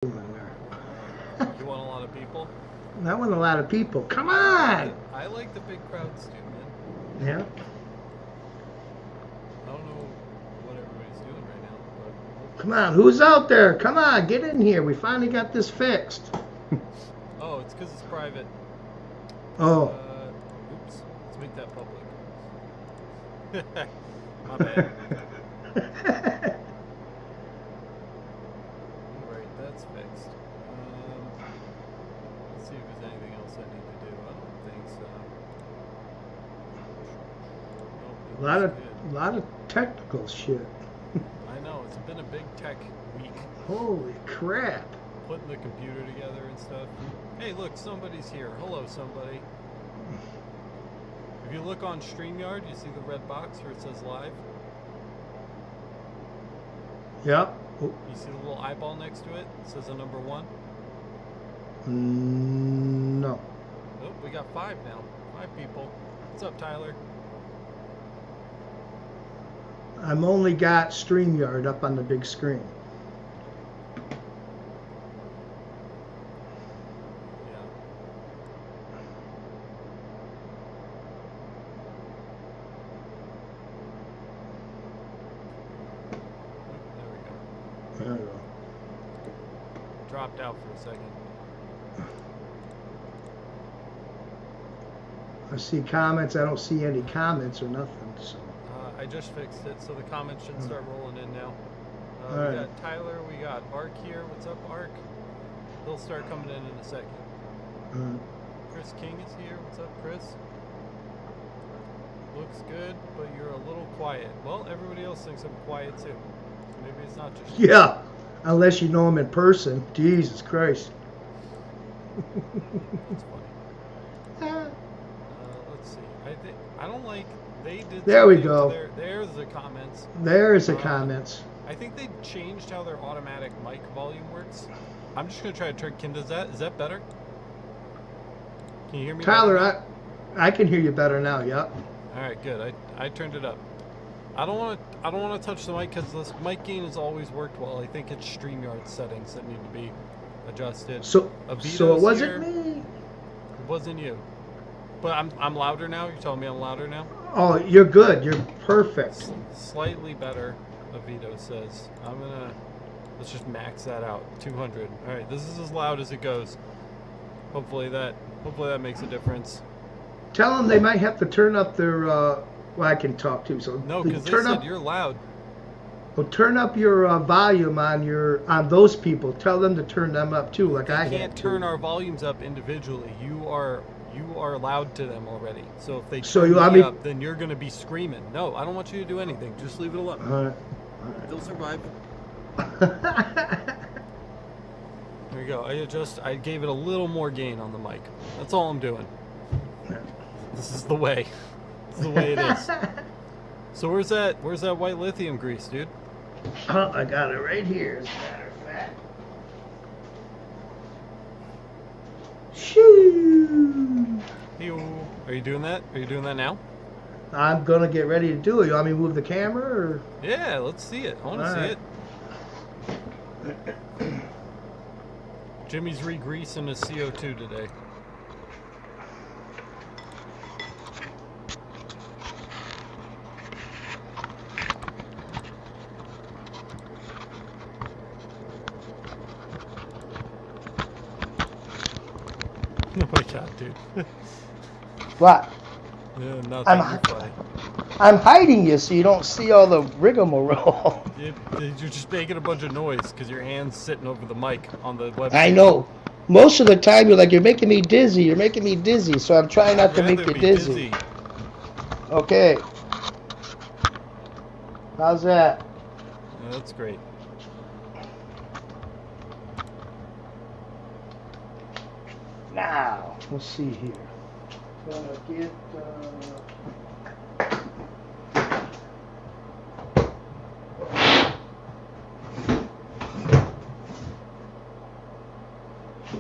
You want a lot of people? I want a lot of people. Come on! I like the big crowds too, man. Yeah. I don't know what everybody's doing right now, but... Come on, who's out there? Come on, get in here. We finally got this fixed. Oh, it's because it's private. Oh. Oops. Let's make that public. My bad. Alright, that's fixed. Let's see if there's anything else I need to do. I don't think so. Nope, A lot of technical shit. I know, it's been a big tech week. Holy crap. Putting the computer together and stuff. Hey, look, somebody's here. Hello, somebody. If you look on StreamYard, you see the red box where it says live? Yep. You see the little eyeball next to it? It says a number 1? No. Oh, we got 5 now. 5 people. What's up, Tyler? I'm only got StreamYard up on the big screen. Yeah. There we go. Dropped out for a second. I see comments. I don't see any comments or nothing. So. I just fixed it, so the comments should start rolling in now. We All right. got Tyler, we got Ark here. What's up, Ark? They'll start coming in a second. Chris King is here. What's up, Chris? Looks good, but you're a little quiet. Well, everybody else thinks I'm quiet too. Maybe it's not just you. Yeah, unless you know him in person. Jesus Christ. That's funny. Let's see. I don't like. They did. There we go. There's the comments. There's the comments. I think they changed how their automatic mic volume works. I'm just gonna try to turn. Is that better? Can you hear me? Tyler, I can hear you better now. Yep. All right, good. I turned it up. I don't want to touch the mic because this mic gain has always worked well. I think it's StreamYard settings that need to be adjusted. So it wasn't me. It wasn't you. But I'm louder now. You're telling me I'm louder now? Oh, you're good. You're perfect. Slightly better, Avito says. Let's just max that out. 200. All right, this is as loud as it goes. Hopefully that makes a difference. Tell them they might have to turn up their. Well, I can talk too. So no, because they said you're loud. Well, turn up your volume on those people. Tell them to turn them up too, like I had to. We can't turn our volumes up individually. You are loud to them already. So if they turn me up, then you're going to be screaming. No, I don't want you to do anything. Just leave it alone. All right. They'll survive. There you go. I gave it a little more gain on the mic. That's all I'm doing. This is the way. This is the way it is. So where's that white lithium grease, dude? Oh, I got it right here, as a matter of fact. Shoo! Are you doing that? Are you doing that now? I'm gonna get ready to do it. You want me to move the camera, or? Yeah, let's see it. I want to see it. Jimmy's re-greasing his CO2 today. Oh my god, dude. What? Yeah, nothing. I'm hiding you so you don't see all the rigmarole. You're just making a bunch of noise because your hand's sitting over the mic on the website. I know. Most of the time you're like, you're making me dizzy. You're making me dizzy. So I'm trying not to make you dizzy. Okay. How's that? Yeah, that's great. Now, let's see here. Gonna get.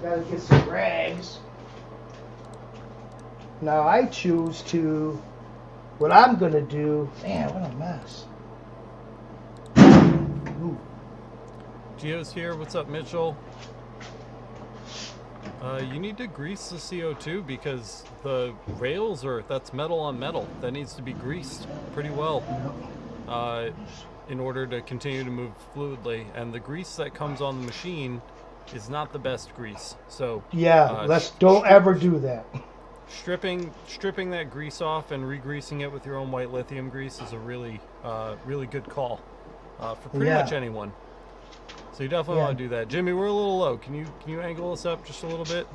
Gotta get some rags. Now I choose to. What I'm gonna do. Man, what a mess. Ooh. Gio's here. What's up, Mitchell? You need to grease the CO2 because the rails that's metal on metal. That needs to be greased pretty well in order to continue to move fluidly. And the grease that comes on the machine is not the best grease. So yeah, don't ever do that. Stripping that grease off and re-greasing it with your own white lithium grease is a really good call for pretty much anyone. So you definitely want to do that. Jimmy, we're a little low. Can you angle us up just a little bit?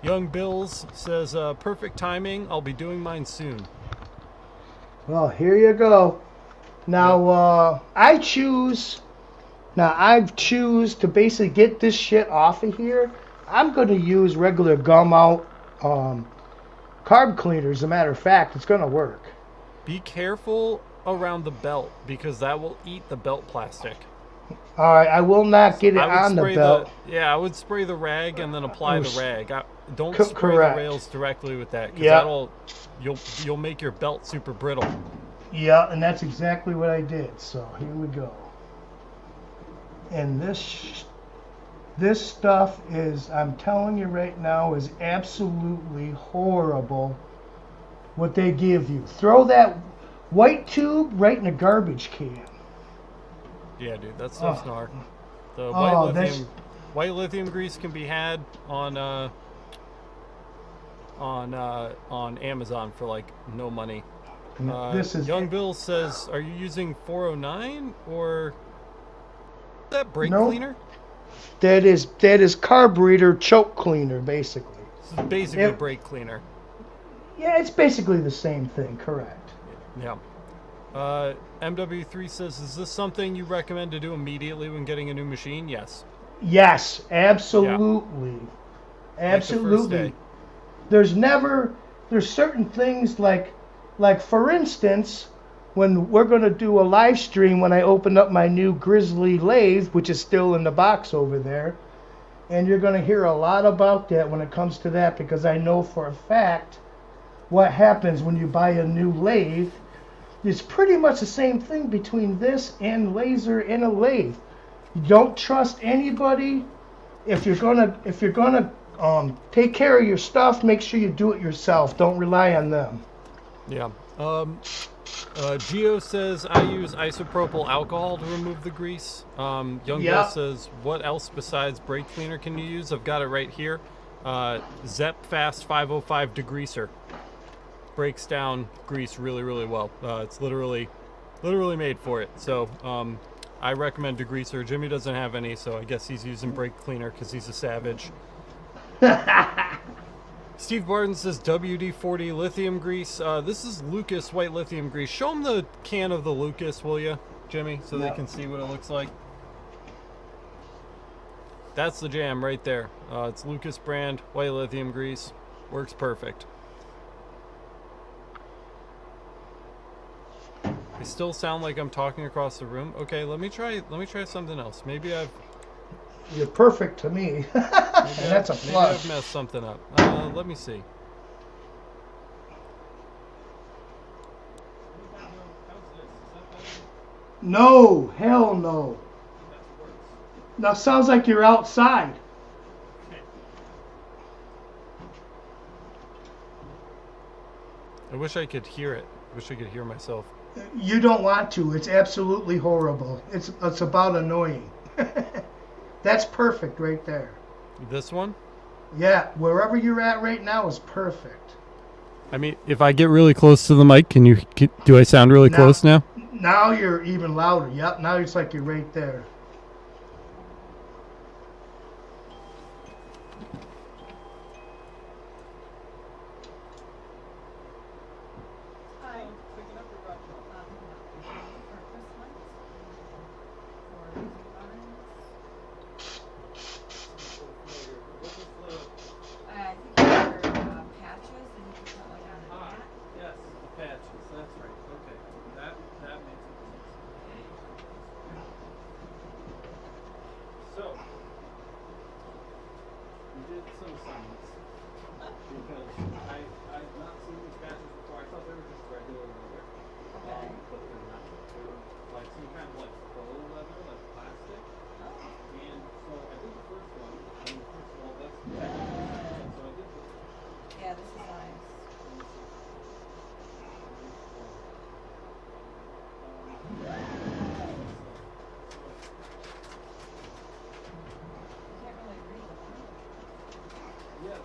Young Bills says, perfect timing. I'll be doing mine soon. Well, here you go. Now, I choose to basically get this shit off of here. I'm going to use regular gum out carb cleaner. As a matter of fact, it's going to work. Be careful around the belt because that will eat the belt plastic. All right, I will not get it on the belt. I would spray the rag and then apply the rag. Don't spray the rails directly with that because you'll make your belt super brittle. Yeah, and that's exactly what I did. So here we go. And this stuff is, I'm telling you right now, is absolutely horrible what they give you. Throw that white tube right in a garbage can. Yeah, dude, that stuff's gnar. The white lithium grease can be had on Amazon for like no money. Young Bill says, "Are you using 409 or is that brake cleaner?" That is carburetor choke cleaner, basically. This is basically brake cleaner. Yeah, it's basically the same thing. Correct. Yeah. MW3 says, "Is this something you recommend to do immediately when getting a new machine?" Yes. Yes, absolutely. Yeah. Absolutely. There's certain things like for instance, when we're going to do a live stream when I open up my new Grizzly lathe, which is still in the box over there, and you're going to hear a lot about that when it comes to that, because I know for a fact what happens when you buy a new lathe. It's pretty much the same thing between this and laser in a lathe. You don't trust anybody. If you're gonna take care of your stuff, make sure you do it yourself. Don't rely on them. Yeah. Gio says, "I use isopropyl alcohol to remove the grease." Young Bill says, "What else besides brake cleaner can you use?" I've got it right here. Zep Fast 505 degreaser. Breaks down grease really, really well. It's literally made for it. So I recommend degreaser. Jimmy doesn't have any, so I guess he's using brake cleaner because he's a savage. Steve Barton says WD-40 lithium grease. This is Lucas white lithium grease. Show them the can of the Lucas, will you, Jimmy, so they can see what it looks like. That's the jam right there. It's Lucas brand white lithium grease. Works perfect. I still sound like I'm talking across the room. Okay, let me try something else. Maybe You're perfect to me. And that's a plus. Maybe I've messed something up. Let me see. No, hell no. Now sounds like you're outside. I wish I could hear it. I wish I could hear myself. You don't want to. It's absolutely horrible. It's about annoying. That's perfect right there. This one? Yeah, wherever you're at right now is perfect. I mean, if I get really close to the mic, do I sound really close now? Now you're even louder. Yep, now it's like you're right there.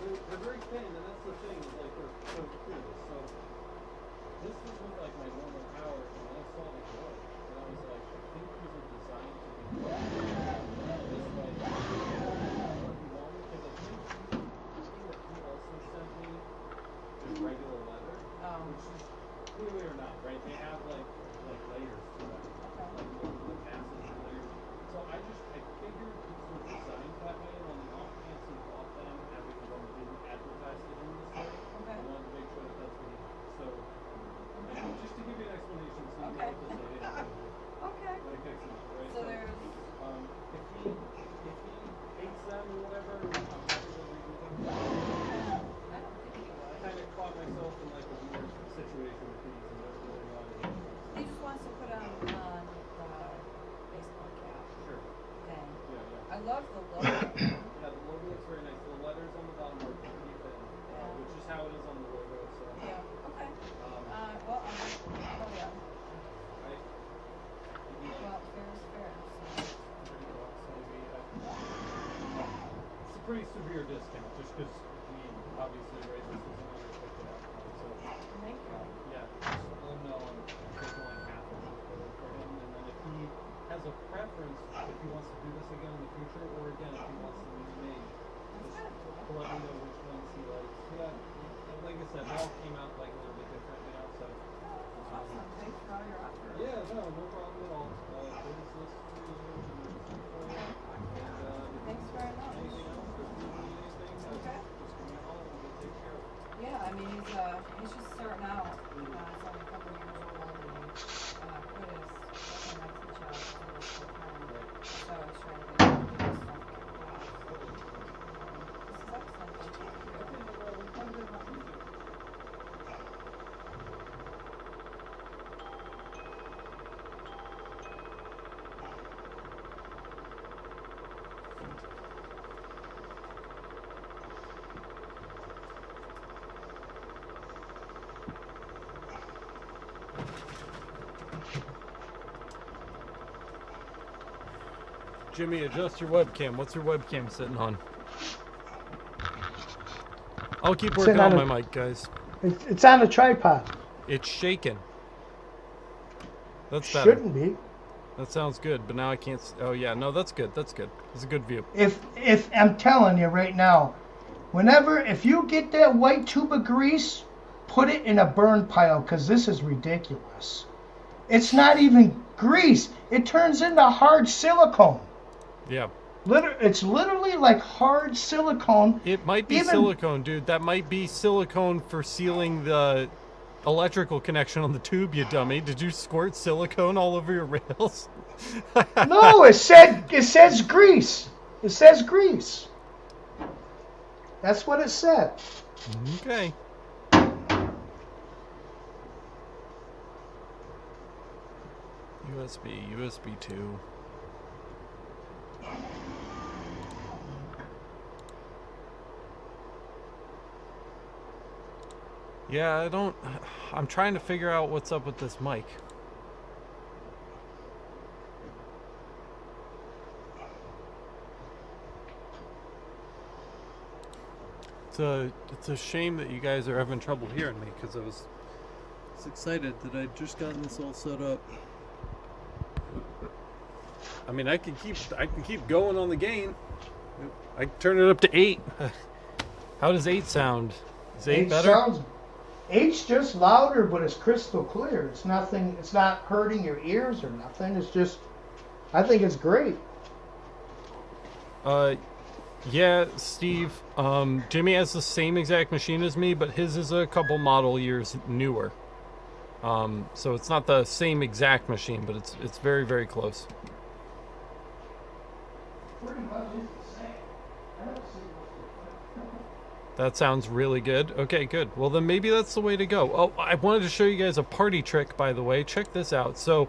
they're very thin, and that's the thing, is like they're so cool. So this was with like my normal power, and then I saw the glow, and I was like, I think these are designed to be this way. Because I think that he also sent me just regular leather, which is clearly or not, right? They have like layers to them, like multiple passes and layers. So I figured these were designed that way, and on the off chance he bought them, having them didn't advertise to him this way, I wanted to make sure that that's what he did. So, just to give you an explanation, so you know what this is. Okay. Like, excellent, right? So there's... if he hates them or whatever, I'm happy to redo them. I don't think he I would. kind of caught myself in like a weird situation with these, and there's really not a He just wants to put on the baseball cap Sure. thing. Yeah. I love the logo. Yeah, the logo looks very nice. The letters on the bottom are pretty thin, which is how it is on the logo. So. Yeah. Okay. I, Well, oh yeah. Well, fair is fair. $30 maybe. It's a pretty severe discount, just because obviously, right, this is another pick it up. So, Thank you. yeah, just let him know I'm taking like half of it for him, and then if he has a preference, if he wants to do this again in the future, or again if he wants them remade, just let me know which ones he likes. Yeah, and like I said, they all came out like a little bit different now, so. Awesome. Thanks for all your offers. Yeah, no problem at all. There's this for you. And, Thanks very much. anything else, if you need anything, Okay. just give me a call and we'll take care of it. Yeah, I mean, he's just starting out. He's only a couple years old, and he put his Untitled Chapter in his full time. So I was trying to get him to do stuff like that. This is excellent. Thank you. Have a good one. Jimmy, adjust your webcam. What's your webcam sitting on? I'll keep working on my mic, guys. It's on a tripod. It's shaking. That's better. Shouldn't be. That sounds good, but now I can't. Oh yeah, no, that's good. That's good. It's a good view. If I'm telling you right now, if you get that white tube of grease, put it in a burn pile, because this is ridiculous. It's not even grease. It turns into hard silicone. Yeah. It's literally like hard silicone. It might be silicone, dude. That might be silicone for sealing the electrical connection on the tube, you dummy. Did you squirt silicone all over your rails? No, it says grease. It says grease. That's what it said. Okay. USB 2. Yeah, I'm trying to figure out what's up with this mic. It's a shame that you guys are having trouble hearing me, because I was excited that I'd just gotten this all set up. I mean, I can keep going on the gain. I can turn it up to 8. How does 8 sound? Is 8 better? 8's just louder, but it's crystal clear. It's nothing. It's not hurting your ears or nothing. It's just, I think it's great. Yeah, Steve. Jimmy has the same exact machine as me, but his is a couple model years newer. So it's not the same exact machine, but it's very, very close. Pretty much it's the same. I don't see That sounds really good. Okay, good. Well, then maybe that's the way to go. Oh, I wanted to show you guys a party trick, by the way. Check this out. So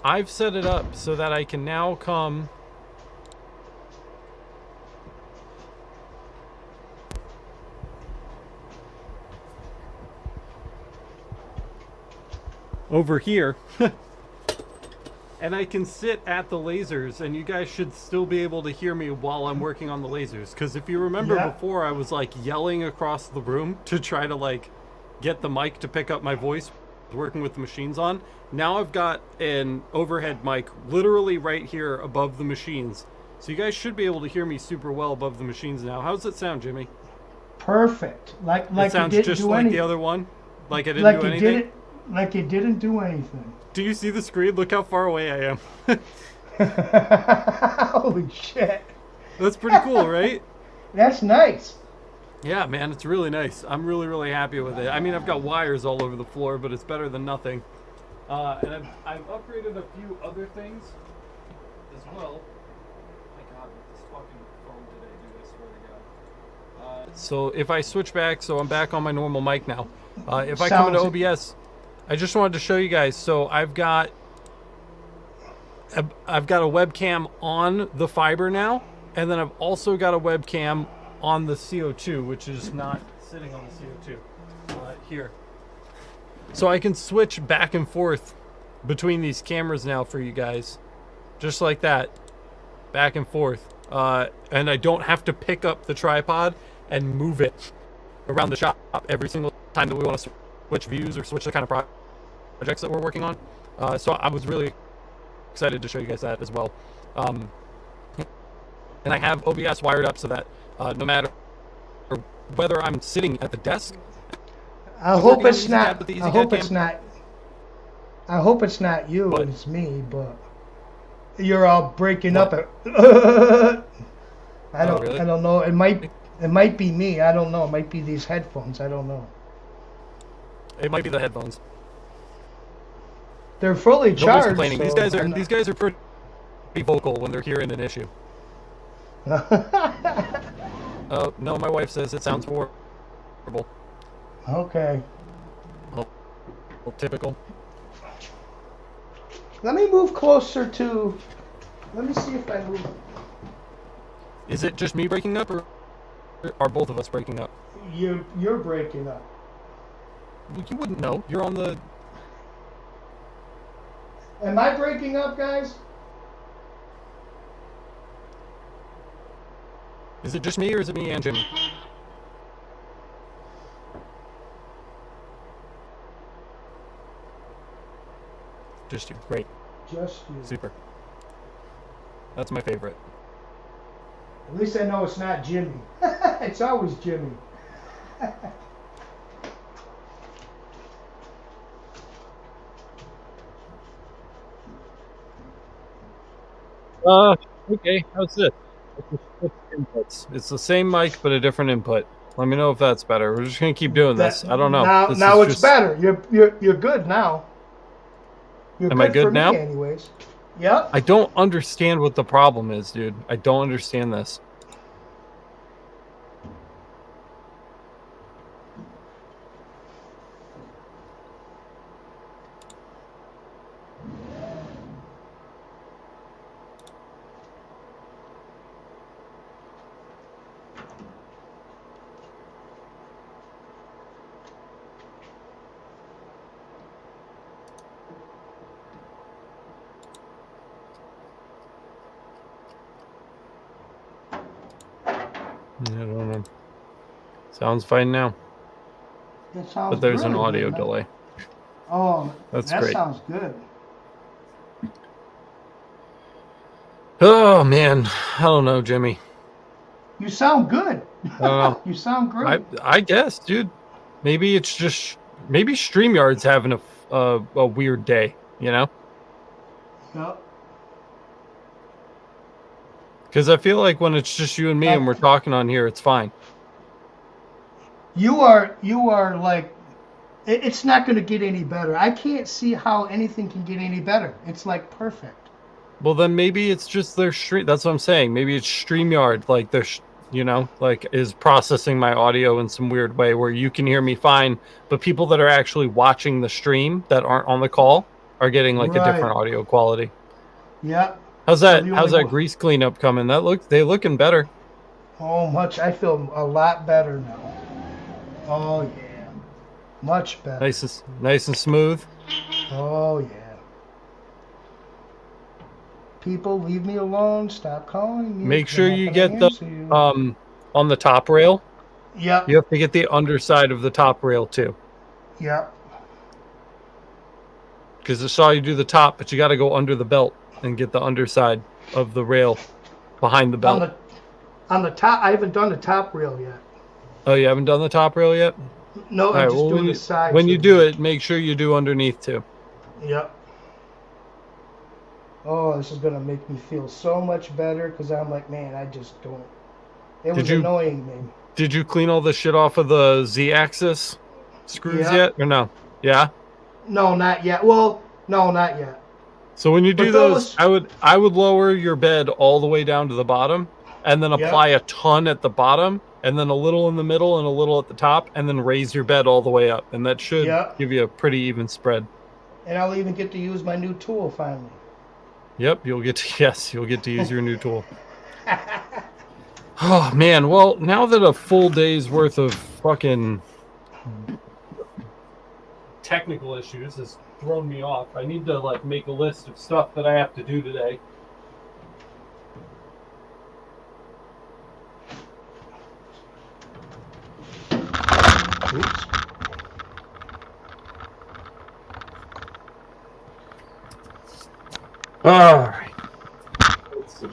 I've set it up so that I can now come over here and I can sit at the lasers, and you guys should still be able to hear me while I'm working on the lasers. Because if you remember Yeah. before, I was like yelling across the room to try to like get the mic to pick up my voice working with the machines on. Now I've got an overhead mic literally right here above the machines. So you guys should be able to hear me super well above the machines now. How's it sound, Jimmy? Perfect. Like It sounds you didn't just do like anything. the other one? Like I didn't Like do you anything? didn't. Like you didn't do anything. Do you see the screen? Look how far away I am. Holy shit. That's pretty cool, right? That's nice. Yeah, man, it's really nice. I'm really, really happy with it. I mean, I've got wires all over the floor, but it's better than nothing. And I've upgraded a few other things as well. My God, with this fucking phone today, dude, I swear to God. So if I switch back, so I'm back on my normal mic now. If I come into OBS, I just wanted to show you guys. So I've got a webcam on the fiber now, and then I've also got a webcam on the CO2, which is not sitting on the CO2 here. So I can switch back and forth between these cameras now for you guys, just like that, back and forth. And I don't have to pick up the tripod and move it around the shop every single time that we want to switch views or switch the kind of projects that we're working on. So I was really excited to show you guys that as well. And I have OBS wired up so that no matter whether I'm sitting at the desk, I hope it's not. I hope it's not. I hope it's not you. What? It's me. But you're all breaking up. I don't. really? I don't know. It might be me. I don't know. It might be these headphones. I don't know. it might be the headphones. They're fully Nobody's charged. complaining. So These guys are pretty vocal when they're hearing an issue. Oh no, my wife says it sounds horrible. Okay. Well, typical. Let me move closer to. Let me see if I move. Is it just me breaking up, or are both of us breaking up? You're breaking up. Well, you wouldn't know. You're on the. Am I breaking up, guys? Is it just me, or is it me and Jimmy? Just you. Great. Just you. Super. That's my favorite. At least I know it's not Jimmy. It's always Jimmy. Okay. How's this? Inputs. It's the same mic, but a different input. Let me know if that's better. We're just gonna keep doing this. I don't know. Now it's better. You're good now. Am I good for now? Me anyways. Yep. I don't understand what the problem is, dude. I don't understand this. I don't know. Sounds fine now. It sounds But there's an really audio good. delay. Oh, That's that great. sounds good. Oh man, I don't know, Jimmy. You sound good. know. You sound great. I guess, dude. Maybe it's just maybe StreamYard's having a weird day, you know? Yep. Because I feel like when it's just you and me and we're talking on here, it's fine. You are like, it's not going to get any better. I can't see how anything can get any better. It's like perfect. Well, then maybe it's just their stream. That's what I'm saying. Maybe it's StreamYard, like like is processing my audio in some weird way where you can hear me fine, but people that are actually watching the stream that aren't on the call are getting like a different audio quality. Yep. How's that? So How's that grease cleanup coming? They looking better. Oh, I feel a lot better now. Oh yeah, much better. Nice and smooth. Oh yeah. People, leave me alone. Stop calling me. Make 'cause sure I'm not you gonna get the answer you. on the top rail. Yep. You have to get the underside of the top rail too. Yep. Because I saw you do the top, but you got to go under the belt and get the underside of the rail behind the On belt. the top, I haven't done the top rail yet. Oh, you haven't done the top rail yet? No, All I'm right. just Well, doing the sides. when you right do now. it, make sure you do underneath too. Yep. Oh, this is gonna make me feel so much better because I'm like, man, I just don't. It was annoying me. Did you clean all the shit off of the Z-axis screws yet, or no? Yeah. No, not yet. Well, no, not yet. So when you do But those, I would lower your bed all the way down to the bottom, and then apply a ton at the bottom, and then a little in the middle and a little at the top, and then raise your bed all the way up, and that should give you a pretty even spread. And I'll even get to use my new tool finally. Yep, you'll get to use your new tool. Oh man, well, now that a full day's worth of fucking technical issues has thrown me off, I need to like make a list of stuff that I have to do today. Oops. All right. Let's see.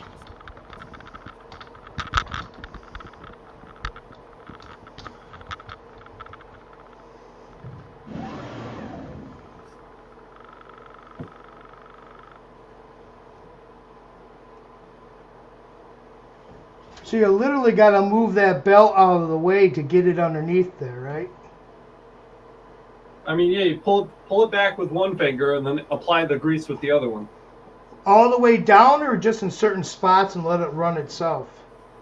So you literally got to move that belt out of the way to get it underneath there, right? I mean, yeah, you pull it back with one finger and then apply the grease with the other one. All the way down, or just in certain spots and let it run itself?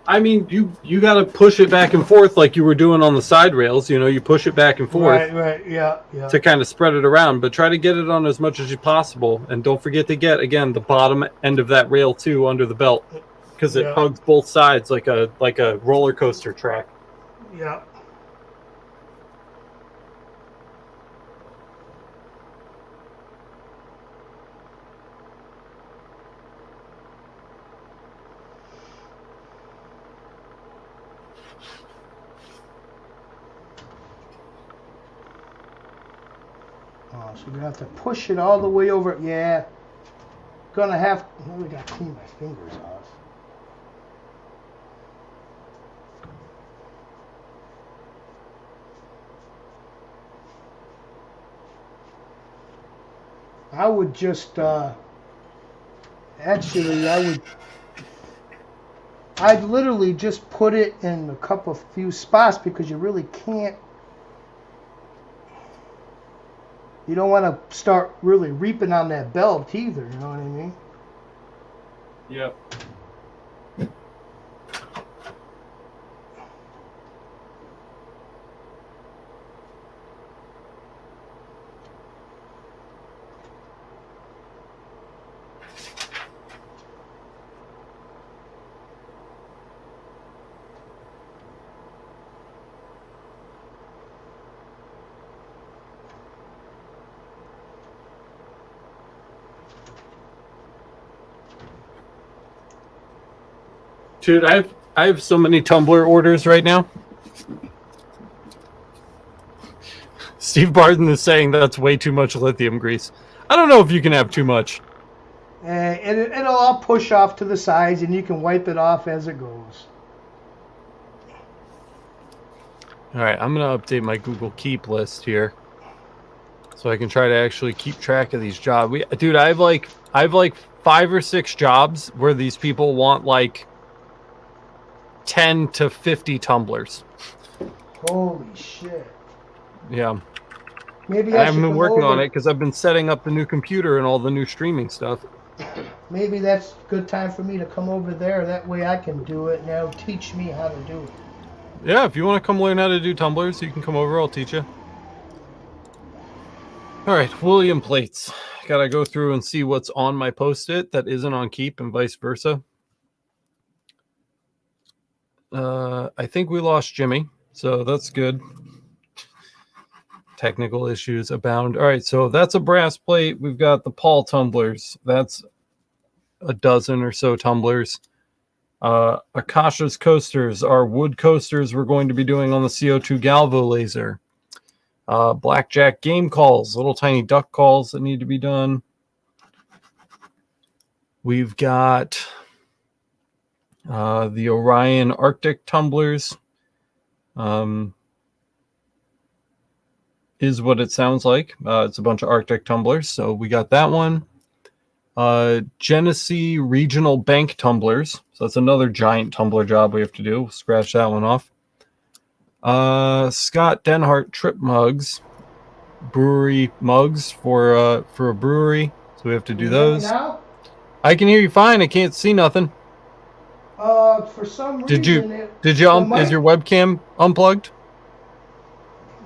I mean, you got to push it back and forth like you were doing on the side rails. You know, you push it back and forth. Right, yeah. To kind of spread it around, but try to get it on as much as you possible. And don't forget to get, again, the bottom end of that rail too under the belt, because it hugs both sides like a roller coaster track. Yeah. Oh, so you're gonna have to push it all the way over. Yeah. Gonna have. I really gotta clean my fingers off. I would just. Actually, I'd literally just put it in a few spots because you really can't. You don't want to start really reaping on that belt either, you know what I mean? Yeah. Dude, I have so many tumbler orders right now. Steve Barton is saying that's way too much lithium grease. I don't know if you can have too much. And it'll all push off to the sides, and you can wipe it off as it goes. All right, I'm gonna update my Google Keep list here, so I can try to actually keep track of these jobs. Dude, I have like 5 or 6 jobs where these people want like 10 to 50 tumblers. Holy shit. Yeah. Maybe I haven't been working on it because I've been setting up the new computer and all the new streaming stuff. Maybe that's a good time for me to come over there. That way I can do it, and that'll teach me how to do it. Yeah, if you want to come learn how to do tumblers, you can come over. I'll teach you. All right, William plates. Gotta go through and see what's on my post-it that isn't on Keep and vice versa. I think we lost Jimmy, so that's good. Technical issues abound. All right, so that's a brass plate. We've got the Paul tumblers. That's a dozen or so tumblers. Akasha's coasters are wood coasters we're going to be doing on the CO2 Galvo laser. Blackjack game calls, little tiny duck calls that need to be done. We've got the Orion Arctic tumblers. Is what it sounds like. It's a bunch of Arctic tumblers, so we got that one. Genesee Regional Bank tumblers. So that's another giant tumbler job we have to do. We'll scratch that one off. Scott Denhart trip mugs. Brewery mugs for a brewery. So we have to do those. Now? I can hear you fine. I can't see nothing. For some reason... Is your webcam unplugged?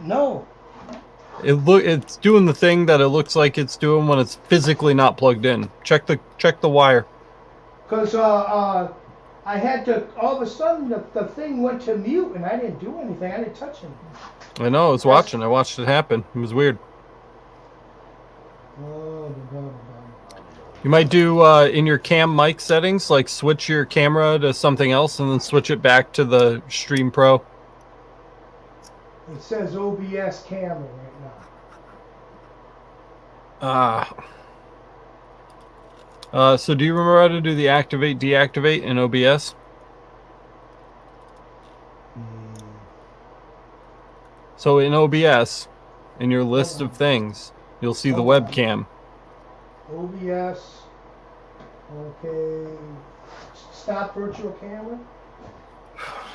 No. It's doing the thing that it looks like it's doing when it's physically not plugged in. Check the wire. Because I had to, all of a sudden the thing went to mute and I didn't do anything. I didn't touch anything. I know, I was watching. I watched it happen. It was weird. You might do in your cam mic settings, like switch your camera to something else and then switch it back to the Stream Pro. It says OBS camera right now. So do you remember how to do the activate, deactivate in OBS? So in OBS, in your list of things, you'll see the webcam. OBS. Okay. Stop virtual camera.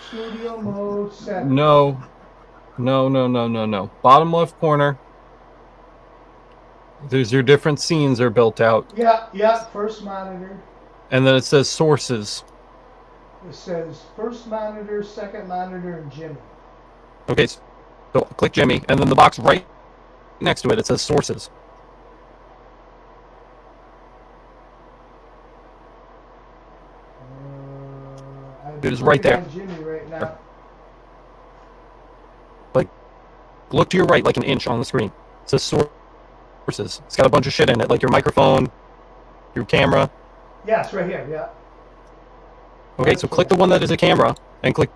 Studio mode set. No. Bottom left corner. There's your different scenes are built out. Yeah. First monitor. And then it says sources. It says first monitor, second monitor, and Jimmy. Okay, so click Jimmy, and then the box right next to it, it says sources. It is right there. Jimmy right now. Like, look to your right, like an inch on the screen. It says sources. It's got a bunch of shit in it, like your microphone, your camera. Yes, right here, yeah. Okay, so click the one that is a camera, and click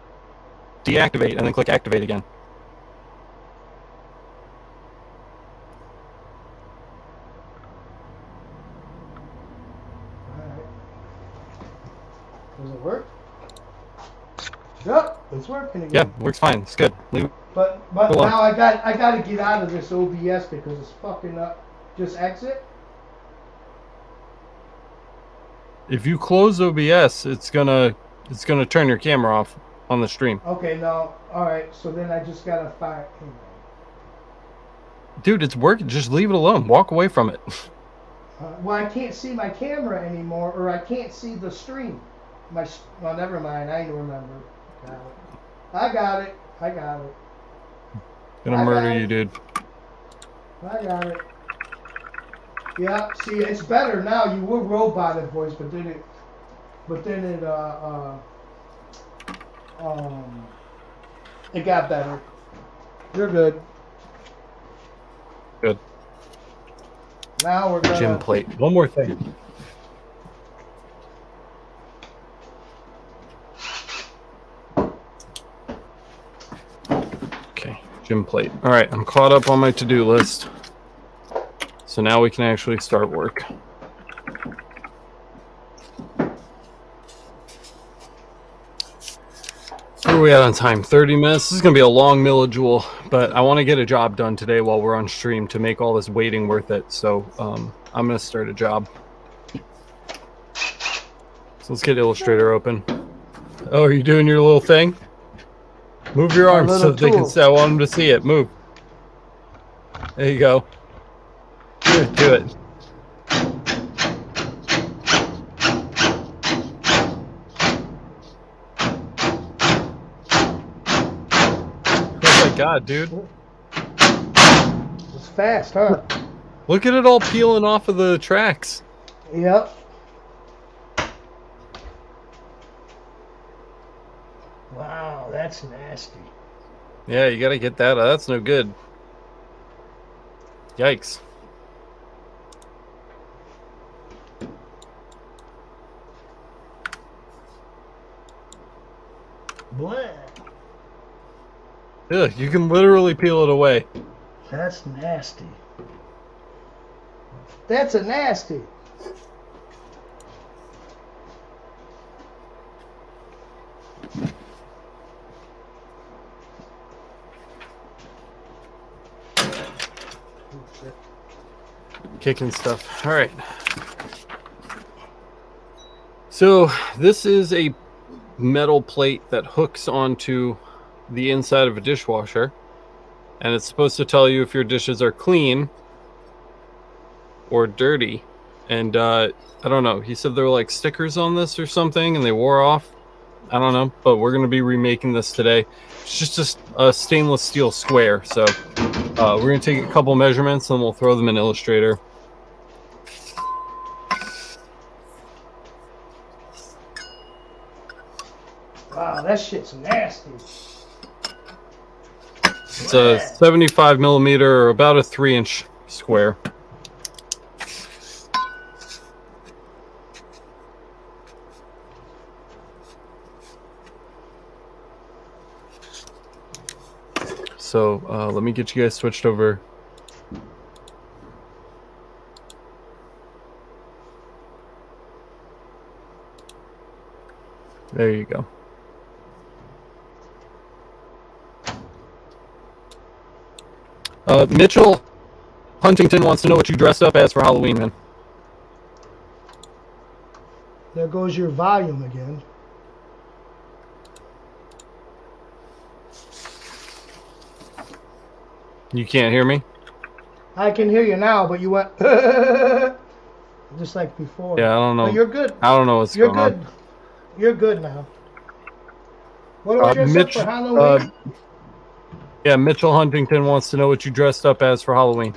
deactivate, and then click activate again. Alright. Does it work? Yep, it's working again. Yeah, works fine. It's good. But now I gotta get out of this OBS because it's fucking up. Just exit. If you close OBS, it's gonna turn your camera off on the stream. Okay, no. Alright, so then I just gotta find... Dude, it's working. Just leave it alone. Walk away from it. Well, I can't see my camera anymore, or I can't see the stream. Well, never mind. I remember. I got it. Gonna murder you, dude. I got it. Yeah, see, it's better now. You were roboted voice, but then it got better. You're good. Good. Now we're gonna... Gym plate. One more thing. Okay, gym plate. All right, I'm caught up on my to-do list. So now we can actually start work. Where are we at on time? 30 minutes? This is going to be a long millijoule, but I want to get a job done today while we're on stream to make all this waiting worth it. So I'm going to start a job. So let's get Illustrator open. Oh, are you doing your little thing? Move your arms so they can see. I want them to see it. Move. There you go. Do it. Oh my god, dude. It's fast, huh? Look at it all peeling off of the tracks. Yep. Wow, that's nasty. Yeah, you gotta get that. That's no good. Yikes. Blah. Ugh, you can literally peel it away. That's nasty. That's a nasty. Kicking stuff. All right. So this is a metal plate that hooks onto the inside of a dishwasher, and it's supposed to tell you if your dishes are clean or dirty. And I don't know, he said there were like stickers on this or something and they wore off. I don't know, but we're going to be remaking this today. It's just a stainless steel square, so we're going to take a couple measurements and we'll throw them in Illustrator. Wow, that shit's nasty. It's a 75 millimeter, or about a 3-inch square. So let me get you guys switched over. There you go. Mitchell Huntington wants to know what you dressed up as for Halloween, man. There goes your volume again. You can't hear me? I can hear you now, but you went just like before. Yeah, I don't know. But you're good. I don't know what's You're going good. on. You're good now. What do I dress up for Halloween? Yeah, Mitchell Huntington wants to know what you dressed up as for Halloween.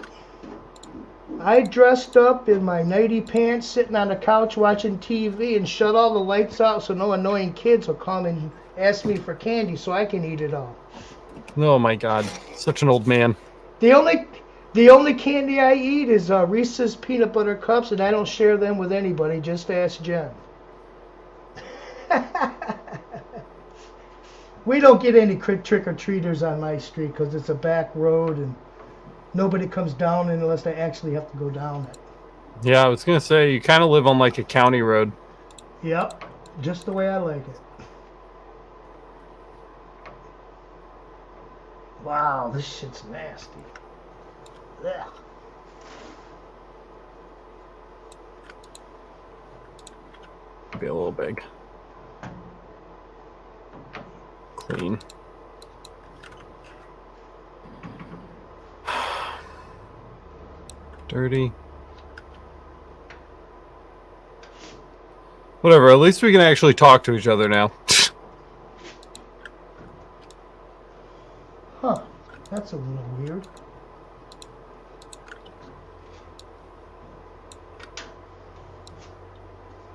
I dressed up in my nighty pants, sitting on the couch watching TV, and shut all the lights out so no annoying kids will come and ask me for candy so I can eat it all. Oh my God, such an old man. The only candy I eat is Reese's peanut butter cups, and I don't share them with anybody. Just ask Jen. We don't get any trick-or-treaters on my street because it's a back road and nobody comes down it unless they actually have to go down it. Yeah, I was going to say, you kind of live on like a county road. Yep, just the way I like it. Wow, this shit's nasty. Ugh. Be a little big. Clean. Dirty. Whatever, at least we can actually talk to each other now. Huh, that's a little weird.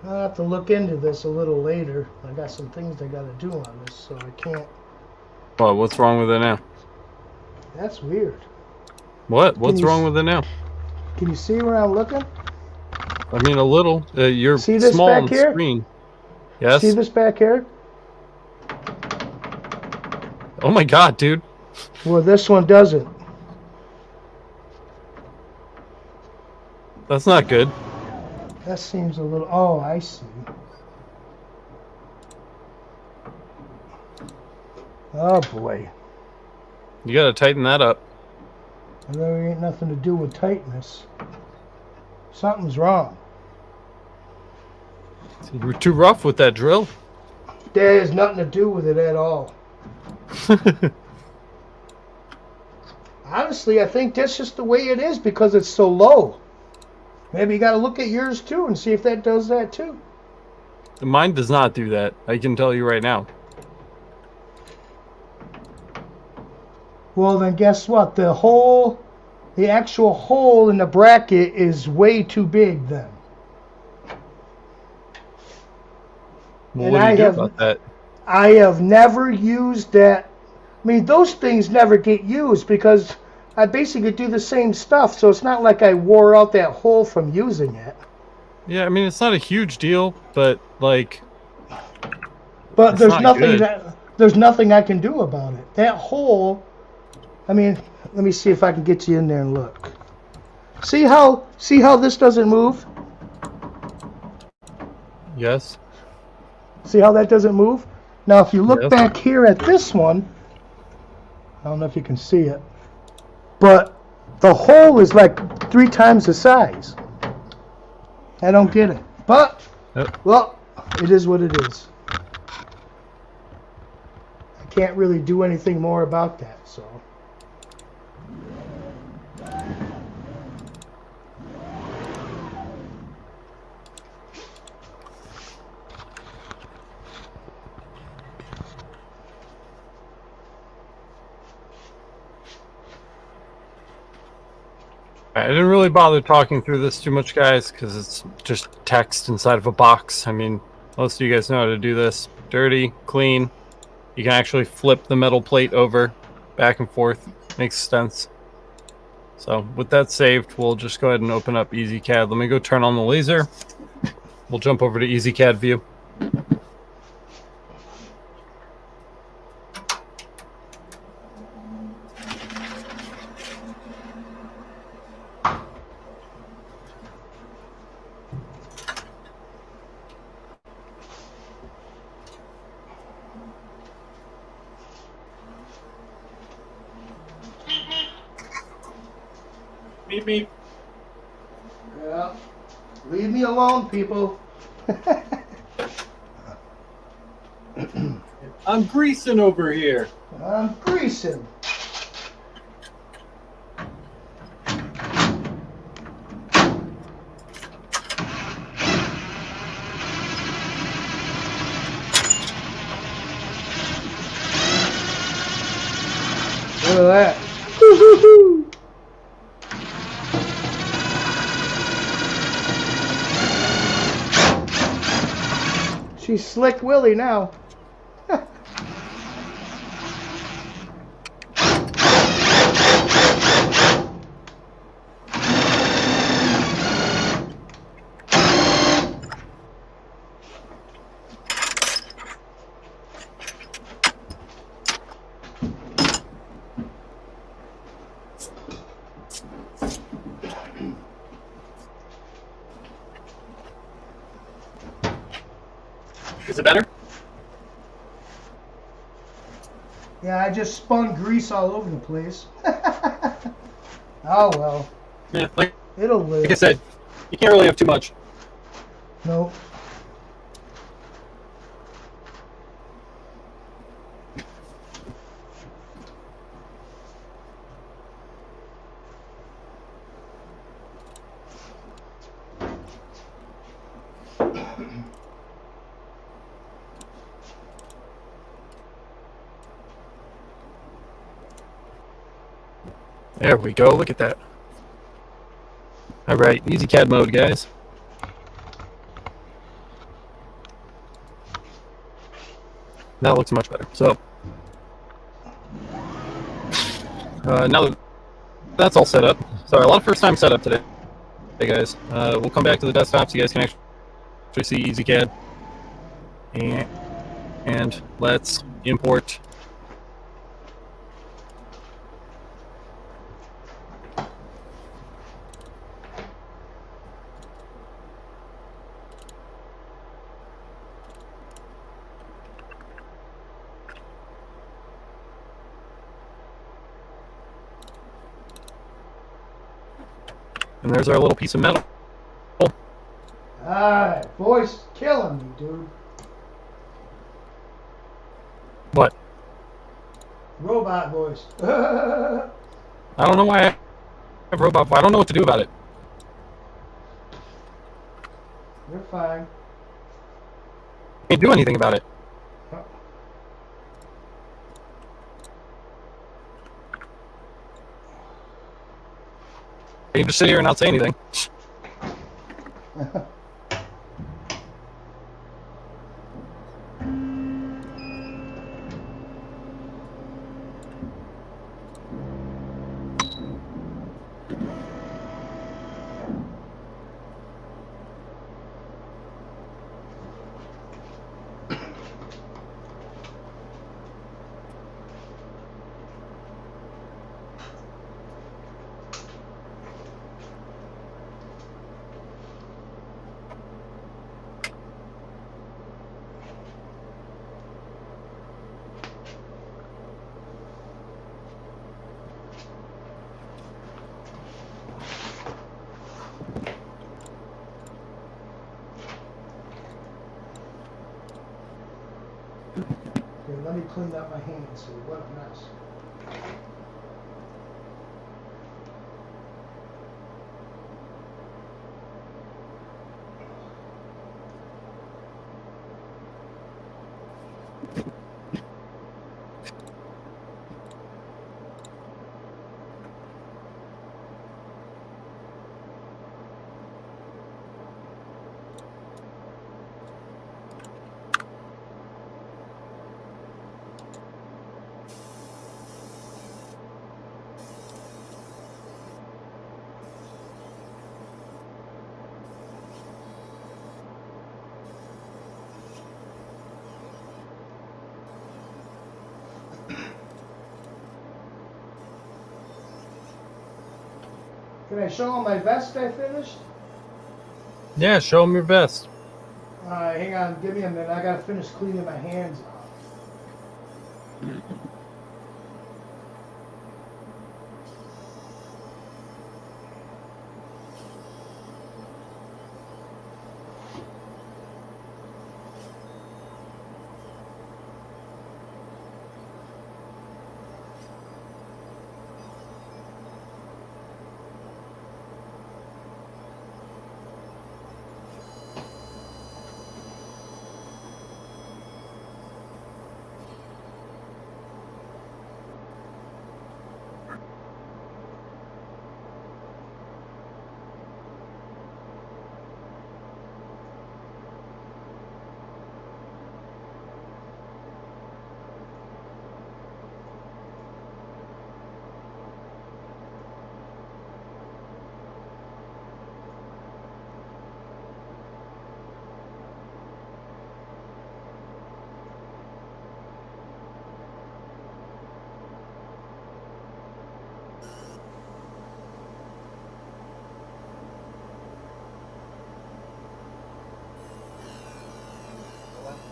I'll have to look into this a little later. I got some things I got to do on this, so I can't. Well, what's wrong with it now? That's weird. What? What's wrong with it now? Can you see where I'm looking? I mean, a little. You're See this small back on the here? screen. Yes? See this back here? Oh my God, dude. Well, this one doesn't. That's not good. That seems a little... Oh, I see. Oh, boy. You gotta tighten that up. And there ain't nothing to do with tightness. Something's wrong. You were too rough with that drill. There has nothing to do with it at all. Honestly, I think that's just the way it is because it's so low. Maybe you got to look at yours too and see if that does that too. Mine does not do that. I can tell you right now. Well, then guess what? The actual hole in the bracket is way too big then. Well, And what do you I do have- about that? I have never used that. I mean, those things never get used because I basically do the same stuff, so it's not like I wore out that hole from using it. Yeah, I mean, it's not a huge deal, but like... But It's there's not nothing good. that there's nothing I can do about it. That hole, I mean, let me see if I can get you in there and look. See how this doesn't move? Yes. See how that doesn't move? Now if you look Yes. back here at this one, I don't know if you can see it, but the hole is like 3 times the size. I don't get it. But, well, it is what it is. I can't really do anything more about that, so. I didn't really bother talking through this too much, guys, because it's just text inside of a box. I mean, most of you guys know how to do this. Dirty, clean. You can actually flip the metal plate over, back and forth. Makes sense. So with that saved, we'll just go ahead and open up EasyCAD. Let me go turn on the laser. We'll jump over to EasyCAD view. Beep, beep. Yeah. Leave me alone, people. I'm greasing over here. I'm greasing. Look at that. Woo-hoo-hoo. She's Slick Willie now. Is it better? Yeah, I just spun grease all over the place. Oh well. Yeah, like It'll live. I said, you can't really have too much. Nope. There we go. Look at that. All right, EasyCAD mode, guys. That looks much better. So now that that's all set up. Sorry, a lot of first-time setup today, hey guys. We'll come back to the desktop so you guys can actually see EasyCAD. And let's import. And there's our little piece of metal. Alright, voice killing me, dude. What? Robot voice. I don't know why I have robot. I don't know what to do about it. You're fine. Can't do anything about it. You can just sit here and not say anything. Let me clean up my hands here. What a mess. Can I show them my vest I finished? Yeah, show them your vest. Alright, hang on, give me a minute. I gotta finish cleaning my hands off.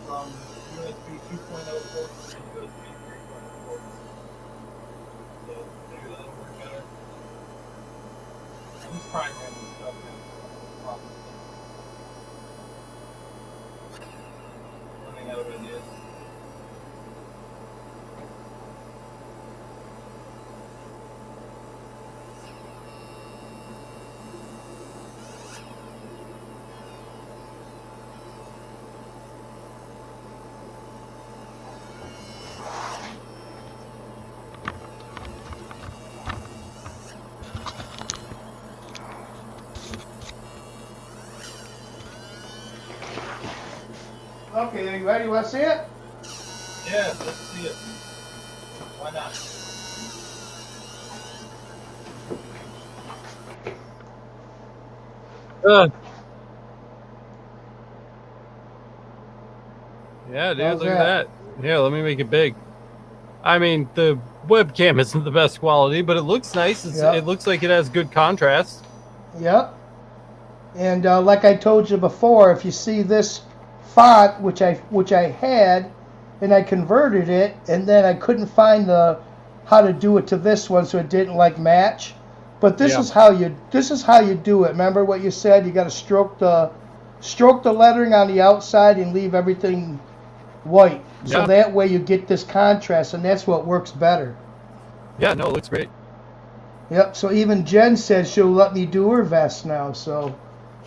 From USB 2.0 ports to USB 3.0 ports. So maybe that'll work better. I'm just trying random stuff now. Running out of ideas. Okay, you ready? Want to see it? Yeah, let's see it. Why not? Yeah, dude, How's look at that. Yeah, let me make it big. I mean, the webcam isn't the best quality, but it looks nice. Yep. It looks like it has good contrast. Yep. And like I told you before, if you see this font, which I had, and I converted it, and then I couldn't find how to do it to this one, so it didn't like match. But this is how you do it. Remember what you said? You got to stroke the lettering on the outside and leave everything white. So Yeah. that way you get this contrast, and that's what works better. Yeah, no, it looks great. Yep. So even Jen said she'll let me do her vest now. So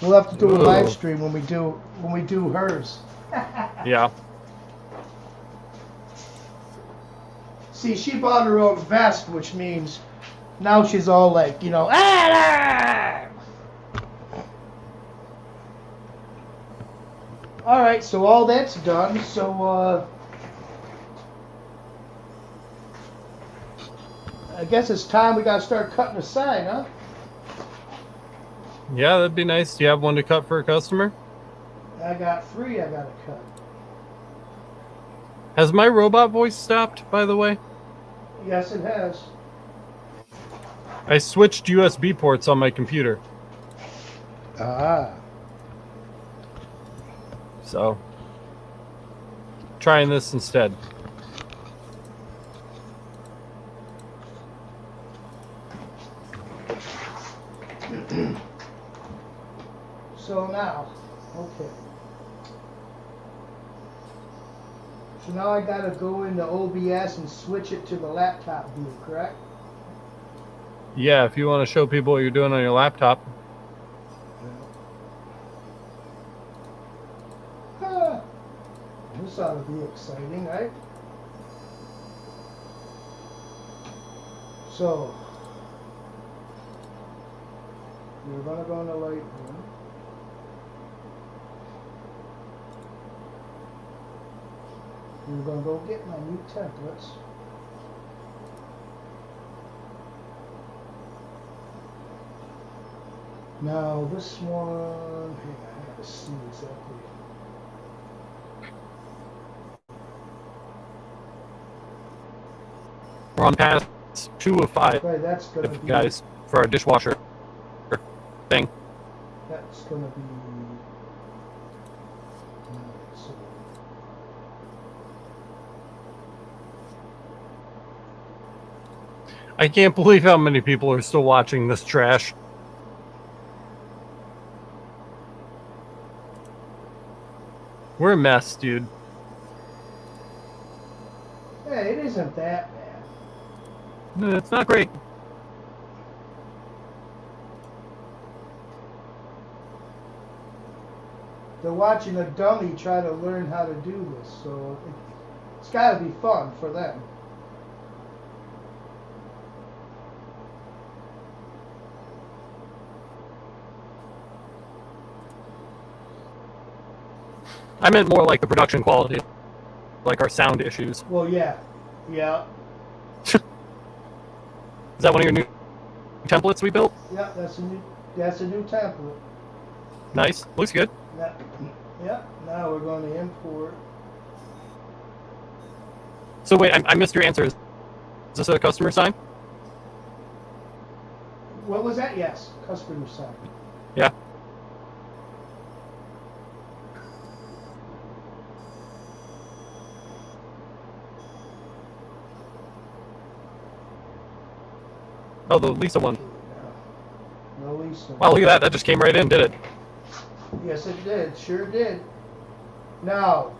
we'll have to do a Ooh. live stream when we do hers. Yeah. See, she bought her own vest, which means now she's all like, ah! All right, so all that's done. So I guess it's time we got to start cutting the sign, huh? Yeah, that'd be nice. Do you have one to cut for a customer? I got 3 I got to cut. Has my robot voice stopped, by the way? Yes, it has. I switched USB ports on my computer. Ah. So, trying this instead. So now, okay. So now I gotta go into OBS and switch it to the laptop view, correct? Yeah, if you want to show people what you're doing on your laptop. Ah, this ought to be exciting, right? So, we're gonna go in the Lightroom. We're gonna go get my new templates. Now this one, hang on, I gotta see exactly. We're on pass 2 of 5, Okay, that's gonna be, guys, for our dishwasher thing. that's gonna be, so, I can't believe how many people are still watching this trash. We're a mess, dude. yeah, it isn't that bad. No, it's not great. They're watching a dummy try to learn how to do this, so it's gotta be fun for them. I meant more like the production quality, like our sound issues. Well, yeah, yeah, Is that one of your new templates we built? yeah. That's a new template. Nice. Looks good. Now, yeah. Now we're going to import. So wait, I missed your answer. Is this a customer sign? What was that? Yes, customer side. Yeah. Oh, the Lisa one. No Lisa. Wow, look at that. That just came right in, did it? Yes, it did. Sure did. Now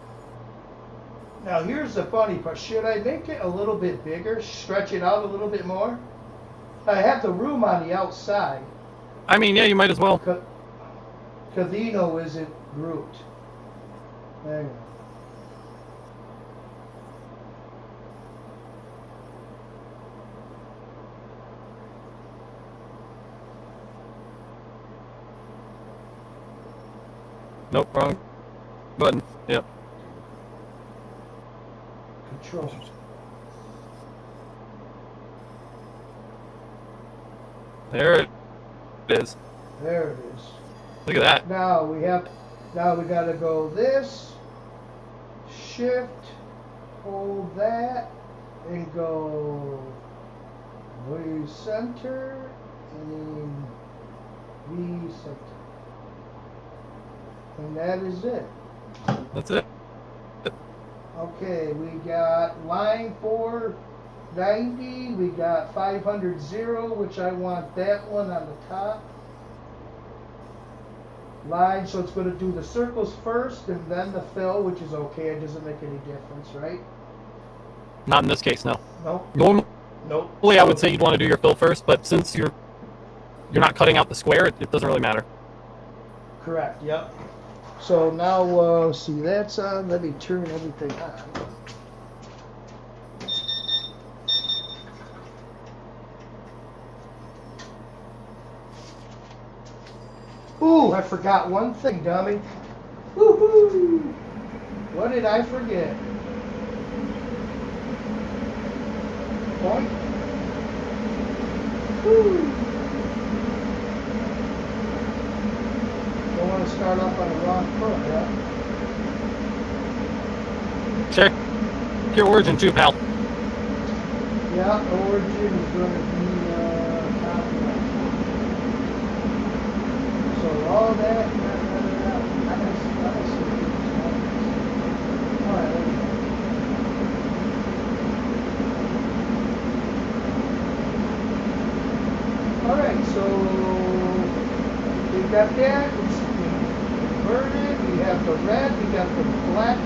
here's the funny part. Should I make it a little bit bigger? Stretch it out a little bit more? I have the room on the outside. I mean, yeah, you might as well. Cavino isn't grouped. Hang on. Nope, wrong button. Yep. Control. There it is. There it is. Look at that. Now we gotta go this, shift, hold that, and go recenter and recenter. And that is it. That's it. Okay, we got line 490, we got 500 0, which I want that one on the top. Line, so it's going to do the circles first and then the fill, which is okay, it doesn't make any difference, right? Not in this case, no. Nope. Normally, Nope. I would say you'd want to do your fill first, but since you're not cutting out the square, it doesn't really matter. Correct, yep. So now, see, that's on. Let me turn everything on. Ooh, I forgot one thing, dummy. Woohoo! What did I forget? Point. Woo! Don't want to start off on the wrong foot, yeah? Check your origin too, pal. Yeah, origin is going to be top left. So all that, I gotta see. Alright, there we go. Alright, so we got that. It's inverted. We have the red. We got the black.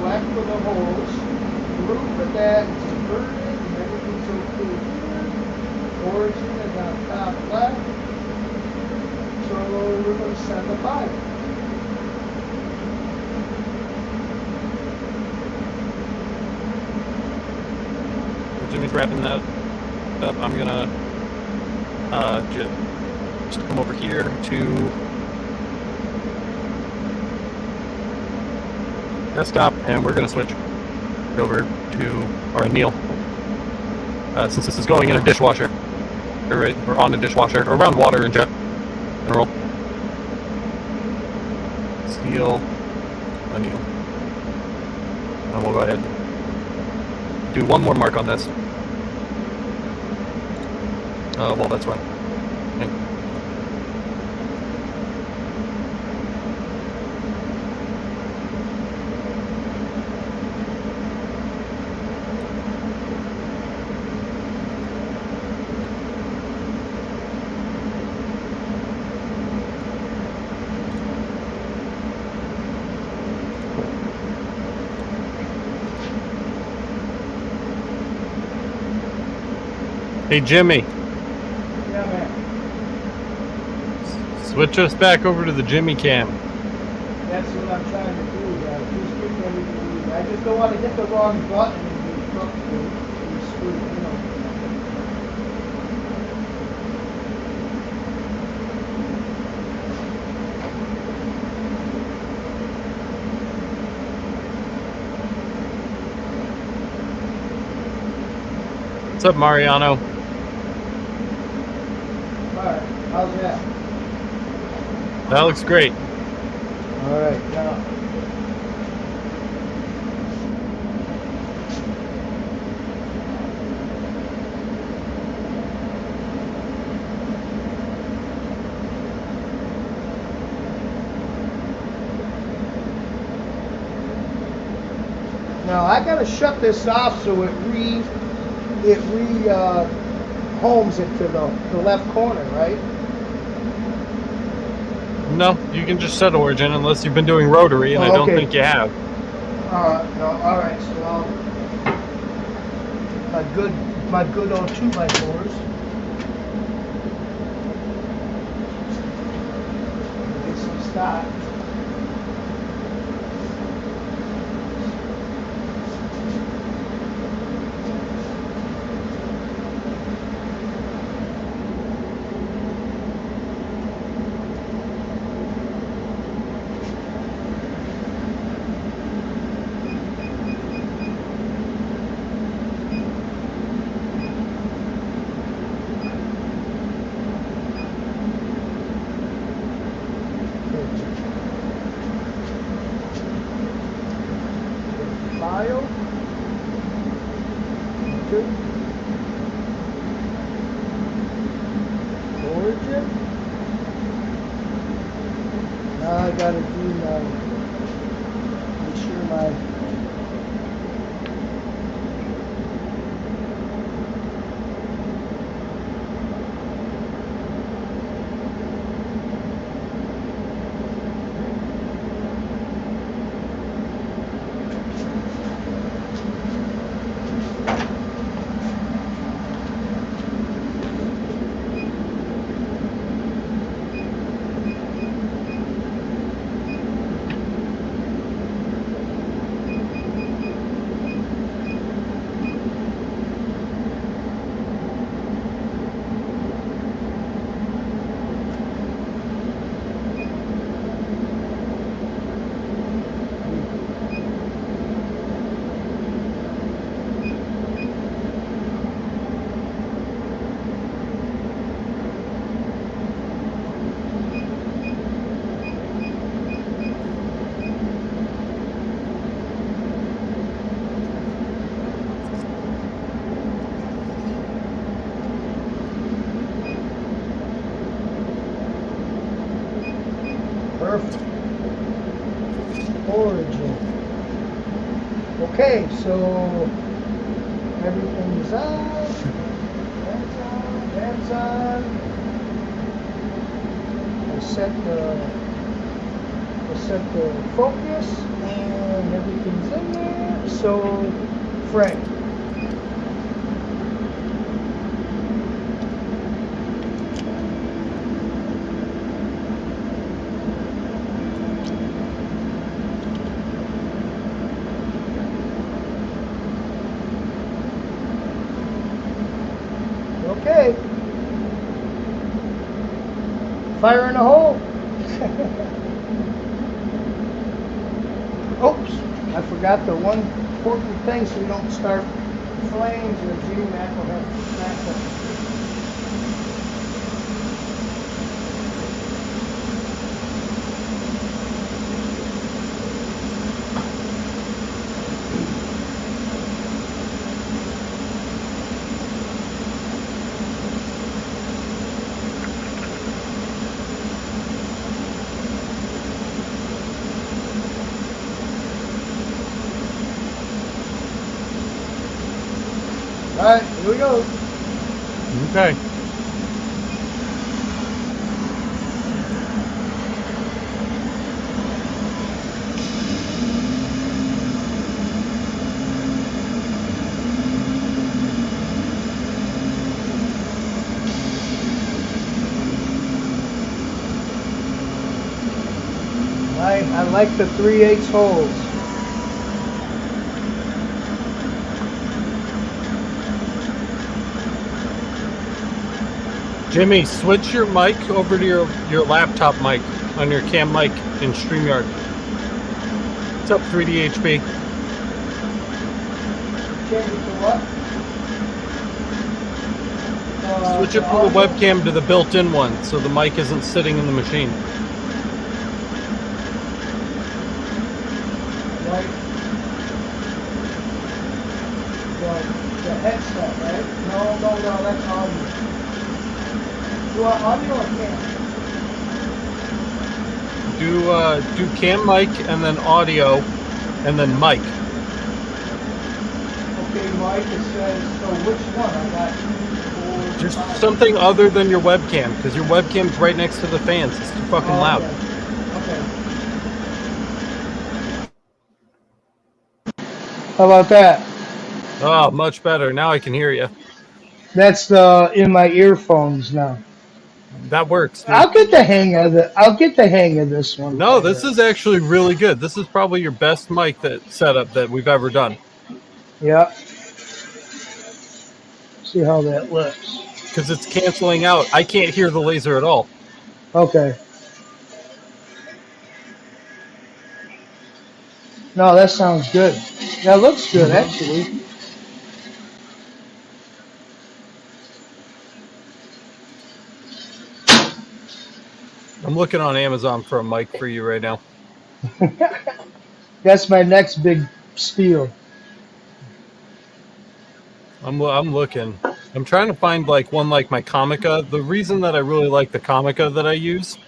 black for the holes, blue for that, it's inverted, and everything's okay here. Origin is on top left. So we're going to send the file. Jimmy's wrapping that up. I'm gonna just come over here to desktop, and we're gonna switch over to our anneal. Since this is going in a dishwasher, or on the dishwasher, or around water in general. Steel anneal. And we'll go ahead and do one more mark on this. Well, that's right. Hey, Jimmy. Yeah, man. Switch us back over to the Jimmy cam. That's what I'm trying to do. Just get everything. I just don't want to hit the wrong button and be screwed, you know. What's up, Mariano? Alright, how's that? That looks great. Alright, now. Now I gotta shut this off so it homes it to the left corner, right? No, you can just set origin unless you've been doing rotary, and I don't think you have. No, all right. So my good old 2x4s. Get some stock. File. Enter. Origin. Now I gotta do make sure my perfect. Origin. Okay, so everything is on. That's on. That's on. I set the focus, and Everything's in there. So, Frank. Okay. Fire in the hole. Oops, I forgot the one important thing so we don't start flames or GMAC will have to smack them. All right, here we go. Okay. I like the 3/8 holes. Jimmy, switch your mic over to your laptop mic on your cam mic in StreamYard. What's up, 3DHB? Change it to what? Switch it from the webcam to the built-in one so the mic isn't sitting in the machine. Right. The headset, right? No, that's audio. You want audio or cam? Do cam mic and then audio and then mic. Okay, Mike, it says, so which one? I got 4, Just 5. something other than your webcam, because your webcam's right next to the fans. It's too fucking loud. Okay. How about that? Oh, much better. Now I can hear you. That's in my earphones now. That works, dude. I'll get the hang of this one. No, this is actually really good. This is probably your best mic setup that we've ever done. Yeah. See how that looks. Because it's canceling out. I can't hear the laser at all. Okay. No, that sounds good. That looks good, actually. I'm looking on Amazon for a mic for you right now. That's my next big spiel. I'm looking. I'm trying to find like one like my Comica. The reason that I really like the Comica that I use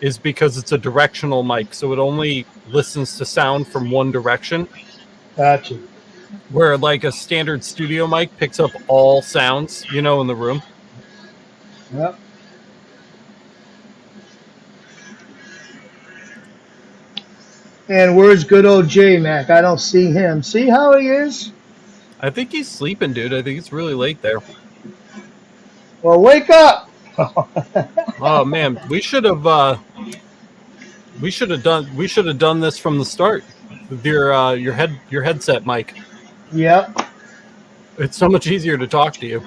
is because it's a directional mic, so it only listens to sound from one direction. Gotcha. Where like a standard studio mic picks up all sounds, in the room. Yep. And where's good old J-Mac? I don't see him. See how he is? I think he's sleeping, dude. I think it's really late there. Well, wake up! Oh man, we should have done this from the start with your headset mic. Yep. It's so much easier to talk to you.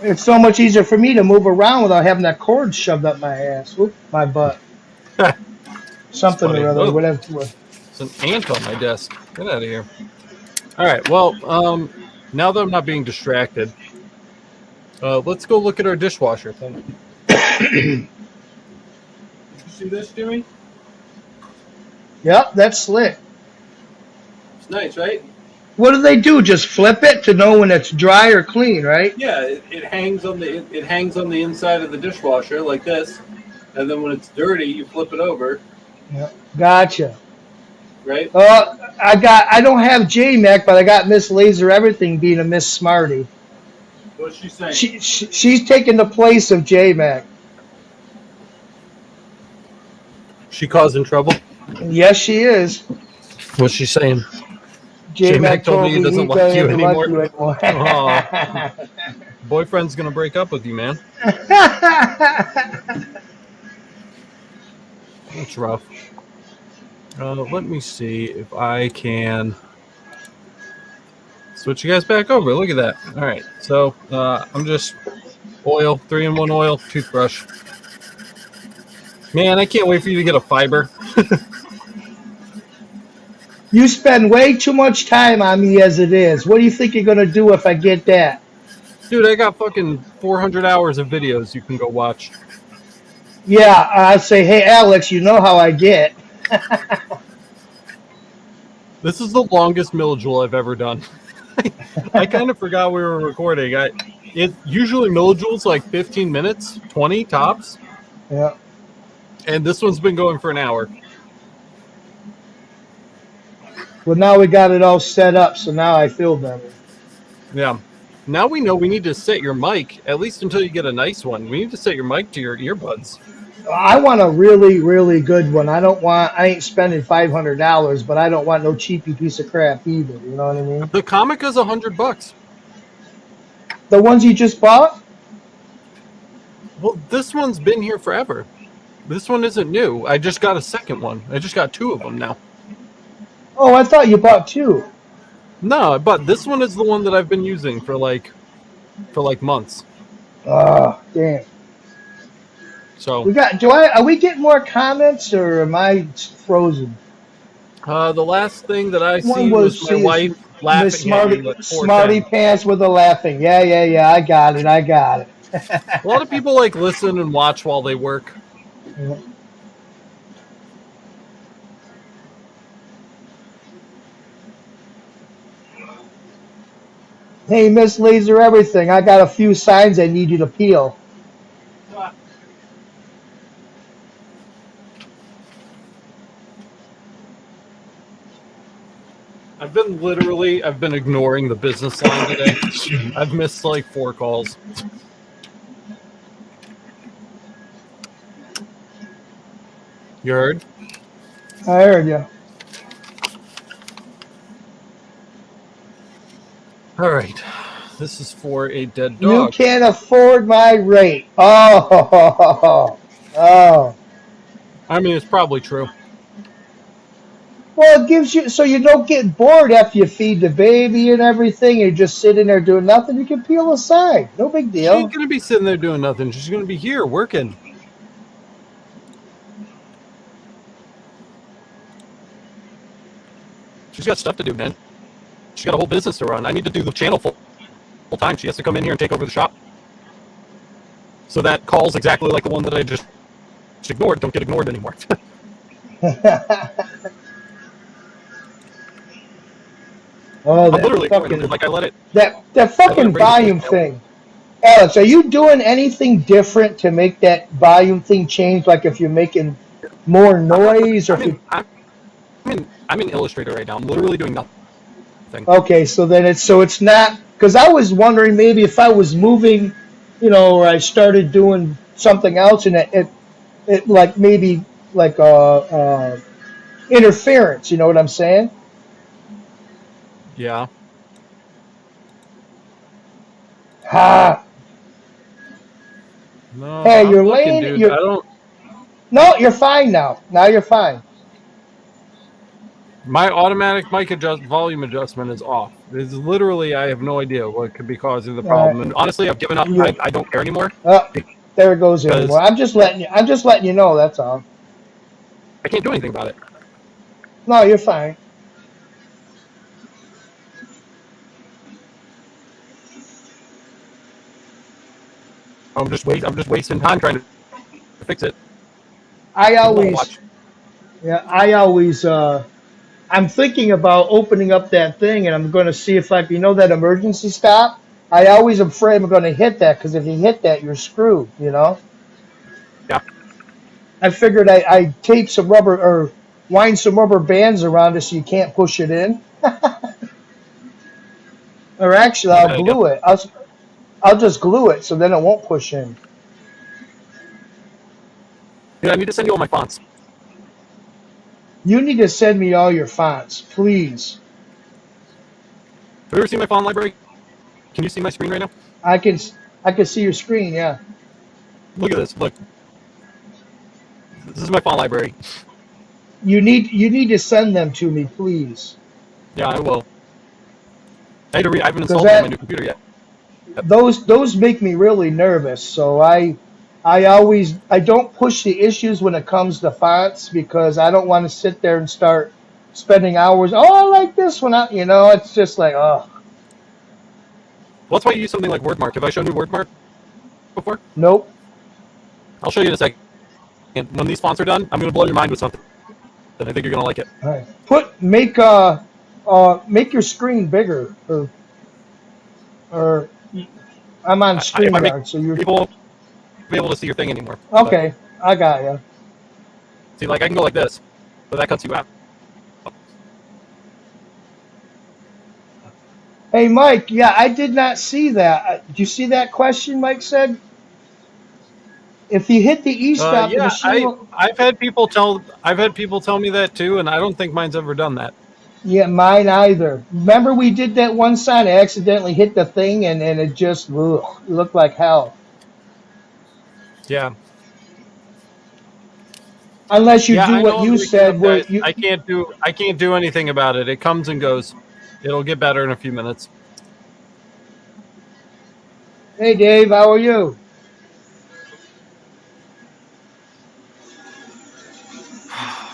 It's so much easier for me to move around without having that cord shoved up my ass. Oop, my butt. Something or other, whatever. It's an ant on my desk. Get out of here. All right. Well, now that I'm not being distracted, let's go look at our dishwasher. Did you see this, Jimmy? Yep, that's slick. It's nice, right? What do they do? Just flip it to know when it's dry or clean, right? Yeah, it hangs on the inside of the dishwasher like this, and then when it's dirty, you flip it over. Yep. Gotcha. Right? I don't have J-Mac, but I got Miss Laser Everything being a Miss Smarty. What's she saying? She's taking the place of J-Mac. She causing trouble? Yes, she is. What's she saying? J-Mac told me he doesn't like you doesn't like anymore. you anymore. Aw. Boyfriend's gonna break up with you, man. That's rough. Let me see if I can switch you guys back over. Look at that. All right. So I'm just oil, 3-in-1 oil, toothbrush. Man, I can't wait for you to get a fiber. You spend way too much time on me as it is. What do you think you're going to do if I get that? Dude, I got fucking 400 hours of videos you can go watch. Yeah, I say, hey, Alex, you know how I get. This is the longest Millijoule I've ever done. I kind of forgot we were recording. Usually Millijoule's like 15 minutes, 20 tops. Yeah. And this one's been going for an hour. Well, now we got it all set up, so now I feel better. Yeah. Now we know we need to set your mic, at least until you get a nice one. We need to set your mic to your earbuds. I want a really, really good one. I ain't spending $500, but I don't want no cheapy piece of crap either. You know what I mean? The Comica's $100. The ones you just bought? Well, this one's been here forever. This one isn't new. I just got a second one. I just got 2 of them now. Oh, I thought you bought 2. No, but this one is the one that I've been using for like months. Oh, damn. So are we getting more comments or am I frozen? the last thing that I One seen was my wife laughing Miss at me like 4 Smarty times. Pants with the laughing. Yeah, I got it. A lot of people like listen and watch while they work. Yeah. Hey, Miss Laser Everything, I got a few signs I need you to peel. I've been ignoring the business line today. I've missed like 4 calls. You heard? I heard you. All right. This is for a dead You dog. can't afford my rate. Oh. I mean, it's probably true. Well, it gives you, so you don't get bored after you feed the baby and everything. You're just sitting there doing nothing. You can peel aside. No big She deal. ain't going to be sitting there doing nothing. She's going to be here working. She's got stuff to do, man. She's got a whole business to run. I need to do the channel full time. She has to come in here and take over the shop. So that calls exactly like the one that I just ignored don't get ignored anymore. Oh, I'm literally fucking, ignoring it. Like I let it. that fucking volume thing. Alex, are you doing anything different to make that volume thing change? Like if you're making more noise, or if you... I'm in Illustrator right now. I'm literally doing nothing. Okay, so it's not, because I was wondering maybe if I was moving, or I started doing something else, and it like maybe like interference. You know what I'm saying? Yeah. Ha. No, Hey, I'm you're looking, laying. dude. You're, I don't. no, you're fine now. Now you're fine. My automatic mic volume adjustment is off. It's literally, I have no idea what could be causing the problem. And honestly, I've given up. Yeah. I don't care anymore. Oh, there it goes Because- anymore. I'm just letting you know. That's all. I can't do anything about it. No, you're fine. I'm just wasting time trying to fix it. I People won't always, watch. I'm thinking about opening up that thing, and I'm going to see if that emergency stop. I always am afraid I'm going to hit that, because if you hit that, you're screwed. Yeah. I figured I tape some rubber or wind some rubber bands around it so you can't push it in. Or actually, I'll glue it. I'll just glue it so then it won't push in. Yeah, I need to send you all my fonts. You need to send me all your fonts, please. Have you ever seen my font library? Can you see my screen right now? I can I can see your screen. Yeah. Look at this. Look. This is my font library. You need to send them to me, please. Yeah, I will. I haven't Because installed it on my new computer yet. those make me really nervous. So I don't push the issues when it comes to fonts because I don't want to sit there and start spending hours. Oh, I like this one. You know, it's just like, oh, Well, that's why you use something like WordMark. Have I shown you WordMark before? nope. I'll show you in a second. When these fonts are done, I'm going to blow your mind with something. And I think you're going to like it. All right. Make your screen bigger or I'm on If I make StreamYard, so you're people won't be able to see your thing anymore. okay. I got you. See, like I can go like this, but that cuts you out. Hey, Mike. Yeah, I did not see that. Did you see that question Mike said? If you hit the E stop, the Yeah, machine will. I've had people tell me that too, and I don't think mine's ever done that. Yeah, mine either. Remember we did that one sign, I accidentally hit the thing and it just ugh, it looked like hell. Yeah. Unless you Yeah, do I know what I'm you gonna give said up, where guys. you I can't do anything about it. It comes and goes. It'll get better in a few minutes. Hey Dave, how are you?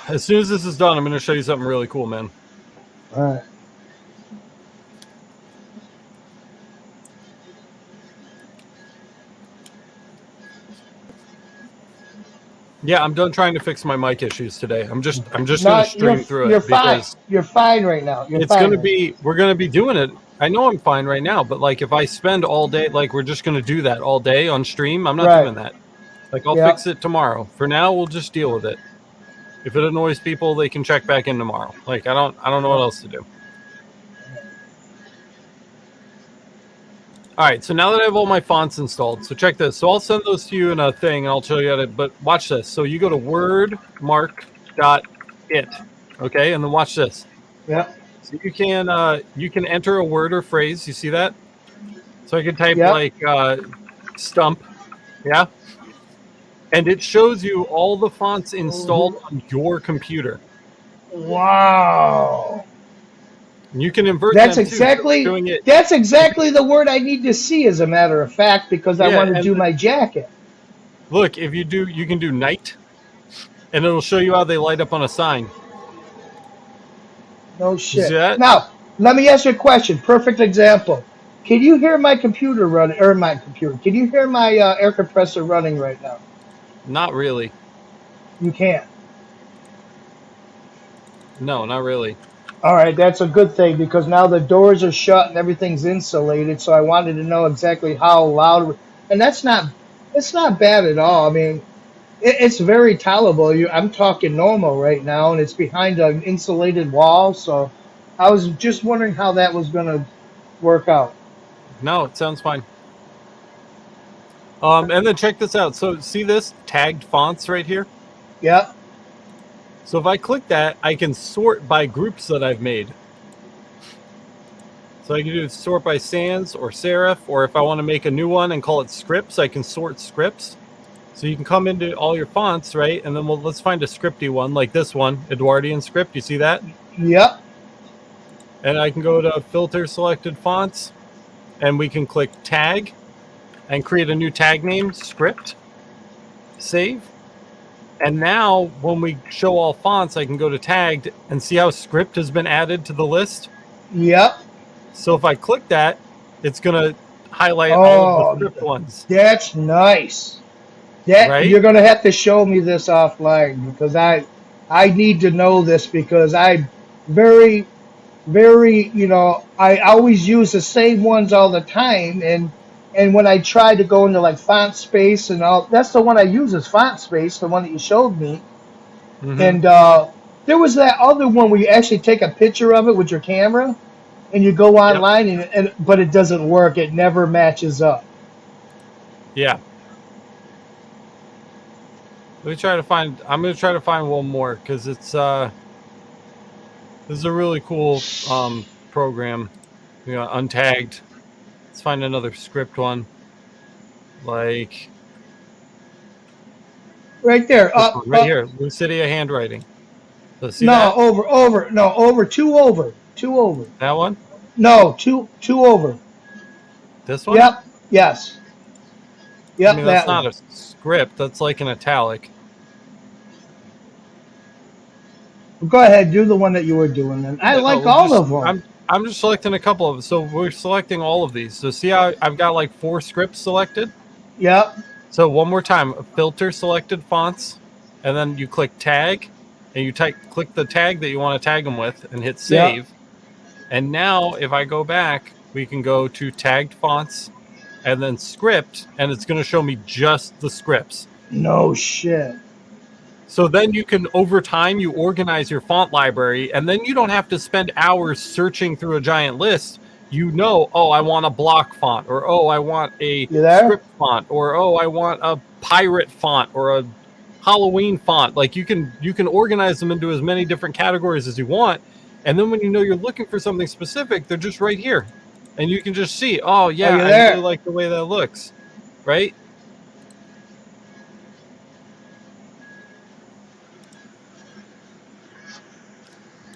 As soon as this is done, I'm going to show you something really cool, man. All right. Yeah, I'm done trying to fix my mic issues today. I'm just going to No, stream through you're it fine. because You're fine right now. You're it's fine. going to be we're going to be doing it. I know I'm fine right now, but like if I spend all day, like we're just going to do that all day on stream, I'm not Right. doing that. Like I'll Yeah. fix it tomorrow. For now, we'll just deal with it. If it annoys people, they can check back in tomorrow. Like I don't know what else to do. All right, so now that I have all my fonts installed, so check this. So I'll send those to you in a thing, and I'll show you how to. But watch this. So you go to wordmark.it, okay, and then watch this. Yep. So you can enter a word or phrase. You see that? So I can type Yep. like stump, yeah, and it shows you all the fonts installed on your computer. Wow. And you can invert That's them too. So exactly doing it. that's exactly the word I need to see, as a matter of fact, because I Yeah, want to and do my jacket. Look, if you do, you can do night, and it'll show you how they light up on a sign. No You shit. see that? Now, let me ask you a question. Perfect example. Can you hear my computer running, or my computer? Can you hear my air compressor running right now? Not really. You can't. No, not really. All right, that's a good thing because now the doors are shut and everything's insulated. So I wanted to know exactly how loud, and it's not bad at all. I mean, it's very tolerable. I'm talking normal right now, and it's behind an insulated wall. So I was just wondering how that was going to work out. No, it sounds fine. And then check this out. So see this tagged fonts right here? Yep. So if I click that, I can sort by groups that I've made. So I can do sort by sans or serif, or if I want to make a new one and call it scripts, I can sort scripts. So you can come into all your fonts, right? And then let's find a scripty one like this one, Edwardian script. You see that? Yep. And I can go to filter selected fonts, and we can click tag and create a new tag name, script, save. And now when we show all fonts, I can go to tagged and see how script has been added to the list. Yep. So if I click that, it's going to highlight all of the script ones. That's nice. That Right? You're gonna have to show me this offline because I need to know this because I very I always use the same ones all the time and when I try to go into like font space and all, that's the one I use is font space, the one that you showed me. Mhm. And there was that other one where you actually take a picture of it with your camera and you go online but it doesn't work. It never matches up. Yeah. I'm going to try to find one more because it's This is a really cool program. We got untagged. Let's find another script one. Like Right there. this Up, one right up. here. Lucidia handwriting. So see No, that? over. No, over. Two over. Two over. That one? No, two over. This one? Yep. Yes. I Yep. mean, that's That not one. a script. That's like an italic. Go ahead. Do the one that you were doing. Then I No, like we're all just of them. I'm just selecting a couple of them. So we're selecting all of these. So see how I've got like 4 scripts selected? Yep. So one more time, filter selected fonts, and then you click tag, and you click the tag that you want to tag them with, and hit Yep. save. And now if I go back, we can go to tagged fonts, and then script, and it's going to show me just the scripts. No shit. So then you can, over time, you organize your font library, and then you don't have to spend hours searching through a giant list. You know, oh, I want a block font, or oh, I want a You there? script font, or oh, I want a pirate font, or a Halloween font. Like you can organize them into as many different categories as you want, and then when you know you're looking for something specific, they're just right here, and you can just see, oh Are yeah, you I really there? like the way that looks, right?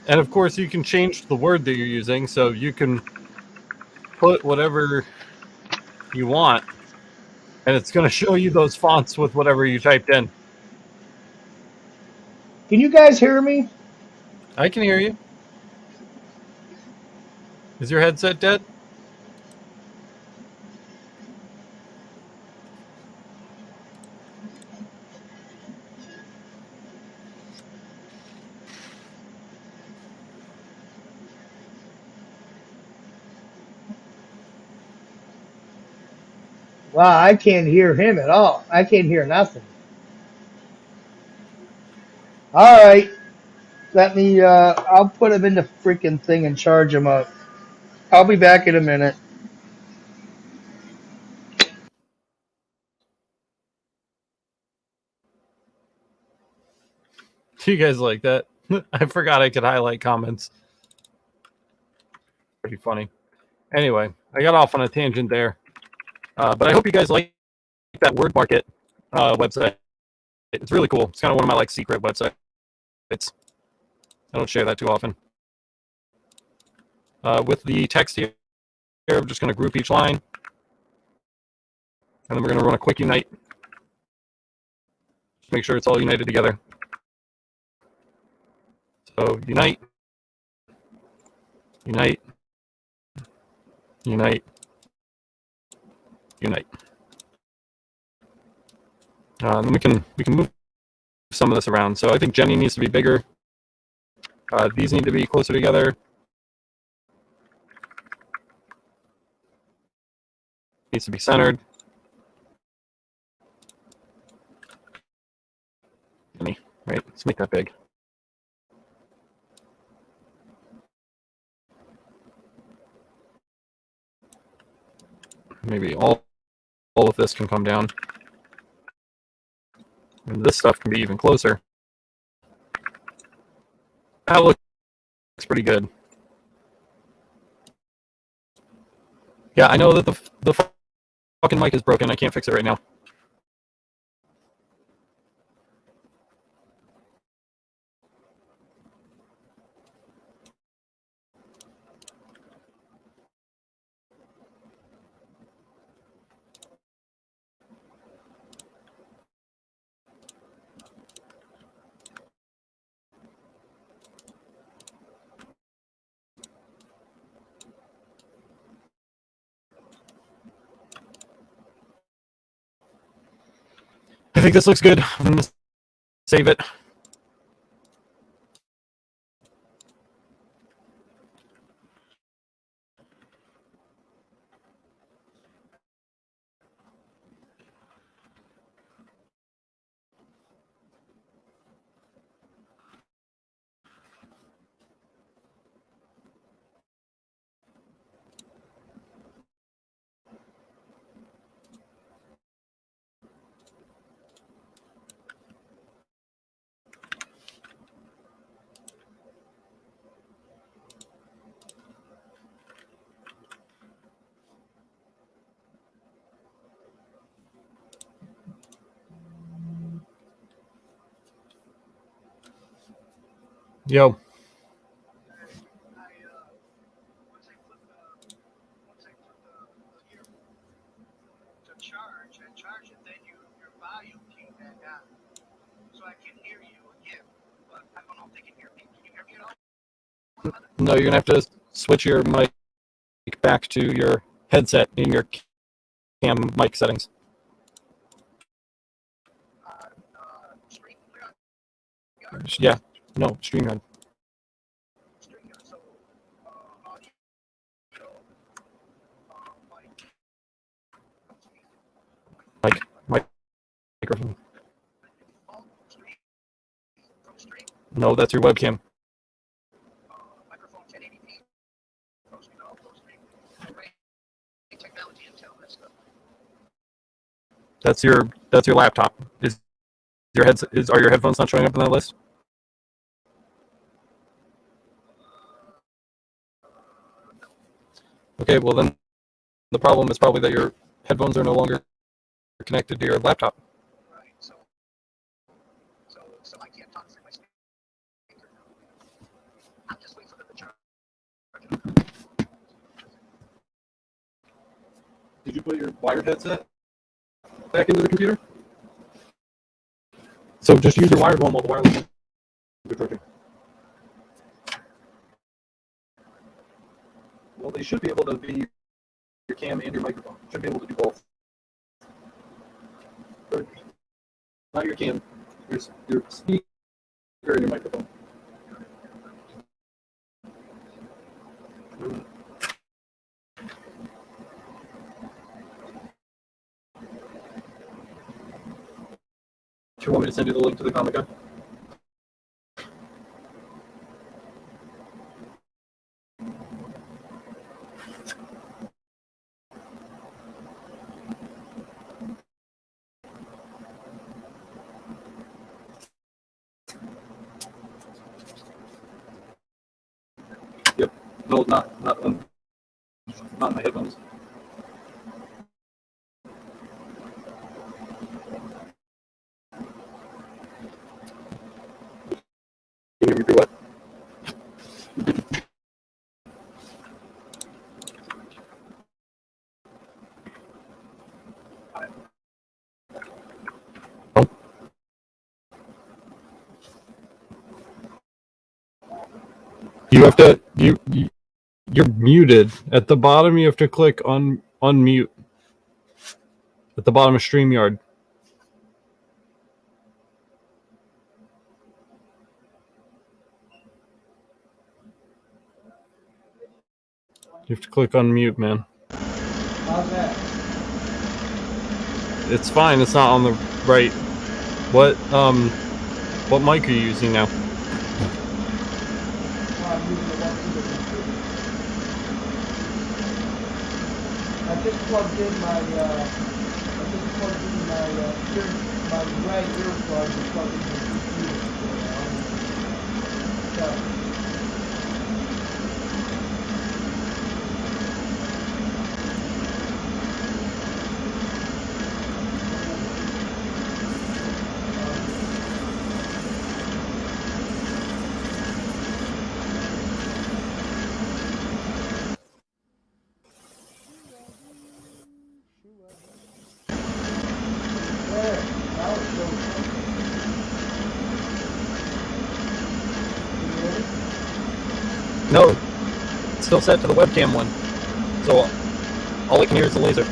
And of course, you can change the word that you're using, so you can put whatever you want, and it's going to show you those fonts with whatever you typed in. Can you guys hear me? I can hear you. Is your headset dead? Wow, I can't hear him at all. I can't hear nothing. All right. Let me. I'll put him in the freaking thing and charge him up. I'll be back in a minute. Do you guys like that? I forgot I could highlight comments. Pretty funny. Anyway, I got off on a tangent there, but I hope you guys like that word market website. It's really cool. It's kind of one of my like secret websites. I don't share that too often. With the text here, we're just going to group each line, and then we're going to run a quick unite. Just make sure it's all united together. So unite, unite, unite, unite. And then we can move some of this around. So I think Jenny needs to be bigger. These need to be closer together. Needs to be centered. Jenny, right? Let's make that big. Maybe all of this can come down. And this stuff can be even closer. That looks pretty good. Yeah, I know that the fucking mic is broken. I can't fix it right now. I think this looks good. I'm going to save it. Yo. once I put the ear to charge and charge it, then your volume came back on. So I can hear you again. But I don't know if they can hear me. Can you hear me at all? No, you're gonna have to switch your mic back to your headset in your cam mic settings. Screen clear. Yeah. No, StreamYard. Screen. So audio, Microphone. screen from screen. No, that's your webcam. Microphone 1080p. Technology and tell that stuff. That's your laptop. Is your are your headphones not showing up on that list? Okay, well then the problem is probably that your headphones are no longer connected to your laptop. Right. So I can't talk through my speaker. I'm just waiting for them to charge. Did you put your wired headset back into the computer? So just use your wired one while the wireless is charging. Well, they should be able to be your cam and your microphone. Should be able to do both. Or not your cam, your speaker and your microphone. Do you want me to send you the link to the comic guide? Yep. No, not my headphones. Can you hear me through what? You have to you're muted. At the bottom you have to click on unmute. At the bottom of StreamYard. You have to click unmute, man. How's that? It's fine, it's not on the right. What mic are you using now? Well, I'm using the one through the computer. I just plugged in my my right earplug and plugged into the computer. So, there, now it shows up. Can you hear me? No. It's still set to the webcam one. So all I can hear is the laser.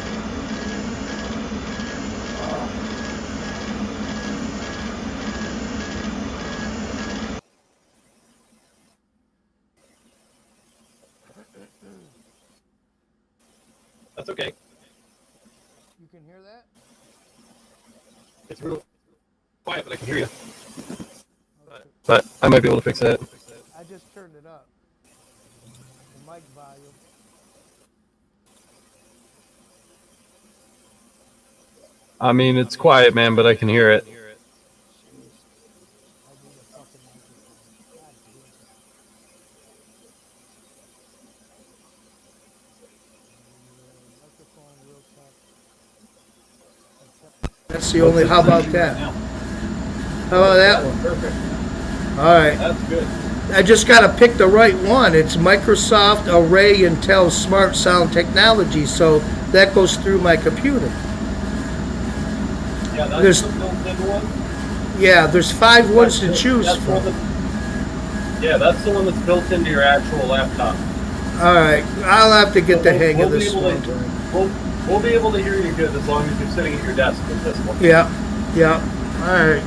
That's okay. You can hear that? It's real quiet, but I can hear you. But I might be able to fix that. I just turned it up. The mic volume. I mean, it's quiet, man, but I can hear it. I need a fucking microphone. God damn it. Microphone real tough. That's the only. How about that? How about that one? Perfect. All right. That's good. I just got to pick the right one. It's Microsoft Array Intel Smart Sound Technology, so that goes through my computer. Yeah, that's There's- the built-in one. Yeah, there's 5 ones to That's choose the one from. yeah, that's the one that's built into your actual laptop. All right, I'll have to get the We'll- hang we'll of be this able one. to- We'll be able to hear you good as long as you're sitting at your desk with this one. Yeah, yeah. All right.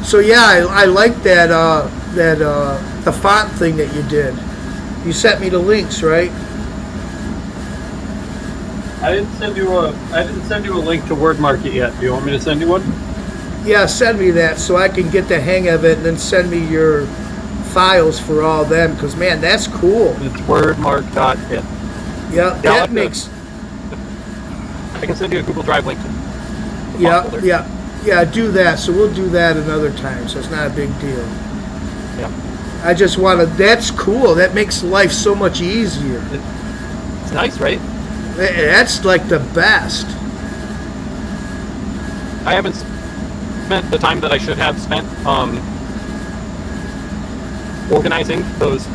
So yeah, I like that the font thing that you did. You sent me the links, right? I didn't send you a link to WordMarket yet. Do you want me to send you one? Yeah, send me that so I can get the hang of it, and then send me your files for all them. Because man, that's cool. It's wordmark.it. Yeah, Yeah, that like makes. I can send you a Google Drive link. Yeah, yeah. Do that. So we'll do that another time. So it's not a big deal. Yeah. I just want to. That's cool. That makes life so much easier. It's nice, right? That's like the best. I haven't spent the time that I should have spent organizing those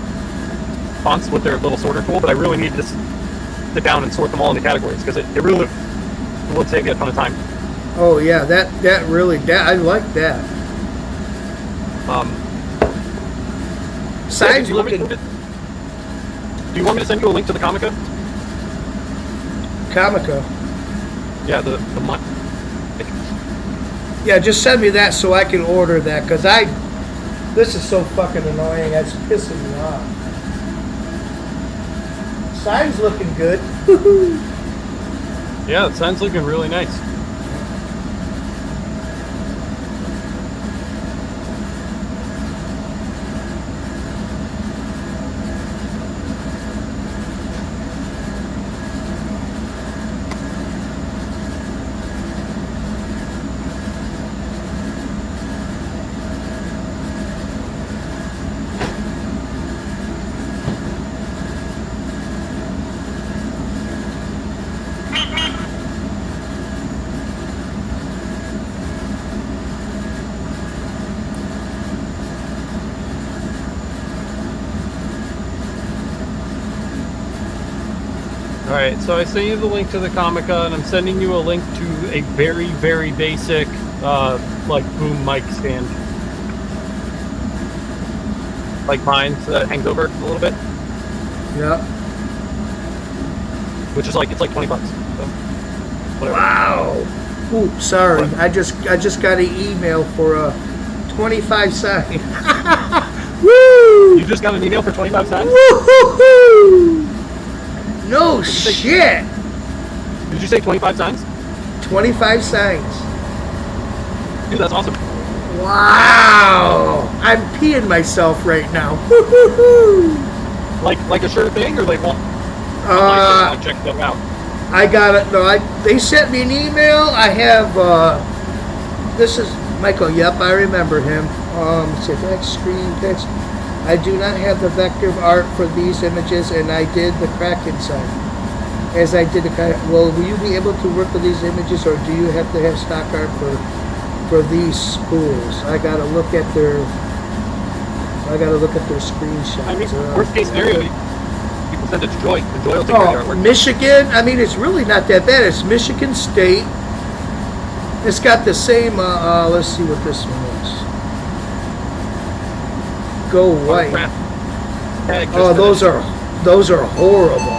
fonts with their little sorter tool, but I really need to sit down and sort them all into categories because it really would save you a ton of time. Oh yeah, that really I like that. Signs do you want me looking to send you a link to the Comica? Comica. Yeah, the month. Yeah, just send me that so I can order that, because this is so fucking annoying. That's pissing me off. Sign's looking good. Yeah, the sign's looking really nice. Alright, so I sent you the link to the Comica, and I'm sending you a link to a very, very basic, like, boom mic stand. Like mine, so that hangs over a little bit, Yeah. which is like, it's like $20. So, whatever. Wow. Ooh, sorry. I just got an email for a 25 sign. Woo! You just got an email for 25 cents? Woo-hoo-hoo! No shit. Did you say 25 signs? 25 signs. Dude, that's awesome. Wow. I'm peeing myself right now. Woo-hoo-hoo! Like a shirt thing, or like, well, Uh, check that out. I got it. No, they sent me an email. I have, this is Michael. Yep, I remember him. Select screen pitch. I do not have the vector art for these images, and I did the Kraken sign. As I did the Kraken. Well, will you be able to work with these images, or do you have to have stock art for these spools? I gotta look at their screenshots. I mean, worst case scenario, you can send it to Joy, and Joy will take care of Oh, it. Michigan. I mean, it's really not that bad. It's Michigan State. It's got the same. Let's see what this one is. Go white. Oh, those are horrible.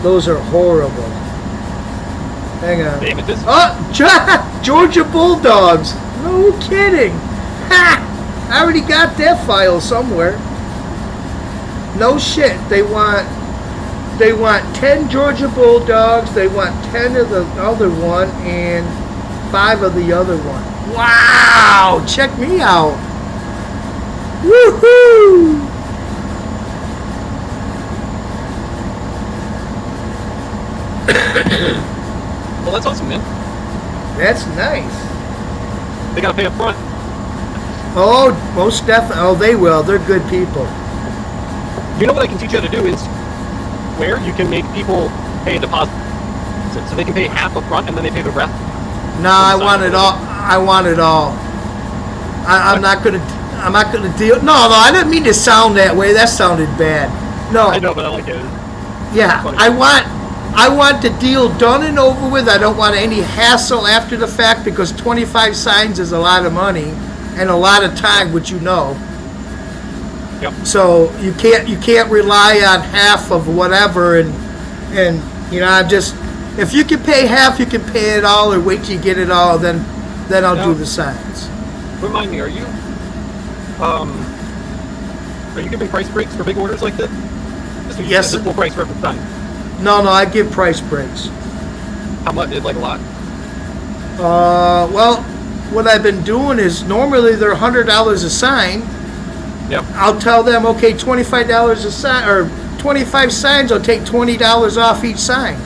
Those are horrible. Hang on. The images? Oh, Georgia Bulldogs. No kidding. Ha! I already got that file somewhere. No shit. They want 10 Georgia Bulldogs. They want 10 of the other one and 5 of the other one. Wow! Check me out. Woohoo! Well, that's awesome, man. That's nice. They gotta pay up front. Oh, most definitely. Oh, they will. They're good people. You know what I can teach you how to do is where you can make people pay a deposit. So they can pay half up front and then they pay the rest. No, I want it all. I want it all. I'm not gonna deal. No, I didn't mean to sound that way. That sounded bad. No. I know, but I like it. Yeah, I want the deal done and over with. I don't want any hassle after the fact because 25 signs is a lot of money and a lot of time, which you know. Yep. So you can't rely on half of whatever and you know, I'm just, if you can pay half, you can pay it all, or wait till you get it all, then I'll do the signs. Remind me, are you giving price breaks for big orders like this? Yes. Is it full price for every sign? No, I give price breaks. How much? Like a lot? Well, what I've been doing is normally they're $100 a sign. Yep. I'll tell them, okay, $25 a sign, or 25 signs, I'll take $20 off each sign.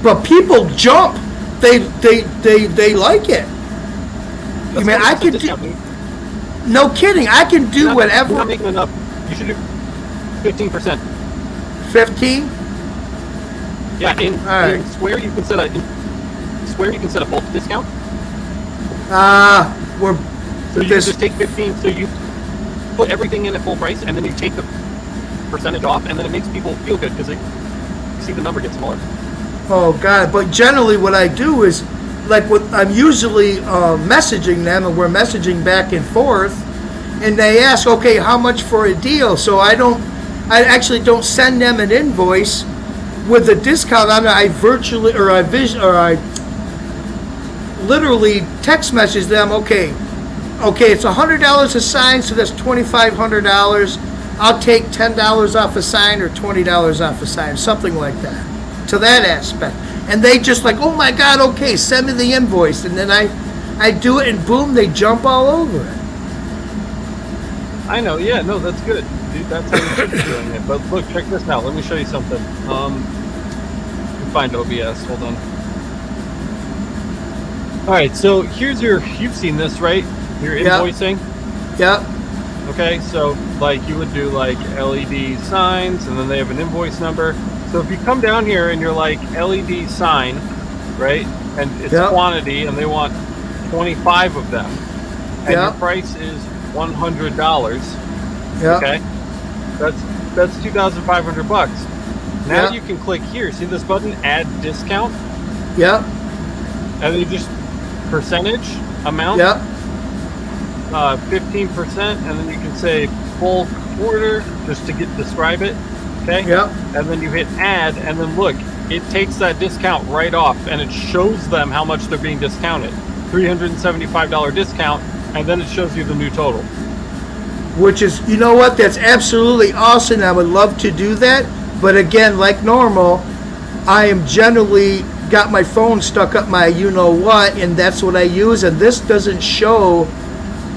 But people jump. They like it. I mean, I can do. No kidding, I can do whatever. You're not making enough. You should do 15%. 15? Yeah, in right. Square you can set a bulk discount. We're. So you just take 15. So you put everything in at full price, and then you take the percentage off, and then it makes people feel good because they see the number get smaller. Oh God! But generally, what I do is, like, I'm usually messaging them, and we're messaging back and forth, and they ask, okay, how much for a deal? So I actually don't send them an invoice with a discount on it. I literally text message them, okay, it's $100 a sign, so that's $2,500. I'll take $10 off a sign or $20 off a sign, something like that, to that aspect. And they just like, oh my God, okay, send me the invoice. And then I do it, and boom, they jump all over it. I know, yeah, no, that's good. Dude, that's how you should be doing it. But look, check this out. Let me show you something. Let me find OBS, hold on. Alright, so here's you've seen this, right? Your invoicing? Yep. Okay, so like you would do like LED signs, and then they have an invoice number. So if you come down here and you're like LED sign, right? And it's quantity, and they want 25 of them. And your price is $100. Okay? That's $2,500. Now you can click here. See this button, add discount? Yep. And then you just percentage amount. 15%, and then you can say full order just to describe it. Okay. Yep. And then you hit add, and then look, it takes that discount right off, and it shows them how much they're being discounted. $375 discount, and then it shows you the new total. Which is, you know what? That's absolutely awesome. I would love to do that, but again, like normal, I am generally got my phone stuck up my you-know-what, and that's what I use, and this doesn't show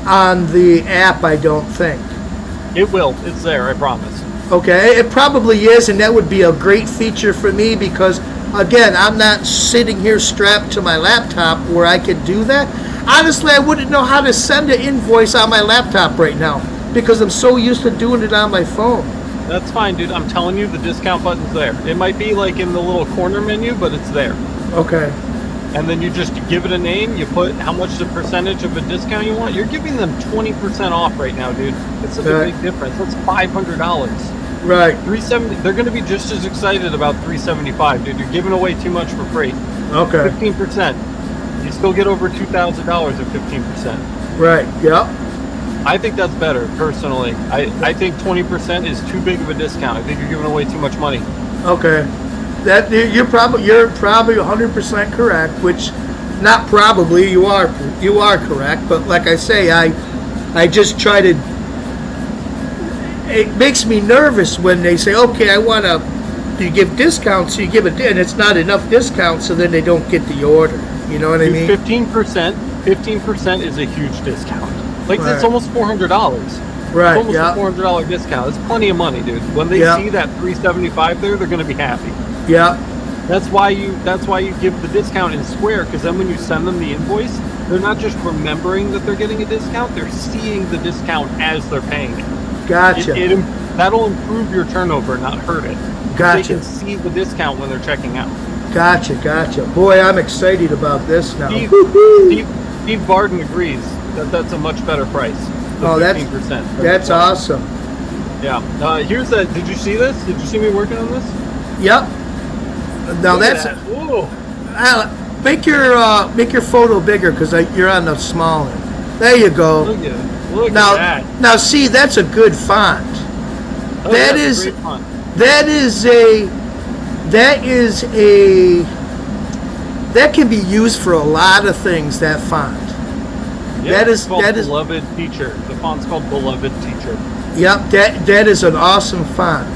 on the app, I don't think. It will. It's there, I promise. Okay, it probably is, and that would be a great feature for me because, again, I'm not sitting here strapped to my laptop where I could do that. Honestly, I wouldn't know how to send an invoice on my laptop right now because I'm so used to doing it on my phone. That's fine, dude. I'm telling you, the discount button's there. It might be like in the little corner menu, but it's there. Okay. And then you just give it a name, you put how much the percentage of a discount you want. You're giving them 20% off right now, dude. It's such a big difference. That's $500. Right. $370. They're going to be just as excited about $375, dude. You're giving away too much for free. Okay. 15%. You still get over $2,000 at 15%. Right. Yep. I think that's better, personally. I think 20% is too big of a discount. I think you're giving away too much money. Okay. That you're probably 100% correct. Which, not probably, you are correct. But like I say, I just try to. It makes me nervous when they say, okay, I want to. You give discounts, so you give it, and it's not enough discount, so then they don't get the order. You know what I mean? 15%. 15% is a huge discount. Like it's almost $400. Right. It's almost a $400 discount. It's plenty of money, dude. When they see that $375 there, they're going to be happy. Yeah. That's why you give the discount in Square, because then when you send them the invoice, they're not just remembering that they're getting a discount, they're seeing the discount as they're paying it. Gotcha. That'll improve your turnover, not hurt it. Gotcha. They can see the discount when they're checking out. Gotcha. Boy, I'm excited about this now. Steve, Steve Barden agrees that that's a much better price. Oh, that's 15%. that's awesome. Yeah. Here's that. Did you see this? Did you see me working on this? Yep. Now Look at that's that. Whoa. make your photo bigger because you're on the small end. There you go. Look Now, at that. now see, that's a good font. Oh, that that's is great fun. that can be used for a lot of things. That font. Yeah, it's called Beloved Teacher. The font's called Beloved Teacher. Yep. That is an awesome font.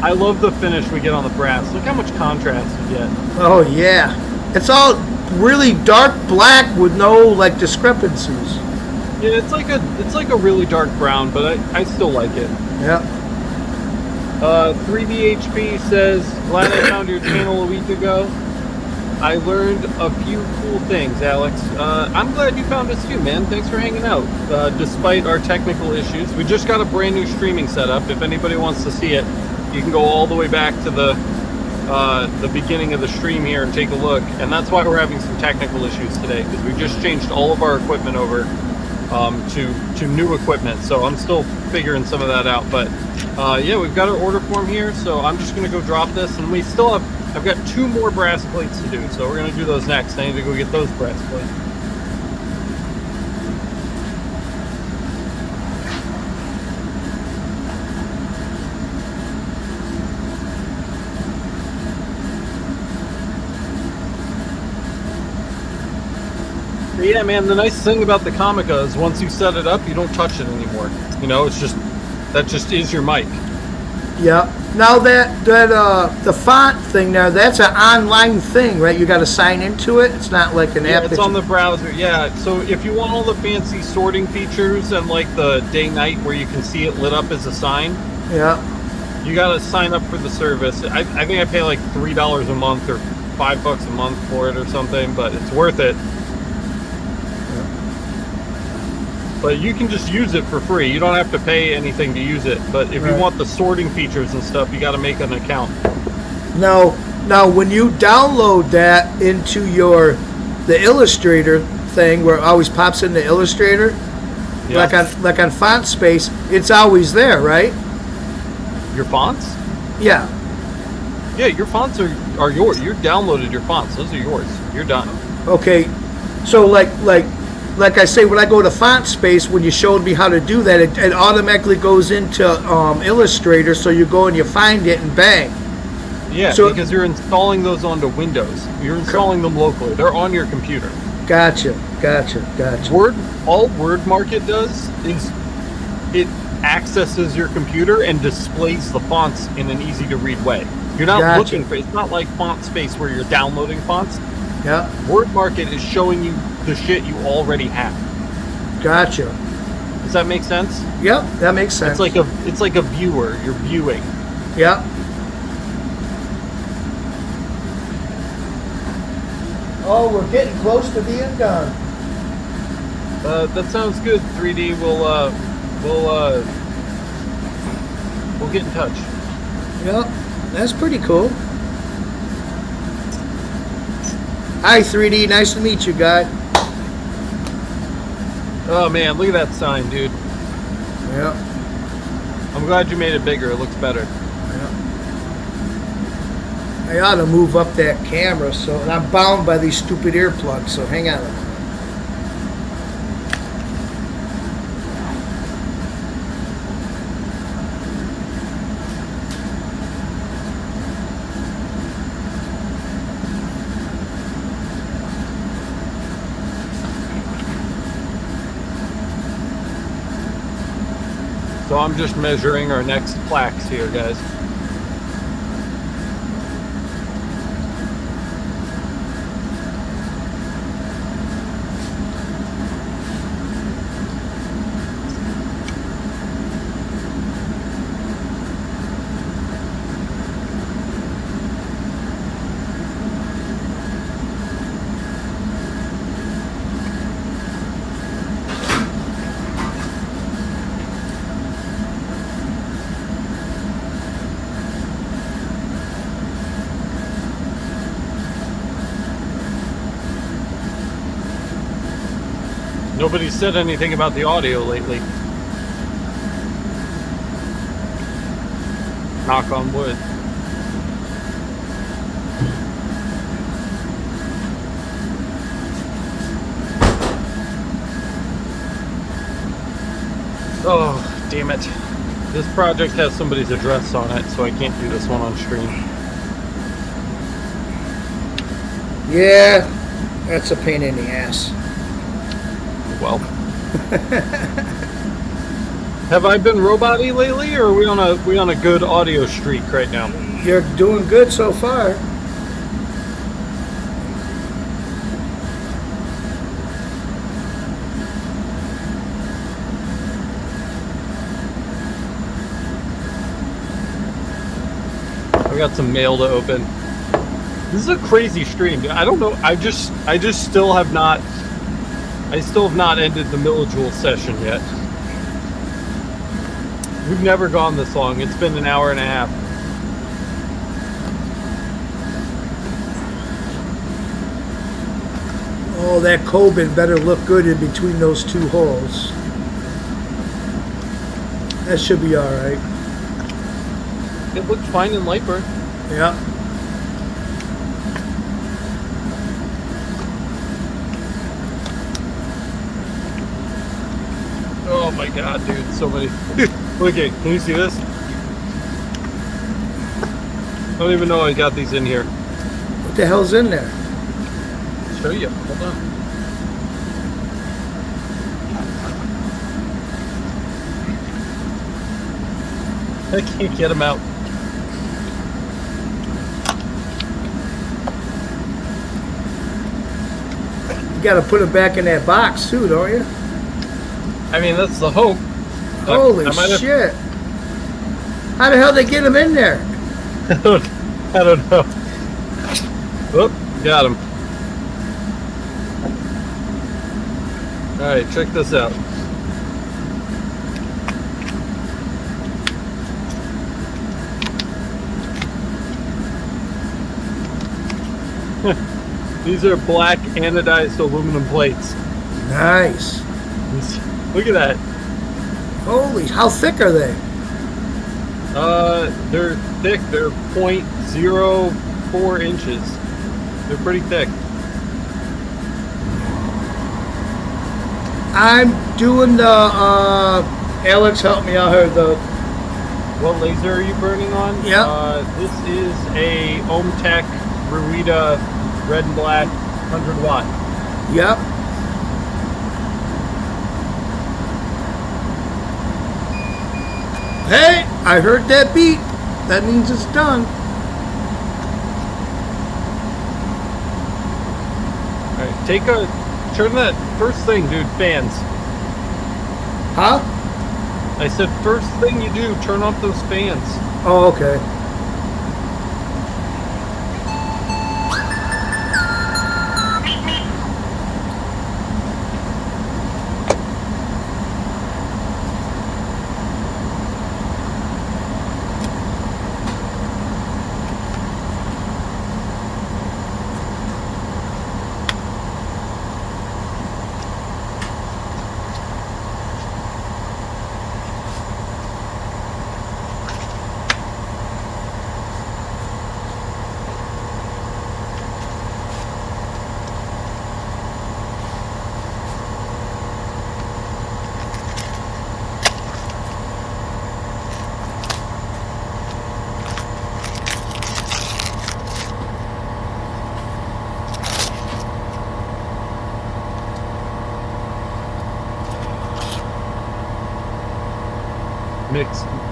I love the finish we get on the brass. Look how much contrast you get. Oh yeah. It's all really dark black with no like discrepancies. Yeah, it's like a really dark brown, but I still like it. Yep. 3DHP says, glad I found your channel a week ago. I learned a few cool things, Alex. I'm glad you found us too, man. Thanks for hanging out. Despite our technical issues, we just got a brand new streaming setup. If anybody wants to see it, you can go all the way back to the beginning of the stream here and take a look. And that's why we're having some technical issues today, because we just changed all of our equipment over to new equipment. So I'm still figuring some of that out. But yeah, we've got our order form here. So I'm just gonna go drop this, and we still have. I've got 2 more brass plates to do, so we're gonna do those next. I need to go get those brass plates. But yeah, man, the nice thing about the Comica is once you set it up, you don't touch it anymore. You know, it's just, that just is your mic. Yeah. Now the font thing there, that's an online thing, right? You got to sign into it. It's not like an app. It's on the browser. Yeah. So if you want all the fancy sorting features and like the day-night where you can see it lit up as a sign, yeah, you got to sign up for the service. I think I pay like $3 a month or $5 a month for it or something, but it's worth it. But you can just use it for free. You don't have to pay anything to use it. But if you want the sorting features and stuff, you got to make an account. Now, when you download that into the Illustrator thing, where it always pops into Illustrator, like on Font Space, it's always there, right? Your fonts? Yeah. Yeah, your fonts are yours. You downloaded your fonts. Those are yours. You're done. Okay. So like I say, when I go to Font Space, when you showed me how to do that, it automatically goes into Illustrator, so you go and you find it and bang. Yeah, so, because you're installing those onto Windows. You're installing them locally. They're on your computer. Gotcha. All WordMarket does is it accesses your computer and displays the fonts in an easy-to-read way. You're not looking for, it's not like Font Space where you're downloading fonts. Yeah. WordMarket is showing you the shit you already have. Gotcha. Does that make sense? Yep, that makes sense. It's like a viewer. You're viewing. Yep. Oh, we're getting close to being done. That sounds good. 3D. We'll get in touch. Yep, that's pretty cool. Hi, 3D. Nice to meet you, guy. Oh man, look at that sign, dude. Yep. I'm glad you made it bigger. It looks better. Yep. I ought to move up that camera, and I'm bound by these stupid earplugs, so hang on a minute. So I'm just measuring our next plaques here, guys. Nobody said anything about the audio lately. Knock on wood. Oh, damn it. This project has somebody's address on it, so I can't do this one on stream. Yeah, that's a pain in the ass. Well. Have I been robot-y lately, or are we on a good audio streak right now? You're doing good so far. I got some mail to open. This is a crazy stream. I don't know. I still have not ended the Millijoule session yet. We've never gone this long. It's been an hour and a half. Oh, that Coben better look good in between those two holes. That should be all right. It looked fine in Lightburn. Yeah. Oh my god, dude, so many. Okay, can you see this? I don't even know I got these in here. What the hell's in there? I'll show you. Hold on. I can't get them out. You got to put it back in that box too, don't you? I mean, that's the hope. Holy I might have- shit! How the hell they get them in there? I don't know. Oh, got him. Alright, check this out. These are black anodized aluminum plates. Nice. Look at that. Holy, how thick are they? They're thick. They're 0.04 inches. They're pretty thick. I'm doing the, Alex, help me out here, What laser are you burning on? Yep. This is a Ohmtech Ruida red and black 100 watt. yep. Hey, I heard that beat. That means it's done. Alright, turn that first thing, dude, fans. Huh? I said first thing you do, turn off those fans. Oh, okay.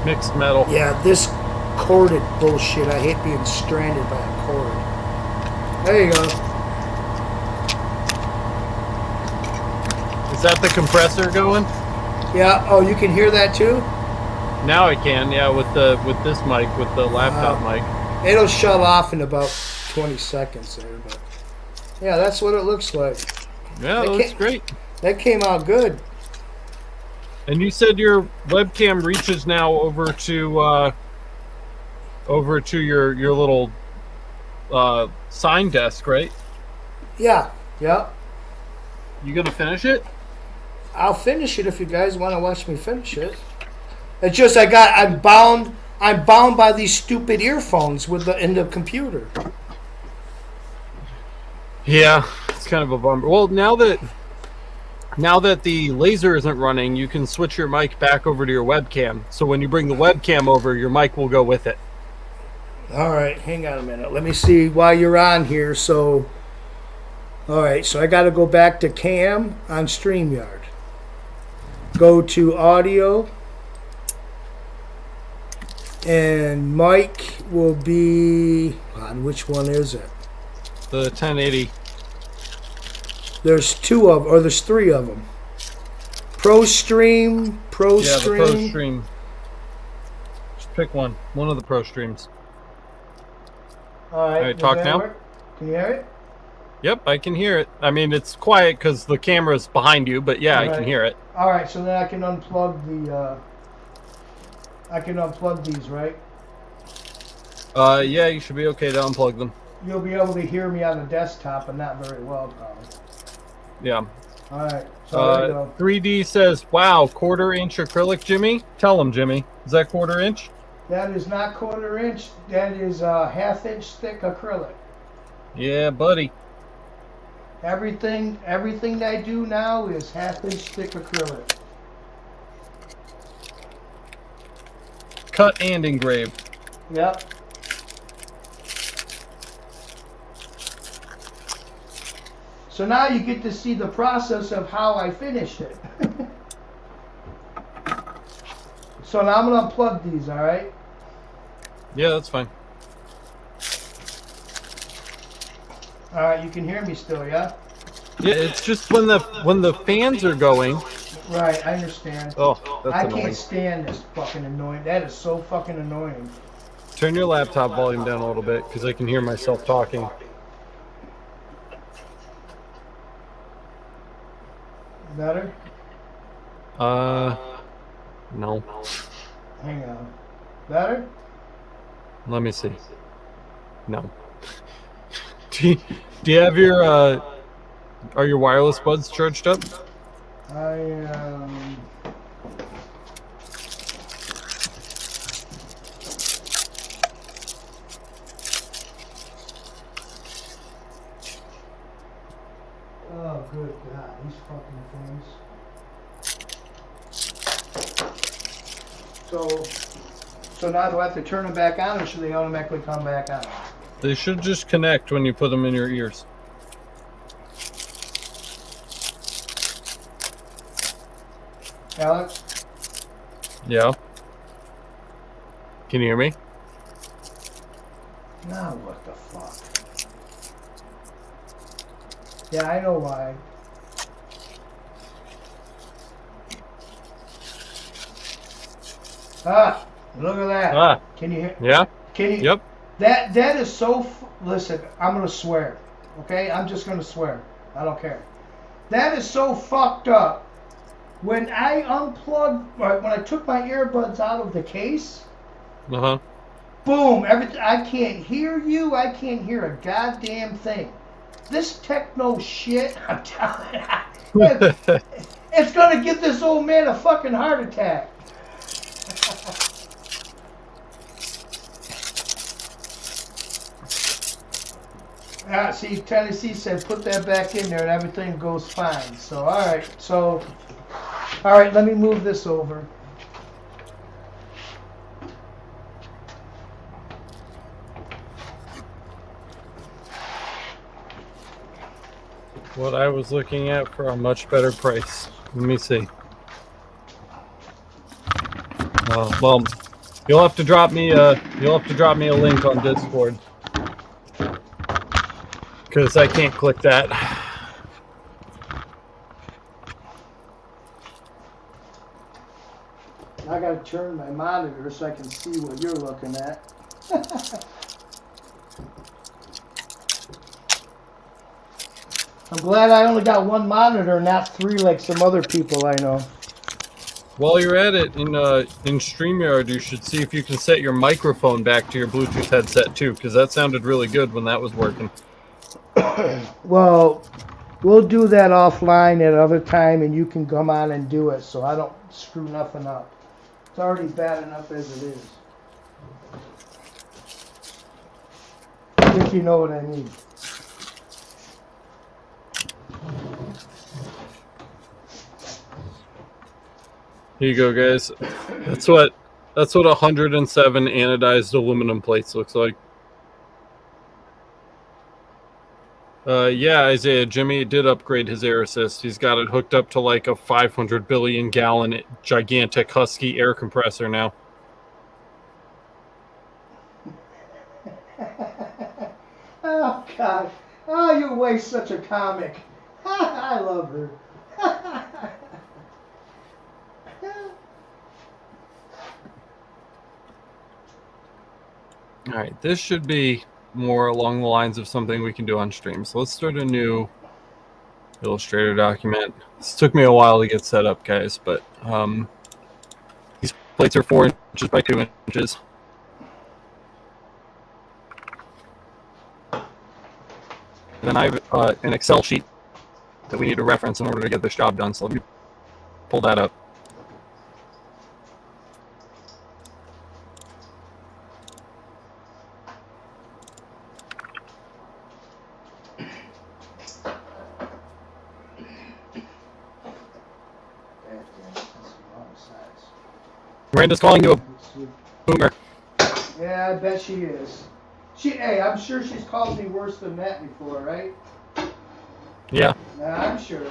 Mixed metal. Yeah, this corded bullshit. I hate being stranded by a cord. There you go. Is that the compressor going? Yeah. Oh, you can hear that too? Now I can, yeah, with this mic, with the laptop mic. It'll shut off in about 20 seconds there, but yeah, that's what it looks like. Yeah, that looks great. That came out good. And you said your webcam reaches now over to your little sign desk, right? Yeah. Yeah. You gonna finish it? I'll finish it if you guys want to watch me finish it. It's just I'm bound by these stupid earphones in the computer. Yeah, it's kind of a bummer. Well, now that the laser isn't running, you can switch your mic back over to your webcam. So when you bring the webcam over, your mic will go with it. All right, hang on a minute. Let me see while you're on here. So, all right, so I got to go back to cam on StreamYard. Go to audio. And mic will be, on which one is it? The 1080. There's there's 3 of them. ProStream. Yeah, the ProStream. Just pick one of the ProStreams. All right. All right, talk now. Work? Can you hear it? Yep, I can hear it. I mean, it's quiet because the camera's behind you, but yeah, I can hear it. All right, so then I can unplug the. I can unplug these, right? Yeah, you should be okay to unplug them. You'll be able to hear me on the desktop, but not very well, probably. Yeah. All right. So there you go. 3D says, "Wow, 1/4 inch acrylic, Jimmy." Tell him, Jimmy. Is that 1/4 inch? That is not 1/4 inch. That is 1/2 inch thick acrylic. Yeah, buddy. Everything I do now is 1/2 inch thick acrylic. Cut and engraved. Yep. So now you get to see the process of how I finish it. So now I'm going to unplug these, all right? Yeah, that's fine. All right, you can hear me still, yeah? Yeah, it's just when the fans are going. Right, I understand. Oh, that's I annoying. can't stand this fucking annoying. That is so fucking annoying. Turn your laptop volume down a little bit because I can hear myself talking. Better? No. Hang on. Better? Let me see. No. Do you have your are your wireless buds charged up? Oh, good God, these fucking things. So now do I have to turn them back on, or should they automatically come back on? They should just connect when you put them in your ears. Alex? Yeah. Can you hear me? Now what the fuck? Yeah, I know why. Ah, look at that. Ah. Can you hear? Yeah. Can you? Yep. That is so. Listen, I'm gonna swear. Okay, I'm just gonna swear. I don't care. That is so fucked up. When I unplugged, when I took my earbuds out of the case, boom! Everything. I can't hear you. I can't hear a goddamn thing. This techno shit. I'm telling you, it's gonna give this old man a fucking heart attack. See, Tennessee said put that back in there and everything goes fine. So, all right, let me move this over. What I was looking at for a much better price. Let me see. Well, you'll have to drop me a link on Discord. Because I can't click that. I gotta turn my monitor so I can see what you're looking at. I'm glad I only got one monitor, not 3 like some other people I know. While you're at it, in StreamYard, you should see if you can set your microphone back to your Bluetooth headset too, because that sounded really good when that was working. Well, We'll do that offline at other time, and you can come on and do it, so I don't screw nothing up. It's already bad enough as it is. If you know what I mean. Here you go, guys. That's what 107 anodized aluminum plates looks like. Yeah, Isaiah, Jimmy did upgrade his air assist. He's got it hooked up to like a 500 billion gallon gigantic Husky air compressor now. Oh, God. Oh, you waste such a comic. I love her. All right, this should be more along the lines of something we can do on stream. So let's start a new Illustrator document. This took me a while to get set up, guys, but these plates are 4 inches by 2 inches. And then I have an Excel sheet that we need to reference in order to get this job done. So let me pull that up. Miranda's calling you a boomer. Yeah, I bet she is. Hey, I'm sure she's called me worse than that before, right? Yeah. I'm sure.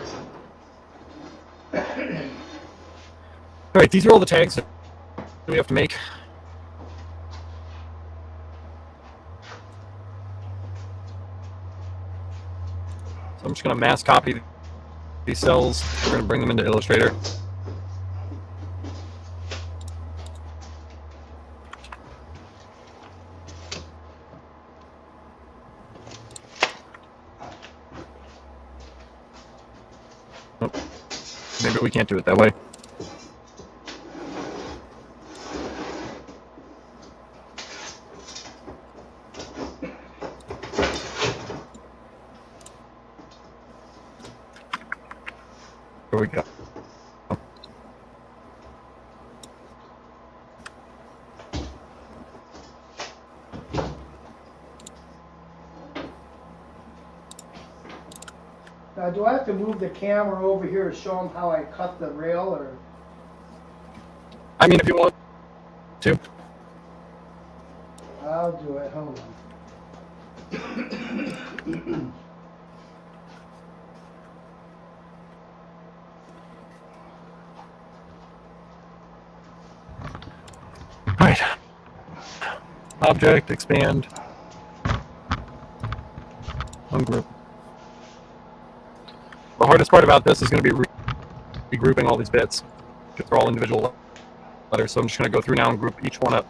All right, these are all the tags that we have to make. So I'm just going to mass copy these cells. We're going to bring them into Illustrator. Maybe we can't do it that way. Here we go. Now, do I have to move the camera over here to show them how I cut the rail, or? I mean, if you want to. I'll do it. Hold on. Right. Object, expand. Ungroup. The hardest part about this is going to be regrouping all these bits, because they're all individual letters. So I'm just going to go through now and group each one up.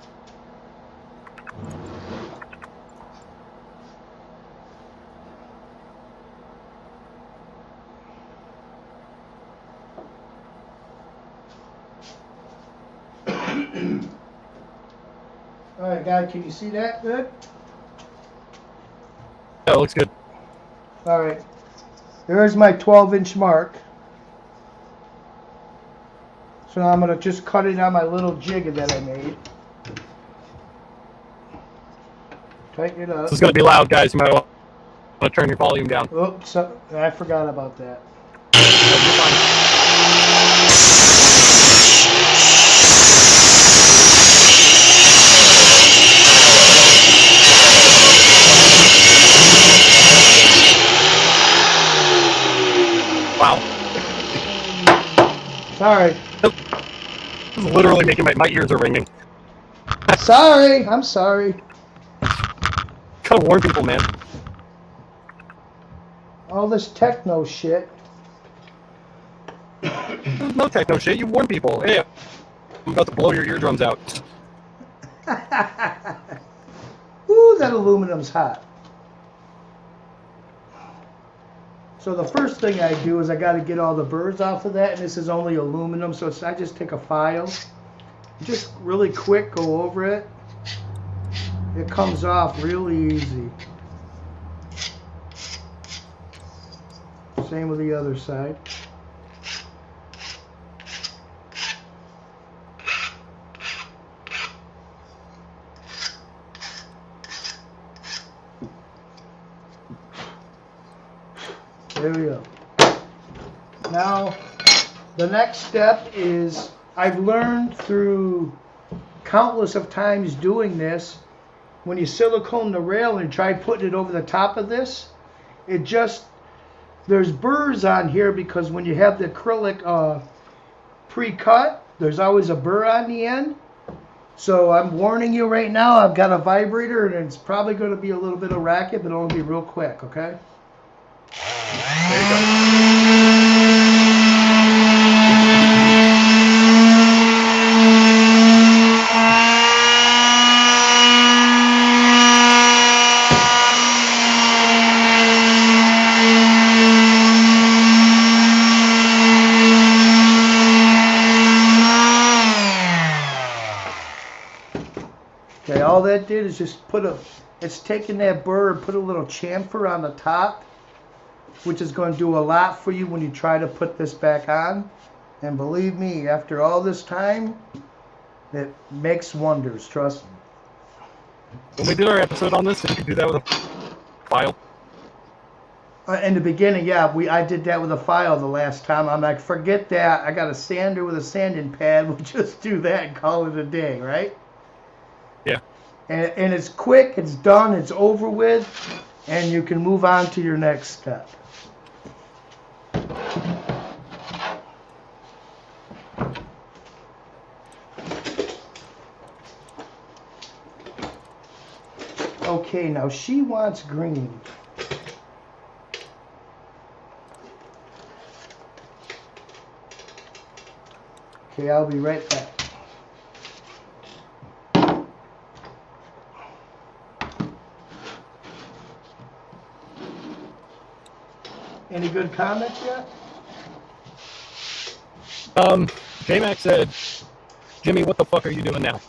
All right, guy, can you see that good? Yeah, it looks good. All right. There's my 12-inch mark. So now I'm going to just cut it on my little jig that I made. Tighten it up. This is going to be loud, guys. You might want to turn your volume down. Oops, I forgot about that. Wow. Sorry. This is literally making my ears are ringing. Sorry. I'm sorry. Gotta warn people, man. All this techno shit. There's no techno shit. You warn people. Hey, I'm about to blow your eardrums out. Ooh, that aluminum's hot. So the first thing I do is I got to get all the burrs off of that, and this is only aluminum, so I just take a file, just really quick go over it. It comes off really easy. Same with the other side. There we go. Now, the next step is, I've learned through countless of times doing this, when you silicone the rail and try putting it over the top of this, it just, there's burrs on here because when you have the acrylic pre-cut, there's always a burr on the end. So I'm warning you right now, I've got a vibrator and it's probably going to be a little bit of racket, but it'll be real quick, okay? There you go. Okay, all that did is just it's taking that burr and put a little chamfer on the top, which is going to do a lot for you when you try to put this back on. And believe me, after all this time, it makes wonders, trust me. When we did our episode on this, did you do that with a file? In the beginning, yeah, I did that with a file the last time. I'm like, forget that. I got a sander with a sanding pad. We'll just do that and call it a day, right? Yeah. And it's quick, it's done, it's over with, and you can move on to your next step. Okay, now she wants green. Okay, I'll be right back. Any good comments yet? J-Mac said, Jimmy, what the fuck are you doing now?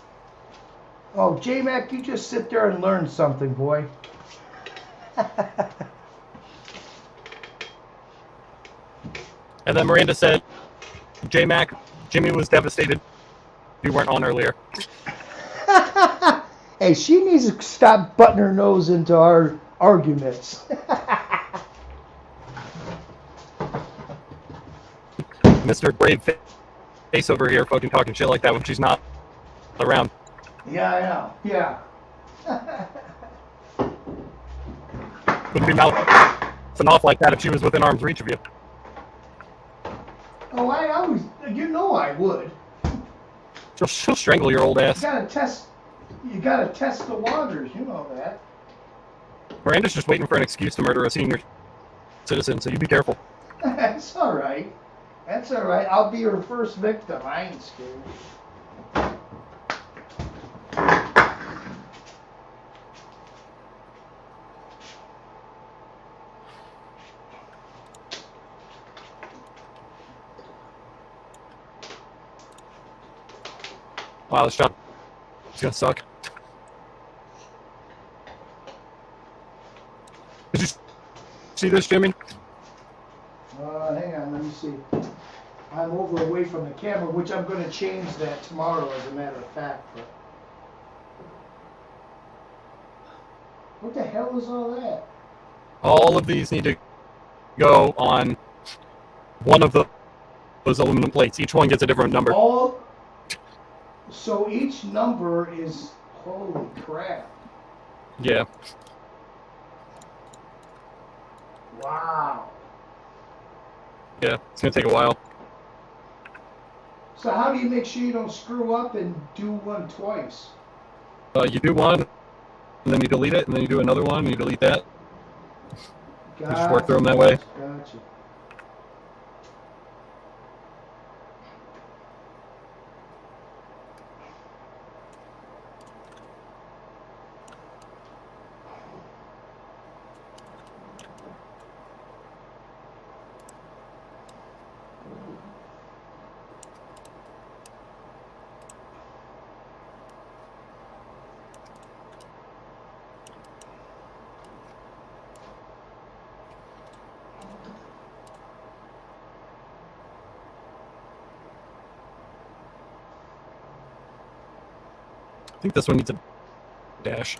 Oh, J-Mac, you just sit there and learn something, boy. And then Miranda said, J-Mac, Jimmy was devastated you weren't on earlier. Hey, she needs to stop butting her nose into our arguments. Mr. Brave Face over here fucking talking shit like that when she's not around. Yeah, I know. Yeah. Wouldn't be mouthing off like that if she was within arm's reach of you. Oh, I always, you know I would. She'll strangle your old ass. You gotta test the waters, you know that. Miranda's just waiting for an excuse to murder a senior citizen, so you be careful. That's alright. That's alright. I'll be her first victim. I ain't scared. Wow, this job is gonna suck. Did you see this, Jimmy? Hang on, let me see. I'm over away from the camera, which I'm going to change that tomorrow, as a matter of fact. But what the hell is all that? All of these need to go on one of those aluminum plates. Each one gets a different number. So each number is, holy crap. Yeah. Wow. Yeah, it's gonna take a while. So how do you make sure you don't screw up and do one twice? You do one, and then you delete it, and then you do another one, and you delete that. You just work through them that way. Gotcha. think this one needs a dash.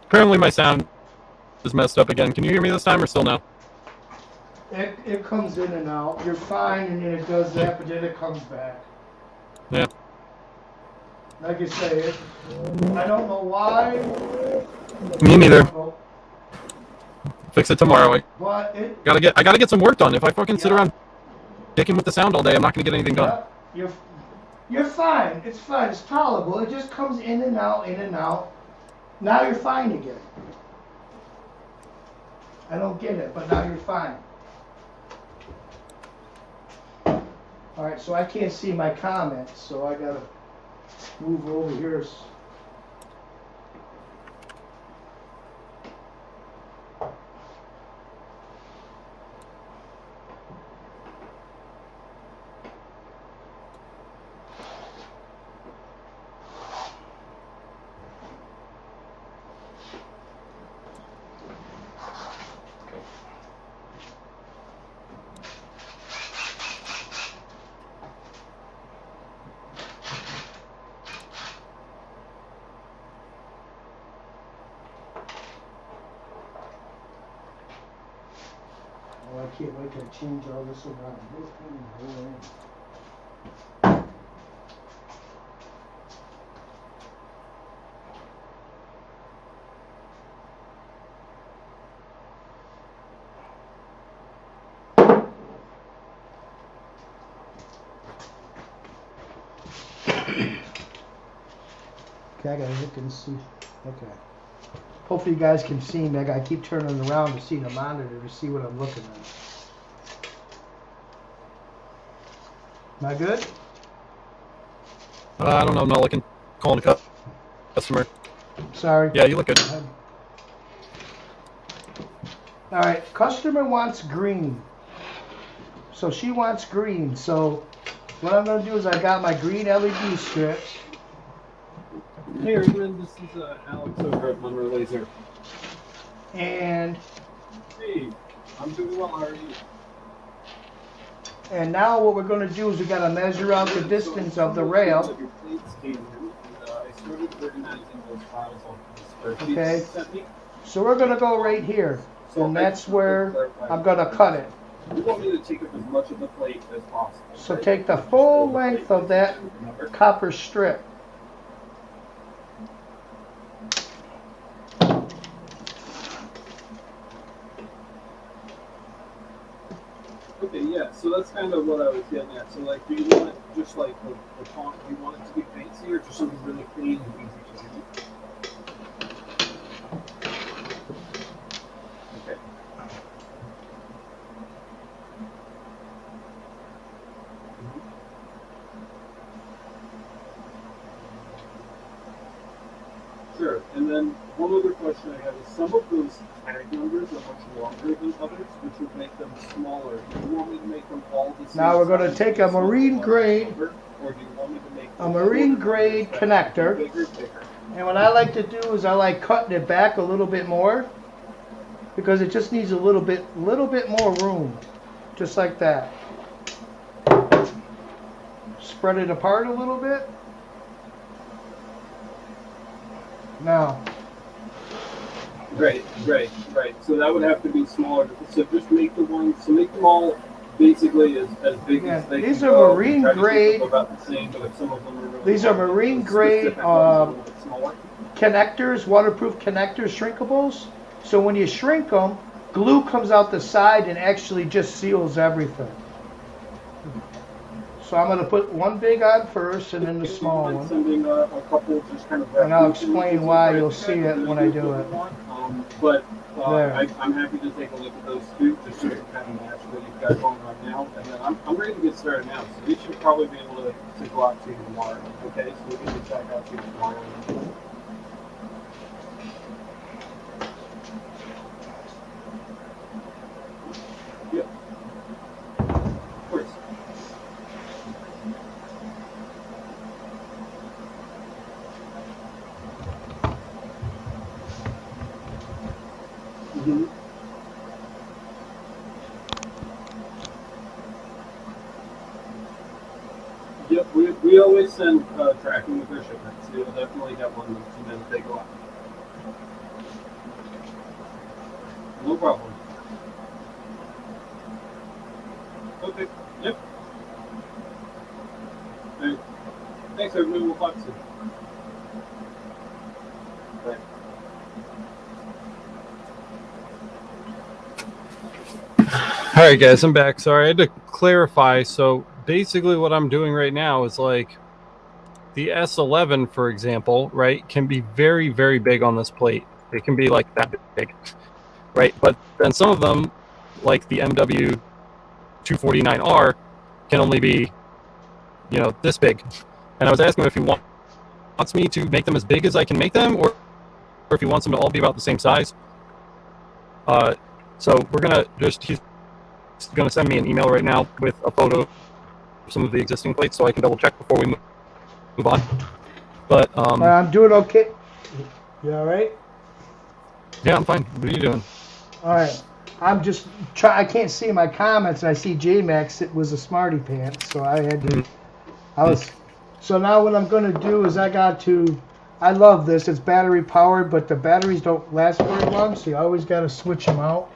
Apparently my sound is messed up again. Can you hear me this time or still no? It comes in and out. You're fine, and then it does that, but then it comes back. Yeah. Like I say, I don't know why. Me neither. Fix it tomorrow. But I gotta get some work done. If I fucking sit around dicking with the sound all day, I'm not gonna get anything done. You're fine. It's fine. It's tolerable. It just comes in and out, in and out. Now you're fine again. I don't get it, but now you're fine. All right, so I can't see my comments, so I gotta move over here. Oh, I can't wait to change all this around. Okay, I gotta look and see. Okay. Hopefully you guys can see me. I gotta keep turning around to see the monitor to see what I'm looking at. Am I good? I don't know. I'm not looking. Calling a customer. Sorry. Yeah, you look good. All right, customer wants green. So she wants green. So what I'm gonna do is I got my green LED strips. Hey everyone, this is Alex over at Monroe Laser. And Hey, I'm doing well. How are you? And now what we're going to do is we got to measure out the distance of the rail. Okay. So we're going to go right here, and that's where I'm going to cut it. We want me to take up as much of the plate as possible. So take the full length of that copper strip. Okay, yeah, so that's kind of what I was getting at. So, like, do you want it just like the font, do you want it to be fancy or just something really clean and easy to read? Okay. Sure, and then one other question I have is some of those tag numbers are much longer than others, which would make them smaller. Do you want me to make them all the same? Now we're going to take a marine grade, or do you want me to make a marine grade connector. bigger? And what I like to do is I like cutting it back a little bit more because it just needs a little bit more room, just like that. Spread it apart a little bit. Now. Right. So that would have to be smaller. So just make the ones, so make them all basically as big as they these can are go. marine Try to keep them grade. about the same, but if some of them are really These are long, marine the grade specific ones are a little bit smaller. connectors, waterproof connectors, shrinkables. So when you shrink them, glue comes out the side and actually just seals everything. So I'm going to put one big on first and then the small one. Sending a couple just kind of And I'll reference explain images why over you'll at see you guys, it and when then I do do what it. you want. But There. I'm happy to take a look at those two, just so you can kind of match what you've got going on now. And then I'm ready to get started now, so we should probably be able to go out to you tomorrow. Okay, so we can get back out to you tomorrow. Yep. Of course. Mm-hmm. Yep, we always send tracking with our shipments. You'll definitely have one the minute they go out. No problem. Okay, yep. All right. Thanks, everybody. We'll talk soon. Bye. All right, guys, I'm back. Sorry, I had to clarify. So basically what I'm doing right now is like the S11, for example, right, can be very, very big on this plate. It can be like that big, right? But then some of them, like the MW249R, can only be, you know, this big. And I was asking him if he wants me to make them as big as I can make them, or if he wants them to all be about the same size. So we're gonna just, he's gonna send me an email right now with a photo of some of the existing plates, so I can double check before we move on. But I'm doing okay. You all right? yeah, I'm fine. What are you doing? All right. I'm just I can't see my comments, and I see J-Max. It was a smarty pants, so I had to. So now what I'm going to do is I love this. It's battery powered, but the batteries don't last very long, so you always got to switch them out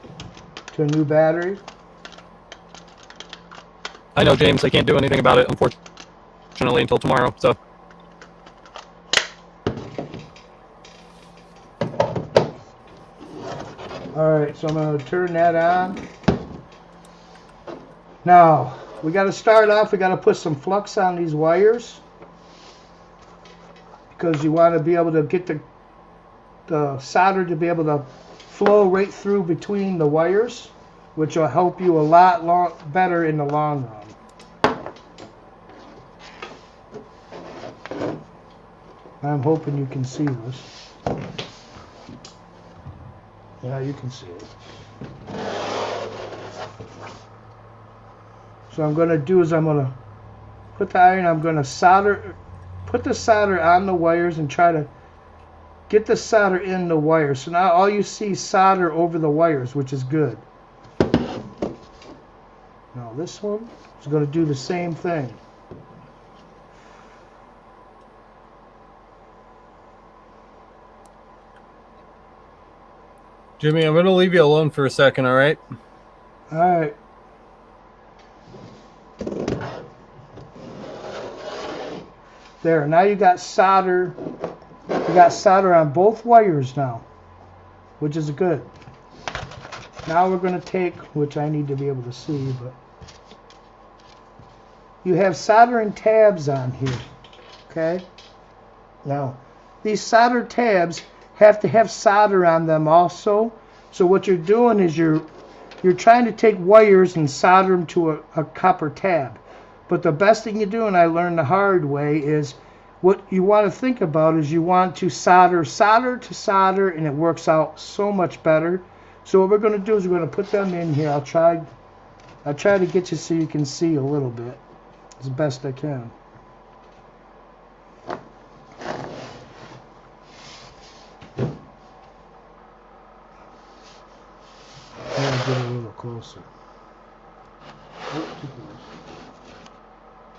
to a new battery. I know, James. I can't do anything about it, unfortunately, until tomorrow. So. All right, so I'm going to turn that on. Now, we got to start off, we got to put some flux on these wires, because you want to be able to get the solder to be able to flow right through between the wires, which will help you a lot better in the long run. I'm hoping you can see this. Yeah, you can see it. So I'm going to do is I'm going to put the iron, I'm going to put the solder on the wires and try to get the solder in the wires. So now all you see is solder over the wires, which is good. Now this one is going to do the same thing. Jimmy, I'm going to leave you alone for a second, all right? All right. There, now you got solder. You got solder on both wires now, which is good. Now we're going to take, which I need to be able to see, but you have soldering tabs on here, okay? Now, these solder tabs have to have solder on them also. So what you're doing is you're trying to take wires and solder them to a copper tab. But the best thing you do, and I learned the hard way, is what you want to think about is you want to solder to solder, and it works out so much better. So what we're going to do is we're going to put them in here. I'll try to get you so you can see a little bit as best I can. I'll get a little closer.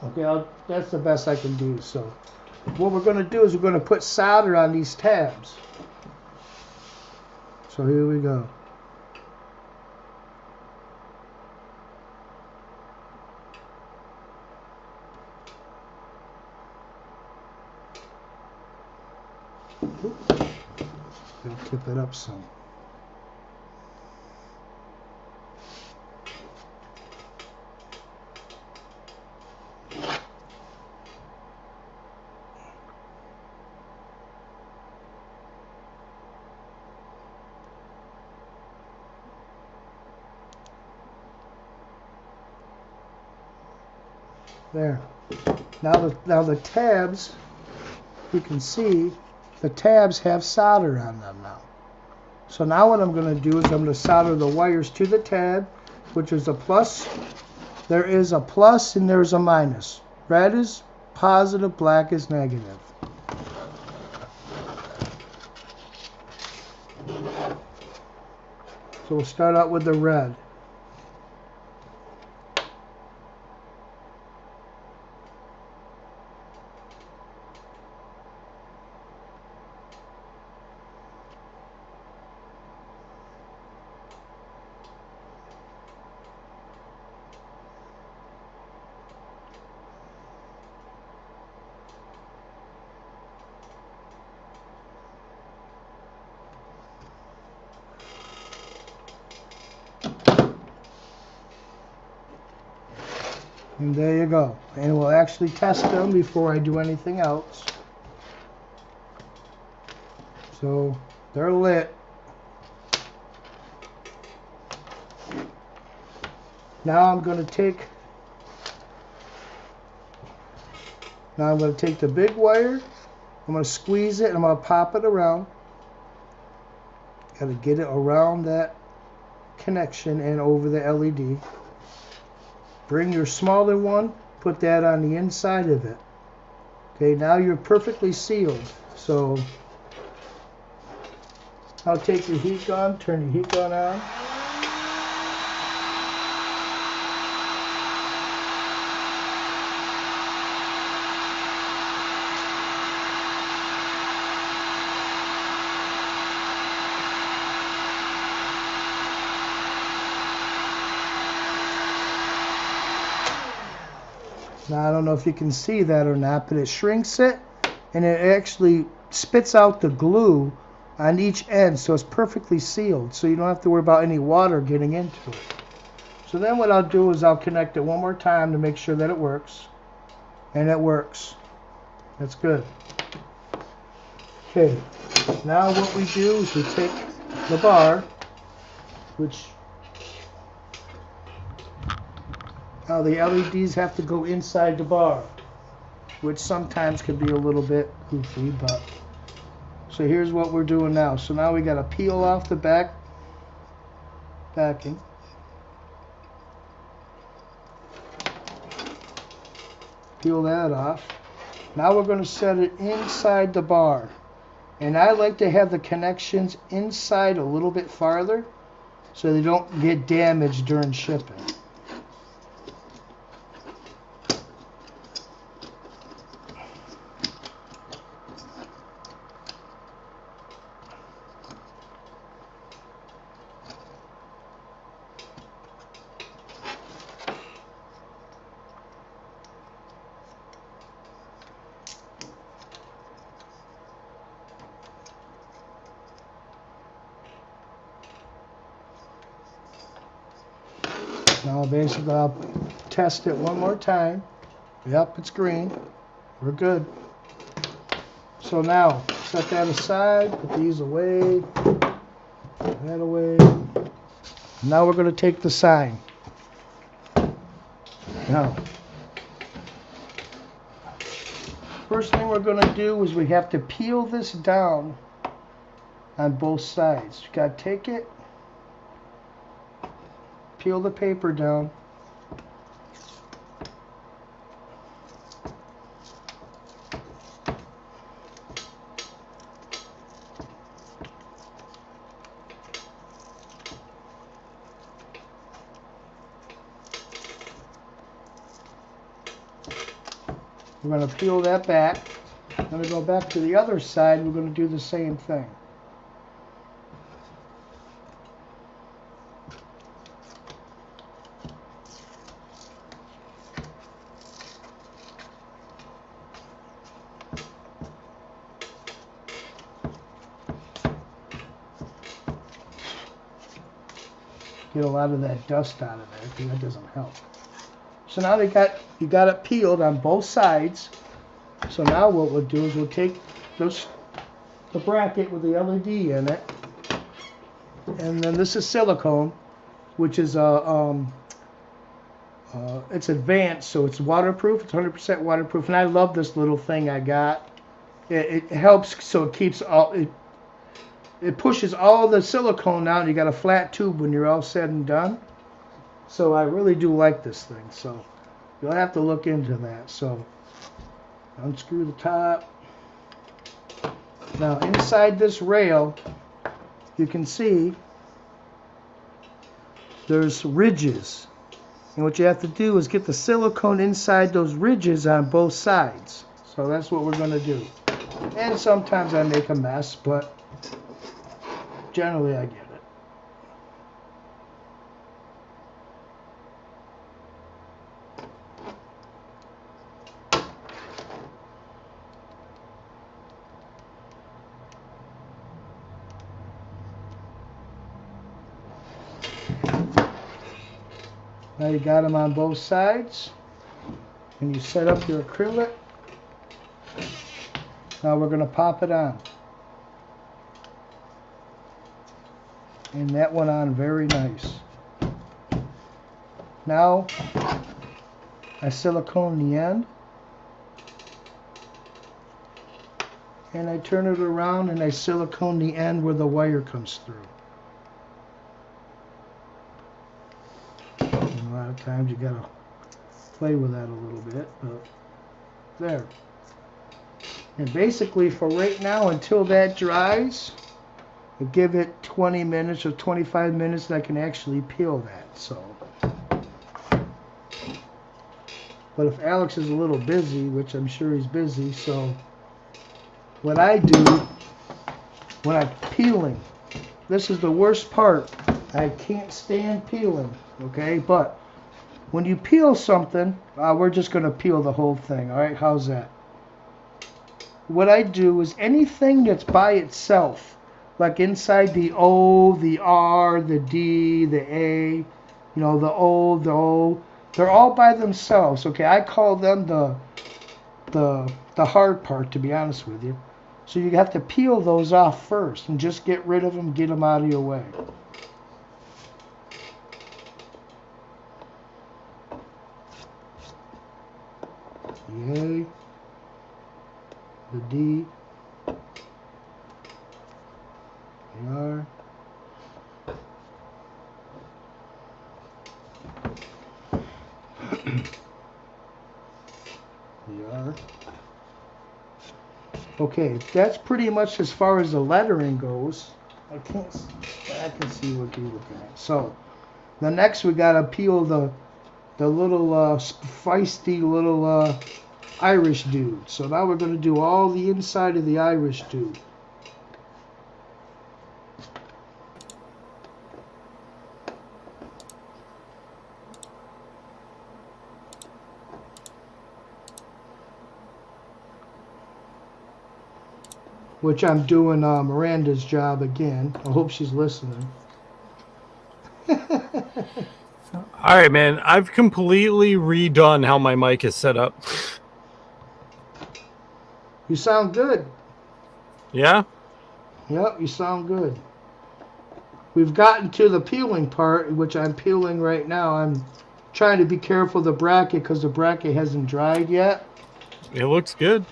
Okay, that's the best I can do. So what we're going to do is we're going to put solder on these tabs. So here we go. I'll tip it up some. There. Now the tabs, you can see the tabs have solder on them now. So now what I'm going to do is I'm going to solder the wires to the tab, which is a plus. There is a plus and there's a minus. Red is positive, black is negative. So we'll start out with the red. And there you go. And we'll actually test them before I do anything else. So they're lit. Now I'm going to take the big wire. I'm going to squeeze it and I'm going to pop it around. Got to get it around that connection and over the LED. Bring your smaller one, put that on the inside of it. Okay, now you're perfectly sealed. So I'll take your heat gun, turn your heat gun on. Now, I don't know if you can see that or not, but it shrinks it, and it actually spits out the glue on each end, so it's perfectly sealed, so you don't have to worry about any water getting into it. So then what I'll do is I'll connect it one more time to make sure that it works, and it works. That's good. Okay, now what we do is we take the bar, which now the LEDs have to go inside the bar, which sometimes can be a little bit goofy, but so here's what we're doing now. So now we got to peel off the backing. Peel that off. Now we're going to set it inside the bar. And I like to have the connections inside a little bit farther so they don't get damaged during shipping. Now basically I'll test it one more time. Yep, it's green. We're good. So now set that aside, put these away, put that away. Now we're going to take the sign. Now, first thing we're going to do is we have to peel this down on both sides. You got to take it, peel the paper down. We're going to peel that back. I'm going to go back to the other side. We're going to do the same thing. Get a lot of that dust out of there because that doesn't help. So now you got it peeled on both sides. So now what we'll do is we'll take the bracket with the LED in it, and then this is silicone, which is a It's advanced, so it's waterproof. It's 100% waterproof, and I love this little thing I got. It helps, so it keeps all it pushes all the silicone out. You got a flat tube when you're all said and done. So I really do like this thing. So you'll have to look into that. So unscrew the top. Now inside this rail, you can see there's ridges. And what you have to do is get the silicone inside those ridges on both sides. So that's what we're going to do. And sometimes I make a mess, but generally I get it. Now you got them on both sides, and you set up your acrylic. Now we're going to pop it on. And that went on very nice. Now I silicone the end. And I turn it around and I silicone the end where the wire comes through. And a lot of times you gotta play with that a little bit, but there. And basically for right now, until that dries, I give it 20 minutes or 25 minutes and I can actually peel that. So, but if Alex is a little busy, which I'm sure he's busy, so what I do when I'm peeling, this is the worst part. I can't stand peeling, okay? But when you peel something, we're just going to peel the whole thing, all right? How's that? What I do is anything that's by itself, like inside the O, the R, the D, the A, you know, the O, they're all by themselves, okay? I call them the hard part, to be honest with you. So you have to peel those off first and just get rid of them, get them out of your way. The A, the D, the R, the R. Okay, that's pretty much as far as the lettering goes. I can see what you're looking at. So, the next we gotta peel the little feisty little Irish dude. So now we're gonna do all the inside of the Irish dude. Which I'm doing Miranda's job again. I hope she's listening. All right, man. I've completely redone how my mic is set up. You sound good. Yeah? Yep, you sound good. We've gotten to the peeling part, which I'm peeling right now. I'm trying to be careful of the bracket because the bracket hasn't dried yet. It looks good.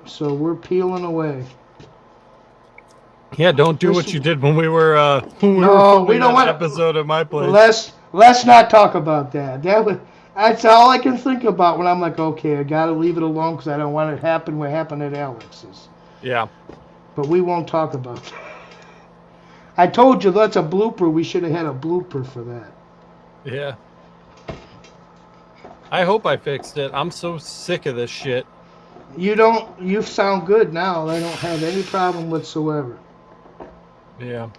So we're peeling away. Yeah, don't do what you did when we were filming we don't want episode of my place. Let's not talk about that. That's all I can think about when I'm like, okay, I gotta leave it alone because I don't want it to happen what happened at Alex's. Yeah. But we won't talk about that. I told you that's a blooper. We should have had a blooper for that. Yeah. I hope I fixed it. I'm so sick of this shit. You sound good now. I don't have any problem whatsoever. Yeah.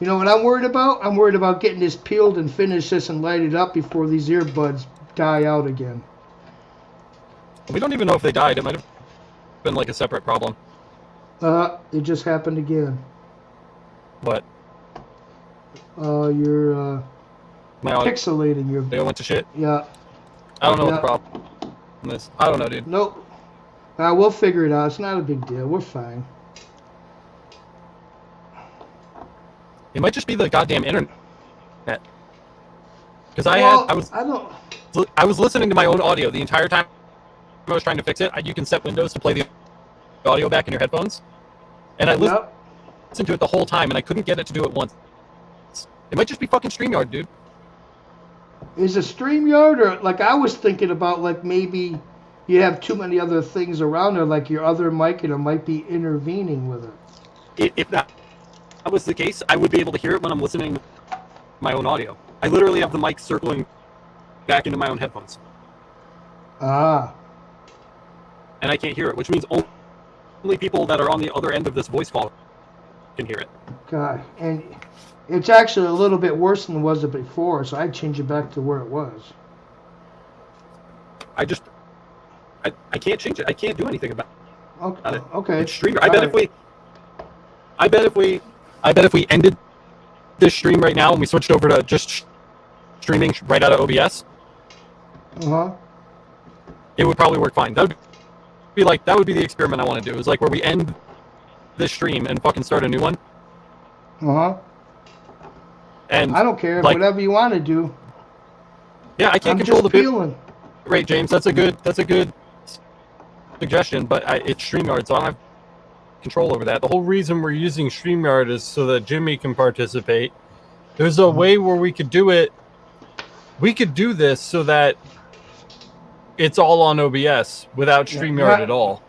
You know what I'm worried about? I'm worried about getting this peeled and finish this and light it up before these earbuds die out again. We don't even know if they died. It might have been like a separate problem. It just happened again. What? You're My audio. pixelating. They all went to shit? Yeah. I don't know what the problem is. I don't know, dude. Nope. We'll figure it out. It's not a big deal. We're fine. It might just be the goddamn internet. Because Well, I was listening to my own audio the entire time I was trying to fix it. You can set Windows to play the audio back in your headphones, and I listened to it the whole time, and I couldn't get it to do it once. It might just be fucking StreamYard, dude. Is a StreamYard, or like I was thinking about, like maybe you have too many other things around there, like your other mic, and it might be intervening with it. If that was the case, I would be able to hear it when I'm listening to my own audio. I literally have the mic circling back into my own headphones. Ah. And I can't hear it, which means only people that are on the other end of this voice call can hear it. God, and it's actually a little bit worse than it was before, so I'd change it back to where it was. I can't change it. I can't do anything about it. Okay. It's StreamYard. I bet if we ended this stream right now and we switched over to just streaming right out of OBS, it would probably work fine. That would be the experiment I want to do. Is like where we end this stream and fucking start a new one. And I don't care, like, whatever you want to do. Yeah, I can't I'm control the feeling. Right, James. That's a good suggestion, but it's StreamYard, so I don't have control over that. The whole reason we're using StreamYard is so that Jimmy can participate. There's a way where we could do it. We could do this so that it's all on OBS without StreamYard at all.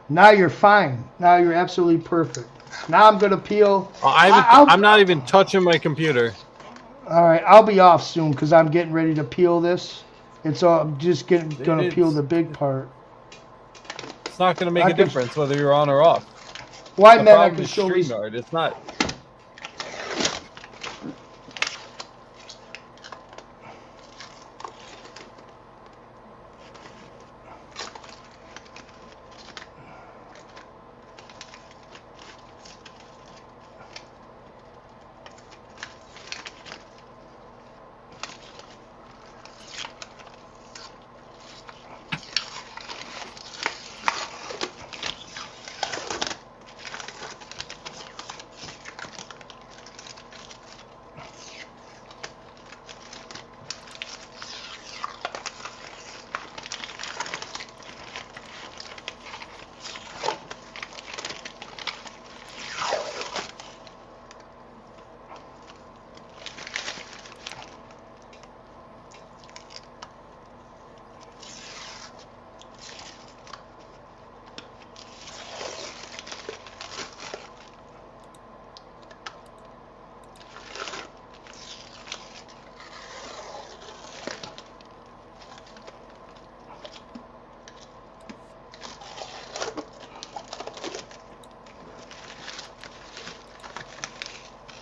Now you're fine. Now you're absolutely perfect. Now I'm gonna peel. I'm not even touching my computer. All right, I'll be off soon because I'm getting ready to peel this. I'm just gonna peel the big part. It's not gonna make a difference whether you're on or off. Why, man? I problem can is show these. StreamYard. It's not.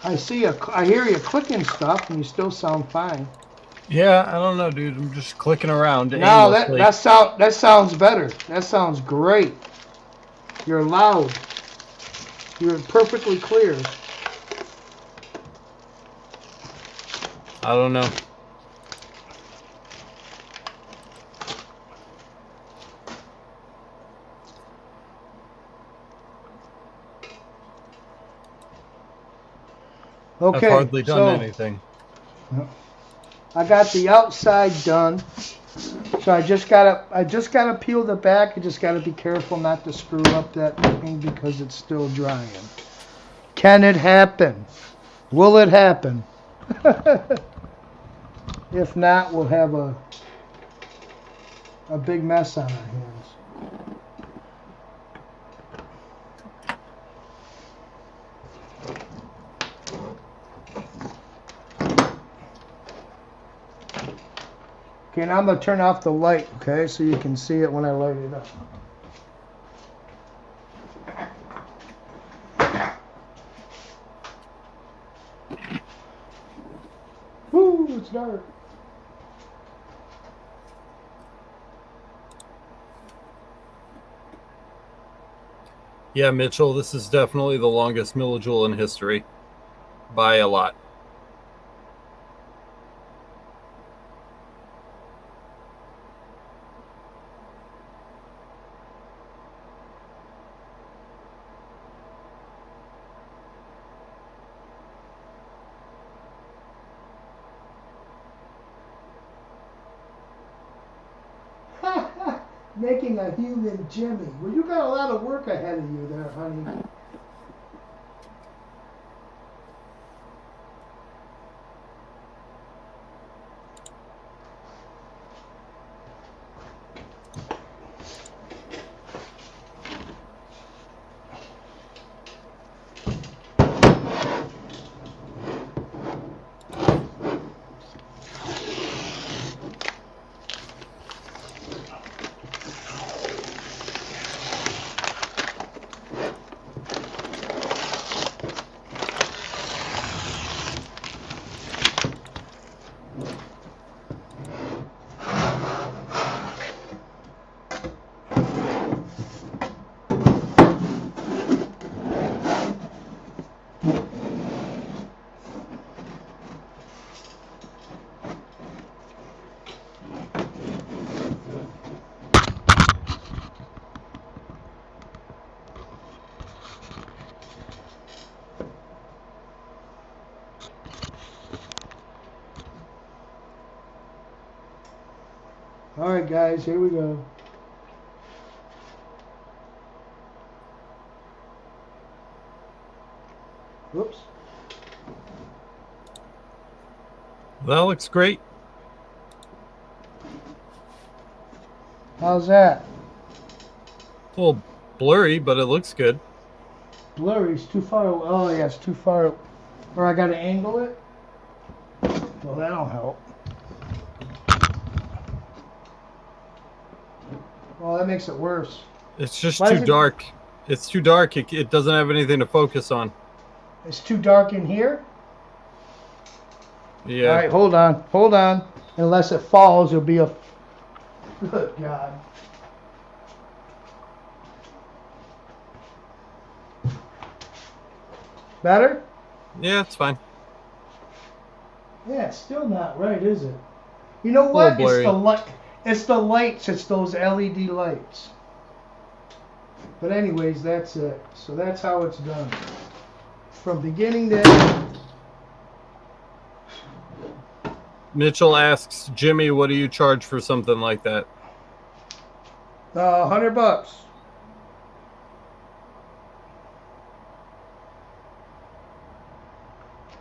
I hear you clicking stuff, and you still sound fine. Yeah, I don't know, dude. I'm just clicking around. No, that sounds better. That sounds great. You're loud. You're perfectly clear. I don't know. Okay, I've hardly done anything. I got the outside done. So I just gotta peel the back. You just gotta be careful not to screw up that thing because it's still drying. Can it happen? Will it happen? If not, we'll have a big mess on our hands. Okay, now I'm going to turn off the light, okay, so you can see it when I light it up. Woo, it's dark. Yeah, Mitchell, this is definitely the longest Millijoule in history. By a lot. Making a human Jimmy. Well, you got a lot of work ahead of you there, honey. All right, guys, here we go. Whoops. That looks great. How's that? A little blurry, but it looks good. Blurry. It's too far. Oh yeah, it's too far. Or I gotta angle it. Well, that'll help. Well, that makes it worse. It's just Why too is it- dark. It's too dark. It doesn't have anything to focus on. It's too dark in here. Yeah. All right, hold on, hold on. Unless it falls, it'll be a. Good God. Better? Yeah, it's fine. Yeah, it's still not right, is it? You know what? little It's the blurry. light. It's the lights. It's those LED lights. But anyways, that's it. So that's how it's done. From beginning to end. Mitchell asks, Jimmy, what do you charge for something like that? $100.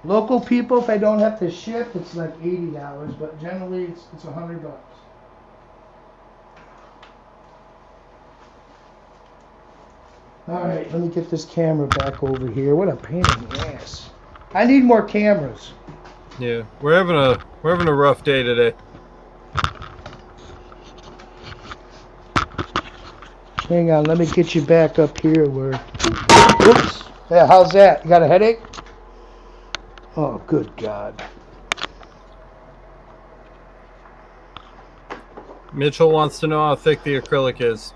Local people, if I don't have to ship, it's like $80, but generally it's $100. All right, let me get this camera back over here. What a pain in the ass. I need more cameras. Yeah, we're having a rough day today. Hang on, let me get you back up here where. Oops. Yeah, how's that? You got a headache? Oh, good God. Mitchell wants to know how thick the acrylic is.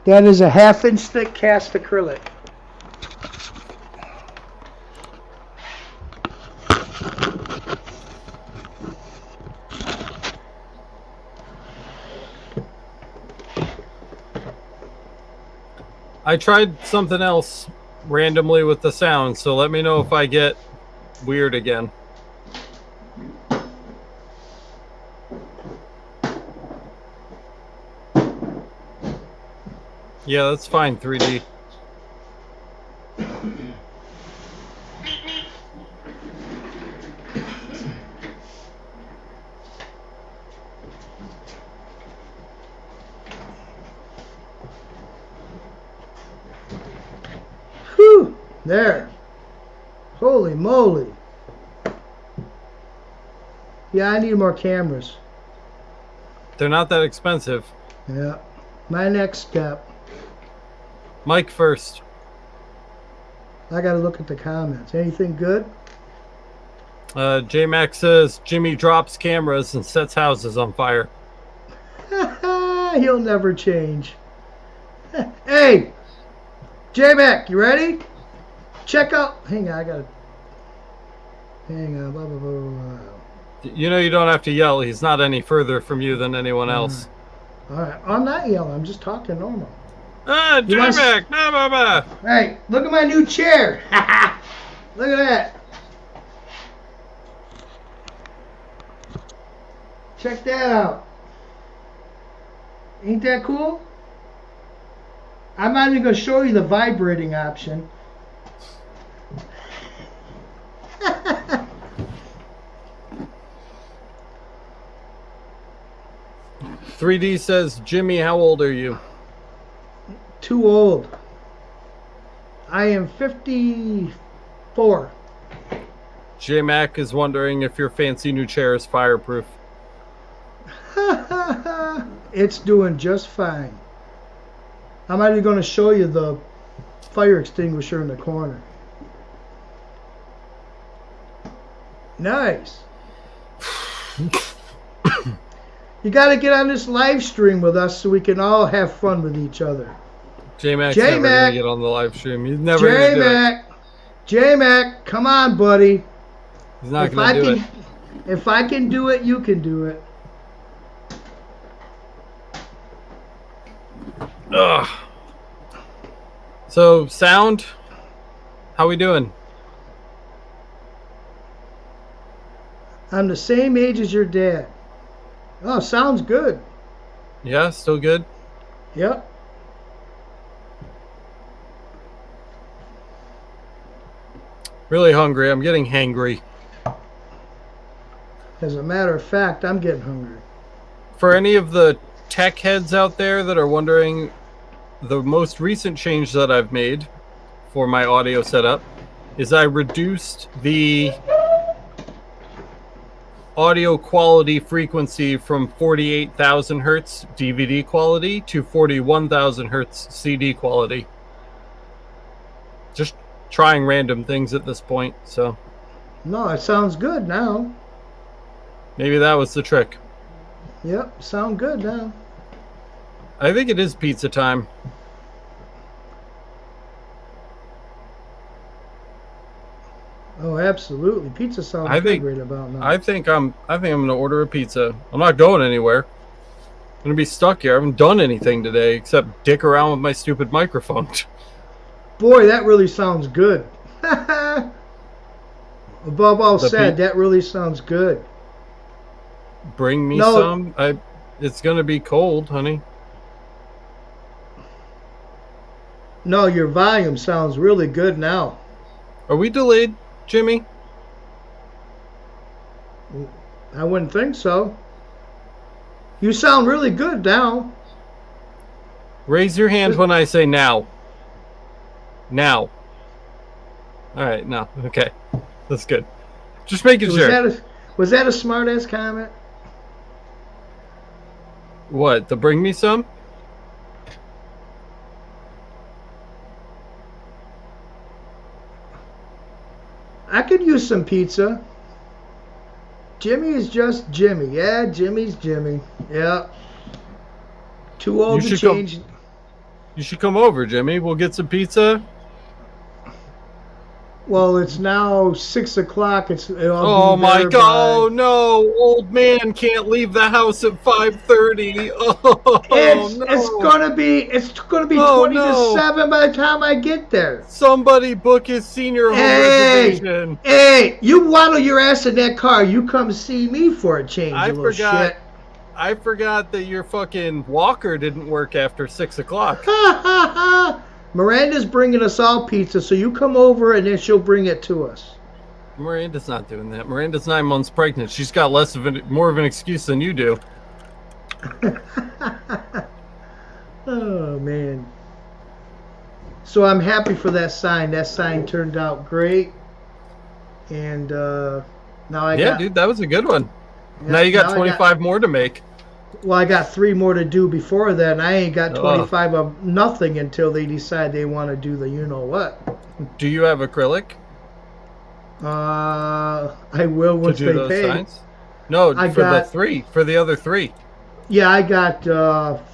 That is a 1/2 inch thick cast acrylic. I tried something else randomly with the sound, so let me know if I get weird again. Yeah, that's fine, 3D. Whew, there. Holy moly. Yeah, I need more cameras. They're not that expensive. Yeah. My next step. Mike first. I gotta look at the comments. Anything good? J-Mac says Jimmy drops cameras and sets houses on fire. He'll never change. Hey! J-Mac, you ready? Check out. Hang on, I gotta. Hang on. Blah, blah, blah, blah, blah. You know you don't have to yell. He's not any further from you than anyone else. All right. I'm not yelling. I'm just talking normal. Ah, You want- J-Mac! Nah, bah, bah. Hey, look at my new chair. Look at that. Check that out. Ain't that cool? I'm not even going to show you the vibrating option. 3D says, Jimmy, how old are you? Too old. I am 54. J-Mac is wondering if your fancy new chair is fireproof. It's doing just fine. I'm not even going to show you the fire extinguisher in the corner. Nice. You got to get on this live stream with us so we can all have fun with each other. J-Mac's never going to get on the live stream. He's never going to do it. J-Mac, come on, buddy. He's not going to do it. If I can do it, you can do it. Ugh. So, sound? How we doing? I'm the same age as your dad. Oh, sounds good. Yeah, still good? Yep. Really hungry. I'm getting hangry. As a matter of fact, I'm getting hungry. For any of the tech heads out there that are wondering, the most recent change that I've made for my audio setup is I reduced the audio quality frequency from 48,000 hertz DVD quality to 41,000 hertz CD quality. Just trying random things at this point, so No, it sounds good now. maybe that was the trick. Yep, sound good now. I think it is pizza time. Oh, absolutely. Pizza sounds I good think- right about now. I think I'm gonna order a pizza. I'm not going anywhere. I'm gonna be stuck here. I haven't done anything today except dick around with my stupid microphone. Boy, that really sounds good. Above all The said, that really sounds good. Bring me No. some. It's gonna be cold, honey. No, your volume sounds really good now. Are we delayed, Jimmy? I wouldn't think so. You sound really good now. Raise your hand when I say now. Now. All right, no. Okay. That's good. Just making sure. Was that a smart ass comment? What? The bring me some? I could use some pizza. Jimmy is just Jimmy. Yeah, Jimmy's Jimmy. Yeah. Too old You to should come- change. You should come over, Jimmy. We'll get some pizza. Well, it's now 6 o'clock. Oh my God! Oh no, old man can't leave the house at 5:30. Oh It's no! gonna be Oh, 20 no. to 7 by the time I get there. Somebody book his senior home reservation. Hey, you waddle your ass in that car. You come see me for a change. I you little forgot. shit. I forgot that your fucking walker didn't work after 6 o'clock. Ha ha ha! Miranda's bringing us all pizza, so you come over and then she'll bring it to us. Miranda's not doing that. Miranda's 9 months pregnant. She's got more of an excuse than you do. Oh man. So I'm happy for that sign. That sign turned out great. And now I got Dude, that was a good one. Now you got now 25 more to make. Well, I got 3 more to do before that, and I ain't got 25 of nothing until they decide they want to do the you-know-what. Do you have acrylic I will once to do they those pay. signs? No, I for got- the 3. For the other 3. Yeah, I got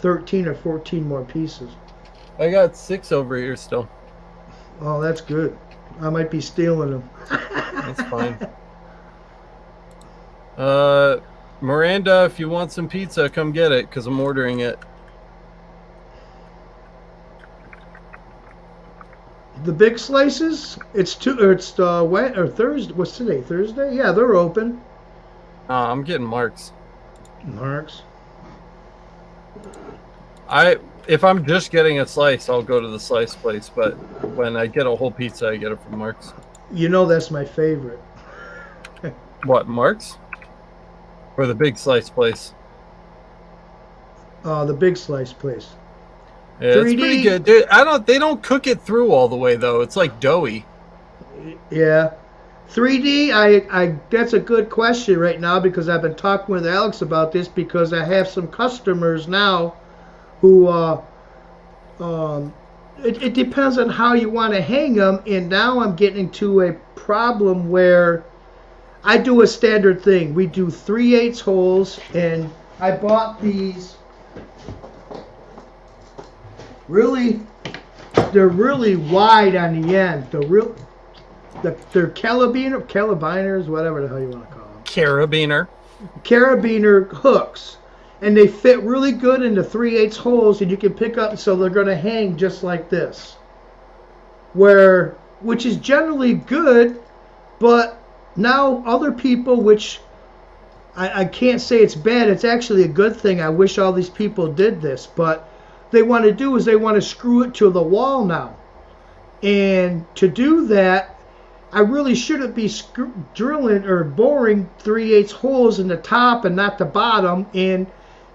13 or 14 more pieces. I got 6 over here still. Oh, that's good. I might be stealing them. That's fine. Miranda, if you want some pizza, come get it, because I'm ordering it. The big slices, it's Thursday. What's today? Thursday? Yeah, they're open. I'm getting Mark's. Marks. If I'm just getting a slice, I'll go to the slice place. But when I get a whole pizza, I get it from Mark's. You know that's my favorite. What, Mark's? Or the big slice place? The big slice place. Yeah, it's pretty good, dude. They don't cook it through all the way though. It's like doughy. Yeah. 3D, I that's a good question right now because I've been talking with Alex about this because I have some customers now who it depends on how you want to hang them, and now I'm getting into a problem where I do a standard thing. We do 3/8 holes, and I bought these they're really wide on the end. They're carabiners, whatever the hell you want to call them. Carabiner hooks. And they fit really good into 3/8 holes, and you can pick up, so they're going to hang just like this. Which is generally good, but now other people, which I can't say it's bad, it's actually a good thing. I wish all these people did this, but they want to do is they want to screw it to the wall now. And to do that, I really shouldn't be drilling or boring 3/8 holes in the top and not the bottom, and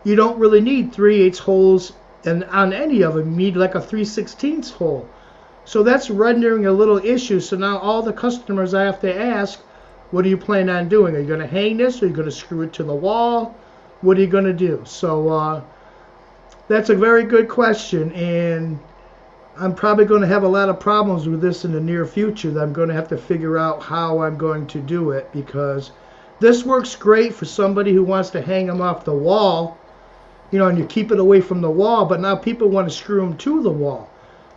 you don't really need 3/8 holes on any of them. You need like a 3/16 hole. So that's rendering a little issue. So now all the customers I have to ask, what are you planning on doing? Are you going to hang this? Or are you going to screw it to the wall? What are you going to do? So that's a very good question, and I'm probably going to have a lot of problems with this in the near future. That I'm going to have to figure out how I'm going to do it, because this works great for somebody who wants to hang them off the wall, you know, and you keep it away from the wall, but now people want to screw them to the wall.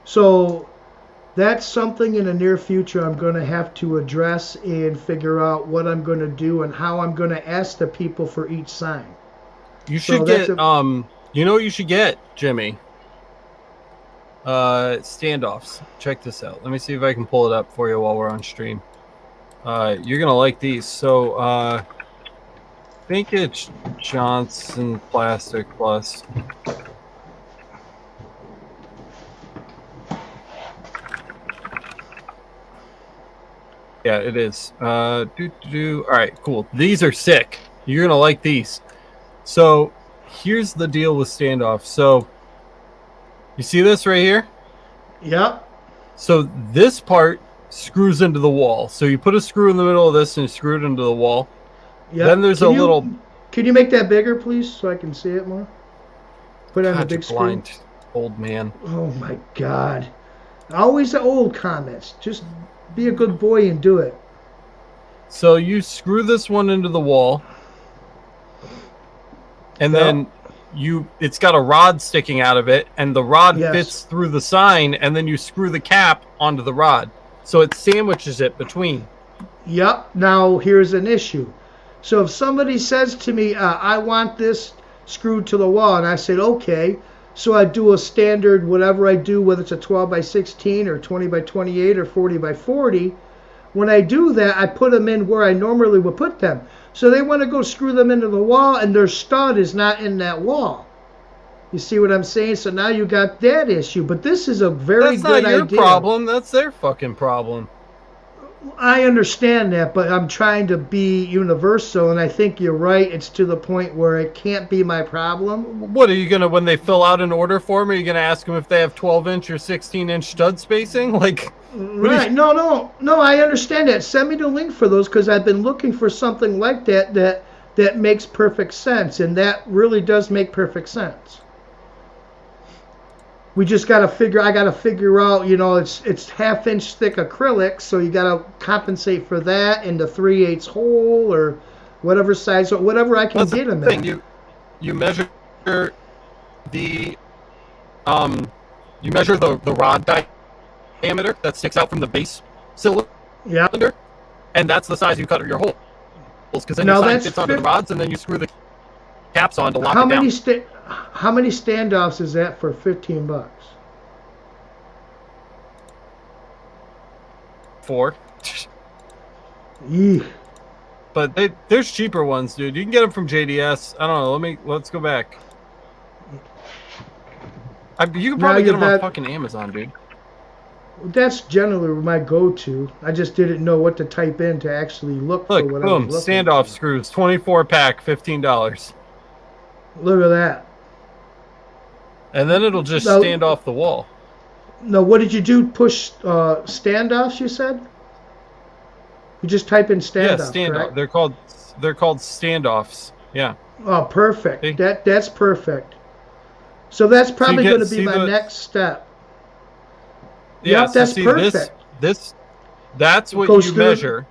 So that's something in the near future I'm going to have to address and figure out what I'm going to do and how I'm going to ask the people for each sign. You should get, you know what you should get, Jimmy? Standoffs. Check this out. Let me see if I can pull it up for you while we're on stream. You're gonna like these. So I think it's Johnson Plastic Plus. Yeah, it is. All right, cool. These are sick. You're gonna like these. So here's the deal with standoff. So you see this right here? Yep. So this part screws into the wall. So you put a screw in the middle of this and you screw it into the wall. Yep. Then there's little... Can you make that bigger, please, so I can see it more? Put it on the big screen. Blind old man. Oh, my God. Always the old comments. Just be a good boy and do it. So you screw this one into the wall. And then... it's got a rod sticking out of it, and the rod fits through the sign, and then you screw the cap onto the rod, so it sandwiches it between. Yep. Now here's an issue. So if somebody says to me, I want this screwed to the wall, and I said okay, so I do a standard whatever I do, whether it's a 12x16 or 20x28 or 40x40. When I do that, I put them in where I normally would put them. So they want to go screw them into the wall, and their stud is not in that wall. You see what I'm saying? So now you got that issue. But this is a very good idea. That's not your problem. That's their fucking problem. I understand that, but I'm trying to be universal, and I think you're right. It's to the point where it can't be my problem. What are you going to, when they fill out an order form, are you going to ask them if they have 12-inch or 16-inch stud spacing? Like... Right. No, I understand that. Send me the link for those, because I've been looking for something like that makes perfect sense, and that really does make perfect sense. We just got to I got to figure out, you know, it's 1/2-inch thick acrylic, so you got to compensate for that in the 3/8 hole or whatever size, or whatever I can get them in. You measure the rod diameter that sticks out from the base cylinder. Yeah. And that's the size you cut your holes, because then your sign fits onto the rods, and then you screw the caps on to lock it down. How many standoffs is that for $15? 4. Eek. But there's cheaper ones, dude. You can get them from JDS. I don't know. Let's go back. You can Now probably get you're them on back- fucking Amazon, dude. That's generally my go-to. I just didn't know what to type in to actually look for Look, what boom, I was looking standoff for. screws, 24 pack, $15. Look at that. And then it'll just No. stand off the wall. No, what did you do? Push standoffs, you said? You just type in Yeah, standoff, standoff. correct? They're called standoffs. Yeah. Oh, perfect. See? That's perfect. So that's probably get- going to be see my the- next step. Yeah, Yep, so that's see, perfect. that's what Goes you through- measure,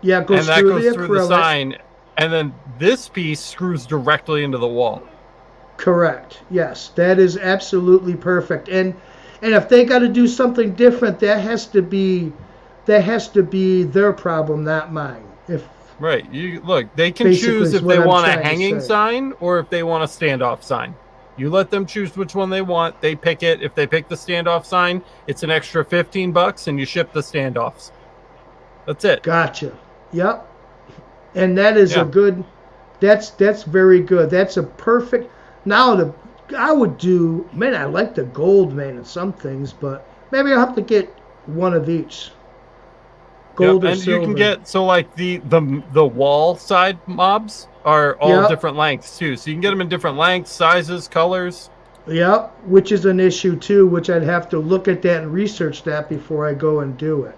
Yeah, it goes and that through goes the through the acrylic. sign, and then this piece screws directly into the wall. Correct. Yes, that is absolutely perfect. And if they got to do something different, that has to be their problem, not mine. If Right. You look, they can Basically choose is if what they I'm want a trying to hanging say. sign or if they want a standoff sign. You let them choose which one they want. They pick it. If they pick the standoff sign, it's an extra $15 and you ship the standoffs. That's it. Gotcha. Yep. And that is Yeah. a good. That's very good. That's a perfect. Now I would do. Man, I like the gold, man, in some things, but maybe I'll have to get one of each. Gold or and silver. you can get like the wall side mobs are all Yep. different lengths too. So you can get them in different lengths, sizes, colors. Yep, which is an issue too, which I'd have to look at that and research that before I go and do it.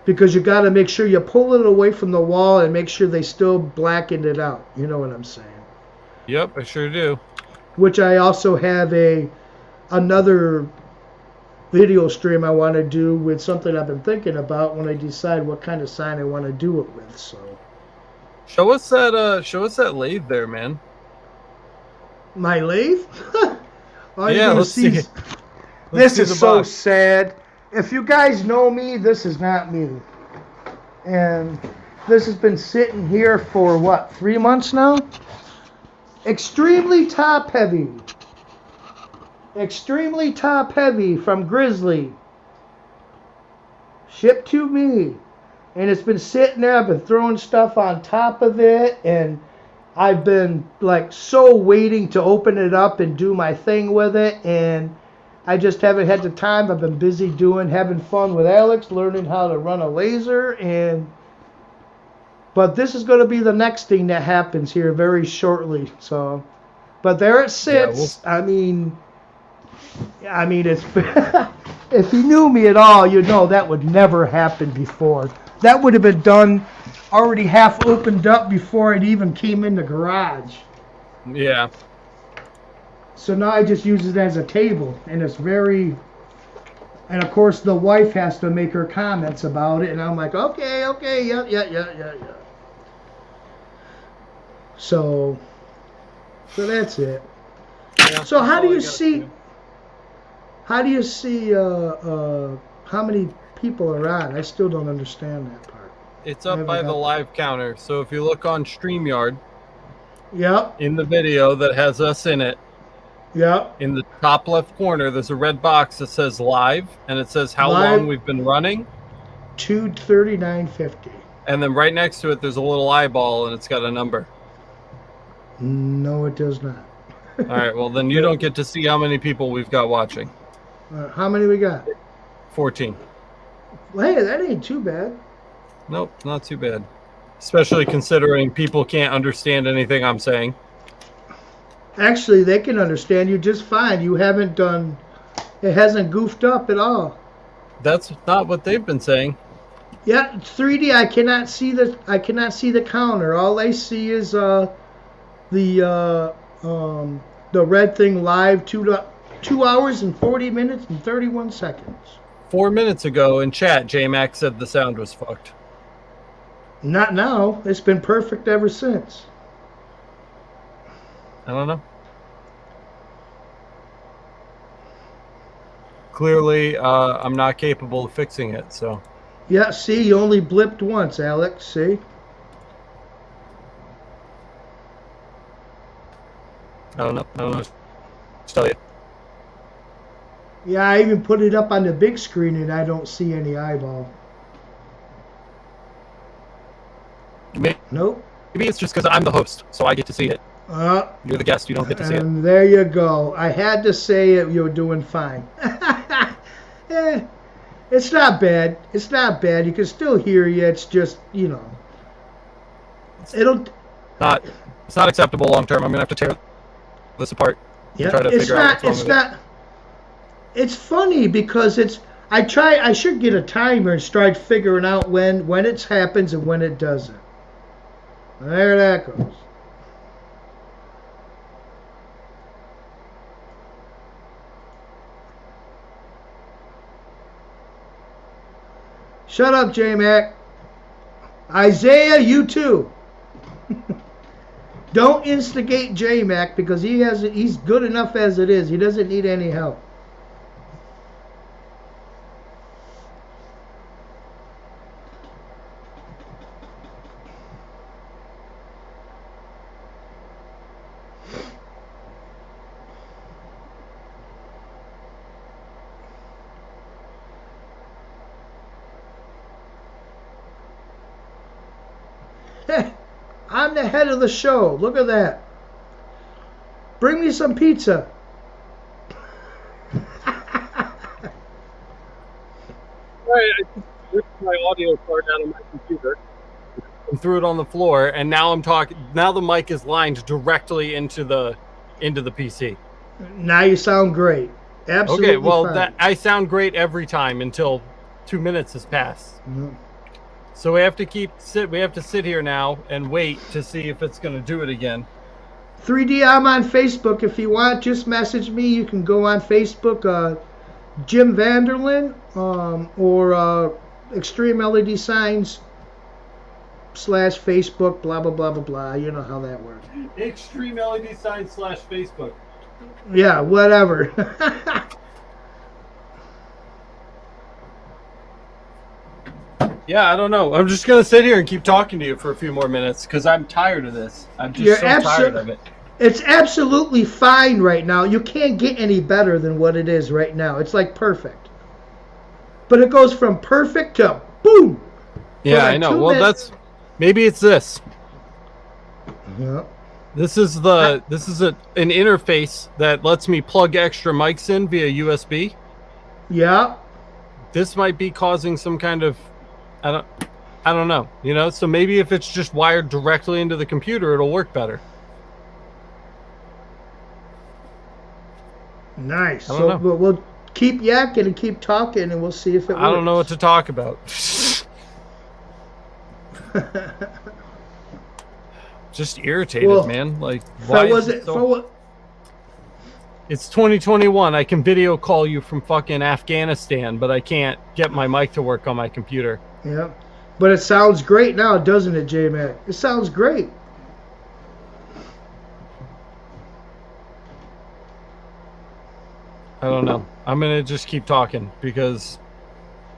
Because you got to make sure you pull it away from the wall and make sure they still blacken it out. You know what I'm saying? Yep, I sure do. Which I also have another video stream I want to do with something I've been thinking about when I decide what kind of sign I want to do it with. So Show us that lathe there, man. my lathe? All you're Yeah, gonna let's see. is- Let's This see is the so box. sad. If you guys know me, this is not me. And this has been sitting here for what, 3 months now? Extremely top heavy. Extremely top heavy from Grizzly. Shipped to me. And it's been sitting there. I've been throwing stuff on top of it. And I've been like so waiting to open it up and do my thing with it. And I just haven't had the time. I've been busy having fun with Alex, learning how to run a laser. But this is going to be the next thing that happens here very shortly. So, but there it sits. I mean, it's if you knew me at all, you'd know that would never happen before. That would have been done already half opened up before it even came in the garage. Yeah. So now I just use it as a table, and it's very. And of course, the wife has to make her comments about it, and I'm like, okay, yeah. So that's it. Yeah, So how that's do all I you gotta see? do. How do you see how many people are on? I still don't understand that part. It's I up haven't by the got- live counter. So if you look on StreamYard Yep, in the video that has us in it, yep. in the top left corner, there's a red box that says live, and it says how Live. long we've been running. 239.50. And then right next to it, there's a little eyeball, and it's got a number. No, it does not. All right, well, then you don't get to see how many people we've got watching. How many we got? 14. Well, hey, that ain't too bad. Nope, not too bad. Especially considering people can't understand anything I'm saying. Actually, they can understand you just fine. You haven't done. It hasn't goofed up at all. That's not what they've been saying. Yeah, 3D. I cannot see the counter. All I see is the red thing live 2 hours and 40 minutes and 31 seconds. 4 minutes ago in chat, J-Mac said the sound was fucked. Not now. It's been perfect ever since. I don't know. Clearly, I'm not capable of fixing it, so. Yeah, see, you only blipped once, Alex. See? I don't know. I don't know what to tell you. Yeah, I even put it up on the big screen and I don't see any eyeball. Maybe Nope. it's just because I'm the host, so I get to see it. You're the guest. You don't get to see it. And there you go. I had to say it. You're doing fine. It's not bad. It's not bad. You can still hear you. It's just, you know. It's not acceptable long term. I'm gonna have to tear this apart. Yeah, Try to figure out what's wrong with it. It's funny because I should get a timer and start figuring out when it happens and when it doesn't. There that goes. Shut up, J-Mac. Isaiah, you too. Don't instigate J-Mac because he's good enough as it is. He doesn't need any help. I'm the head of the show. Look at that. Bring me some pizza. Right, I just ripped my audio card out of my computer. And threw it on the floor, and now I'm talking. Now the mic is lined directly into the PC. Now you sound great. Absolutely. Okay, well, fine. I sound great every time until 2 minutes has passed. Mm-hmm. So we have to sit here now and wait to see if it's going to do it again. 3D, I'm on Facebook. If you want, just message me. You can go on Facebook, Jim Vanderlyn, or Extreme LED Signs /Facebook, blah, blah, blah, blah, blah. You know how that works. Extreme LED Signs /Facebook. Yeah, whatever. Yeah, I don't know. I'm just going to sit here and keep talking to you for a few more minutes because I'm tired of this. I'm just tired of it. It's absolutely fine right now. You can't get any better than what it is right now. It's like perfect. But it goes from perfect to boom. Yeah, I know. Well, maybe it's this. Yeah. This is an interface that lets me plug extra mics in via USB. Yeah. This might be causing some kind of I don't know, you know? So maybe if it's just wired directly into the computer, it'll work better. Nice. So we'll keep yakking and keep talking, and we'll see if it works. I don't know what to talk about. Just irritated, man. Like, why is it so... It's 2021. I can video call you from fucking Afghanistan, but I can't get my mic to work on my computer. Yeah. But it sounds great now, doesn't it, J-Mac? It sounds great. I don't know. I'm going to just keep talking because...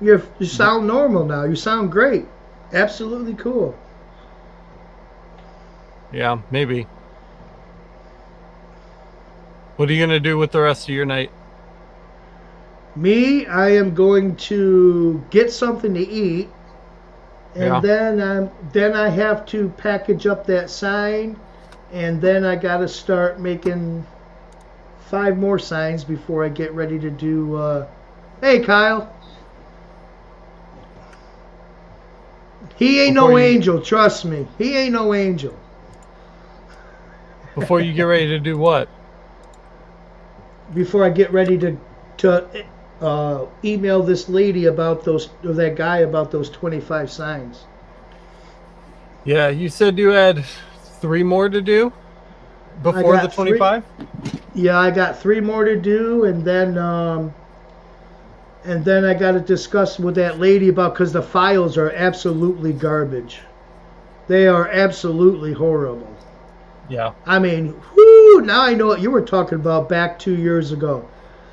You sound normal now. You sound great. Absolutely cool. Yeah, maybe. What are you going to do with the rest of your night? Me, I am going to get something to eat, and then I have to package up that sign, and then I got to start making 5 more signs before I get ready to do. Hey, Kyle. He ain't no angel, trust me. He ain't no angel. Before you get ready to do what? Before I get ready to email this lady about that guy about those 25 signs. Yeah, you said you had 3 more to do before the 25? Yeah, I got 3 more to do, and then I got to discuss with that lady about, because the files are absolutely garbage. They are absolutely horrible. Yeah. I mean, whoo, now I know what you were talking about back 2 years ago.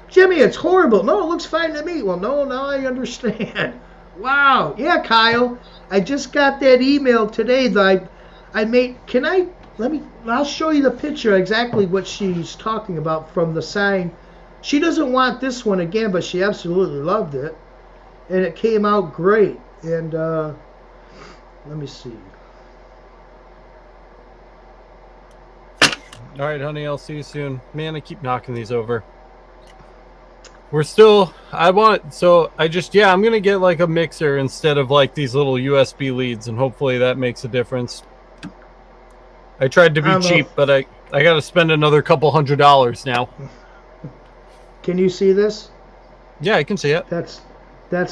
Jimmy, it's horrible. No, it looks fine to me. Well, no, now I understand. Wow. Yeah, Kyle, I just got that email today that I made. I'll show you the picture exactly what she's talking about from the sign. She doesn't want this one again, but she absolutely loved it. And it came out great. And let me see. All right, honey, I'll see you soon. Man, I keep knocking these over. We're still, I'm going to get like a mixer instead of like these little USB leads, and hopefully that makes a difference. I tried to be cheap, but I got to spend another couple $100 now. Can you see this? Yeah, I can see it. That's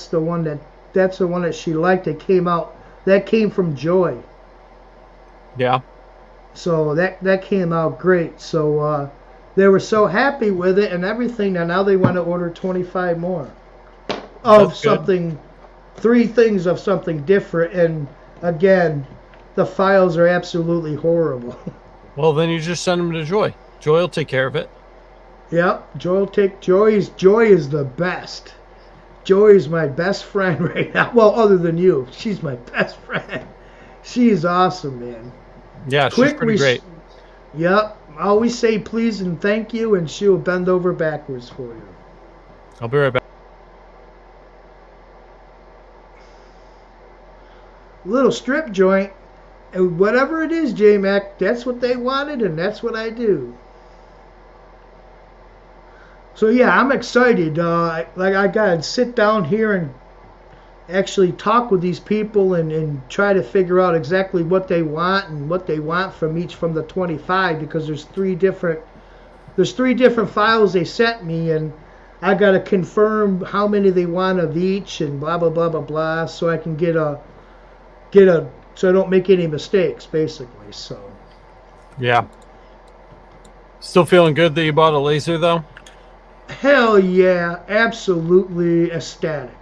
the one that she liked. That came from Joy. Yeah. So that came out great. So they were so happy with it and everything that now they want to order 25 more of That's good. something, 3 things of something different. And again, the files are absolutely horrible. Well, then you just send them to Joy. Joy will take care of it. Yep, Joy is the best. Joy is my best friend right now. Well, other than you, she's my best friend. She's awesome, man. Yeah, she's pretty great. Yep. Always say please and thank you, and she'll bend over backwards for you. I'll be right back. Little strip joint, and whatever it is, J-Mac, that's what they wanted, and that's what I do. So yeah, I'm excited. I gotta sit down here and actually talk with these people and try to figure out exactly what they want and what they want from the 25, because there's three different files they sent me, and I gotta confirm how many they want of each and blah blah blah blah blah, so I can so I don't make any mistakes, basically. So Yeah. Still feeling good that you bought a laser, though? hell yeah, absolutely ecstatic.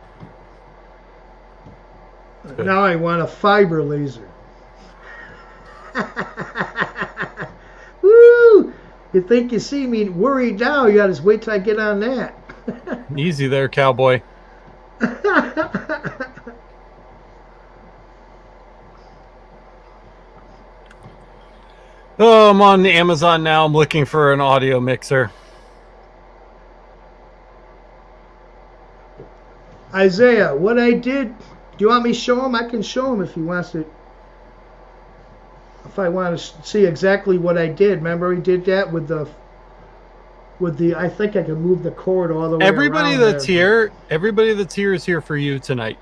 Good. Now I want a fiber laser. Woo! You think you see me worried now? You gotta just wait till I get on that. Easy there, cowboy. Oh, I'm on Amazon now. I'm looking for an audio mixer. Isaiah, what I did, do you want me to show him? I can show him if he wants to. If I want to see exactly what I did. Remember we did that with the I think I can move the cord all the way Everybody around that's there. everybody that's here is here for you tonight.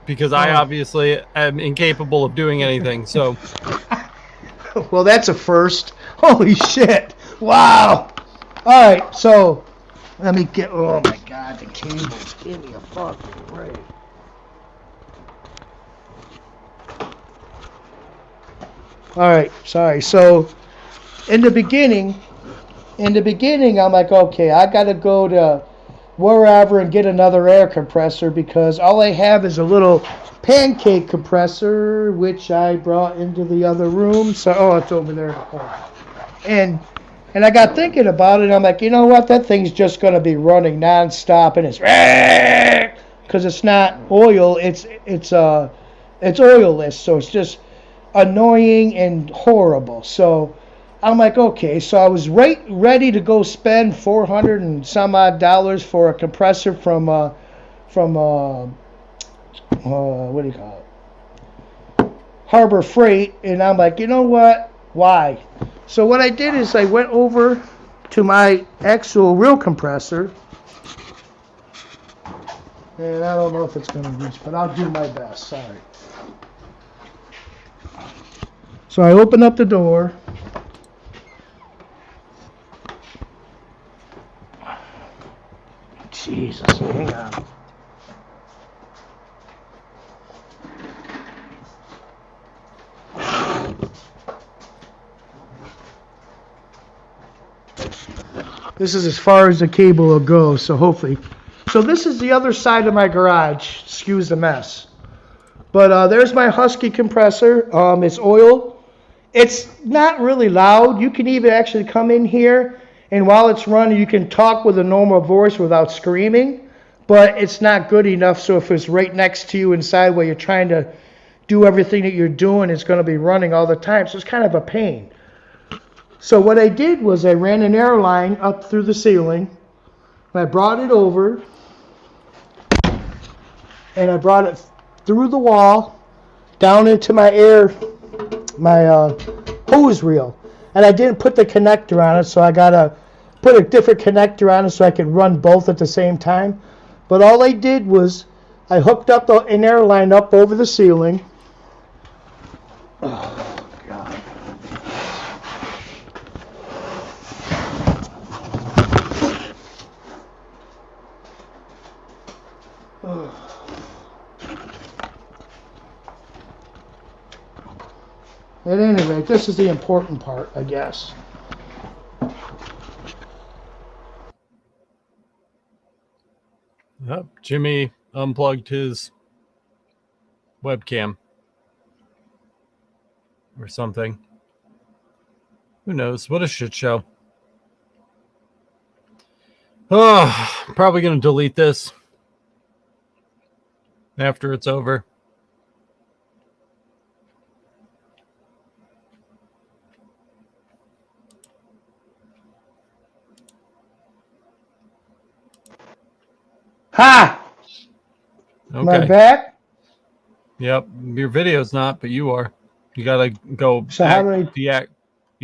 Because I obviously am incapable of doing anything, so... Well, that's a first. Holy shit. Wow. All right, so let me get, oh my God, the cables. Give me a fucking break. All right, sorry. So in the beginning, I'm like, okay, I got to go to wherever and get another air compressor, because all I have is a little pancake compressor, which I brought into the other room. So, oh, it's over there. And I got thinking about it. I'm like, you know what? That thing's just going to be running nonstop, and it's because it's not oil. It's oilless, so it's just annoying and horrible. So I'm like, okay. So I was ready to go spend $400 and some odd for a compressor from what do you call it? Harbor Freight. And I'm like, you know what? Why? So what I did is I went over to my actual real compressor. And I don't know if it's going to reach, but I'll do my best. Sorry. So I open up the door. Jesus, hang on. This is as far as the cable will go, so hopefully. So this is the other side of my garage. Excuse the mess. But there's my Husky compressor. It's oil. It's not really loud. You can even actually come in here, and while it's running, you can talk with a normal voice without screaming. But it's not good enough, so if it's right next to you inside while you're trying to do everything that you're doing, it's going to be running all the time. So it's kind of a pain. So what I did was I ran an air line up through the ceiling, and I brought it over, and I brought it through the wall, down into my hose reel. and I didn't put the connector on it, so I gotta put a different connector on it so I can run both at the same time. But all I did was I hooked up an air line up over the ceiling. Oh, God. At any rate, this is the important part, I guess. Yep, Jimmy unplugged his webcam or something. Who knows? What a shit show. Oh, probably going to delete this after it's over. Ha! Okay. Am I back? Yep, your video's not, but you are. You gotta go. So how do I? You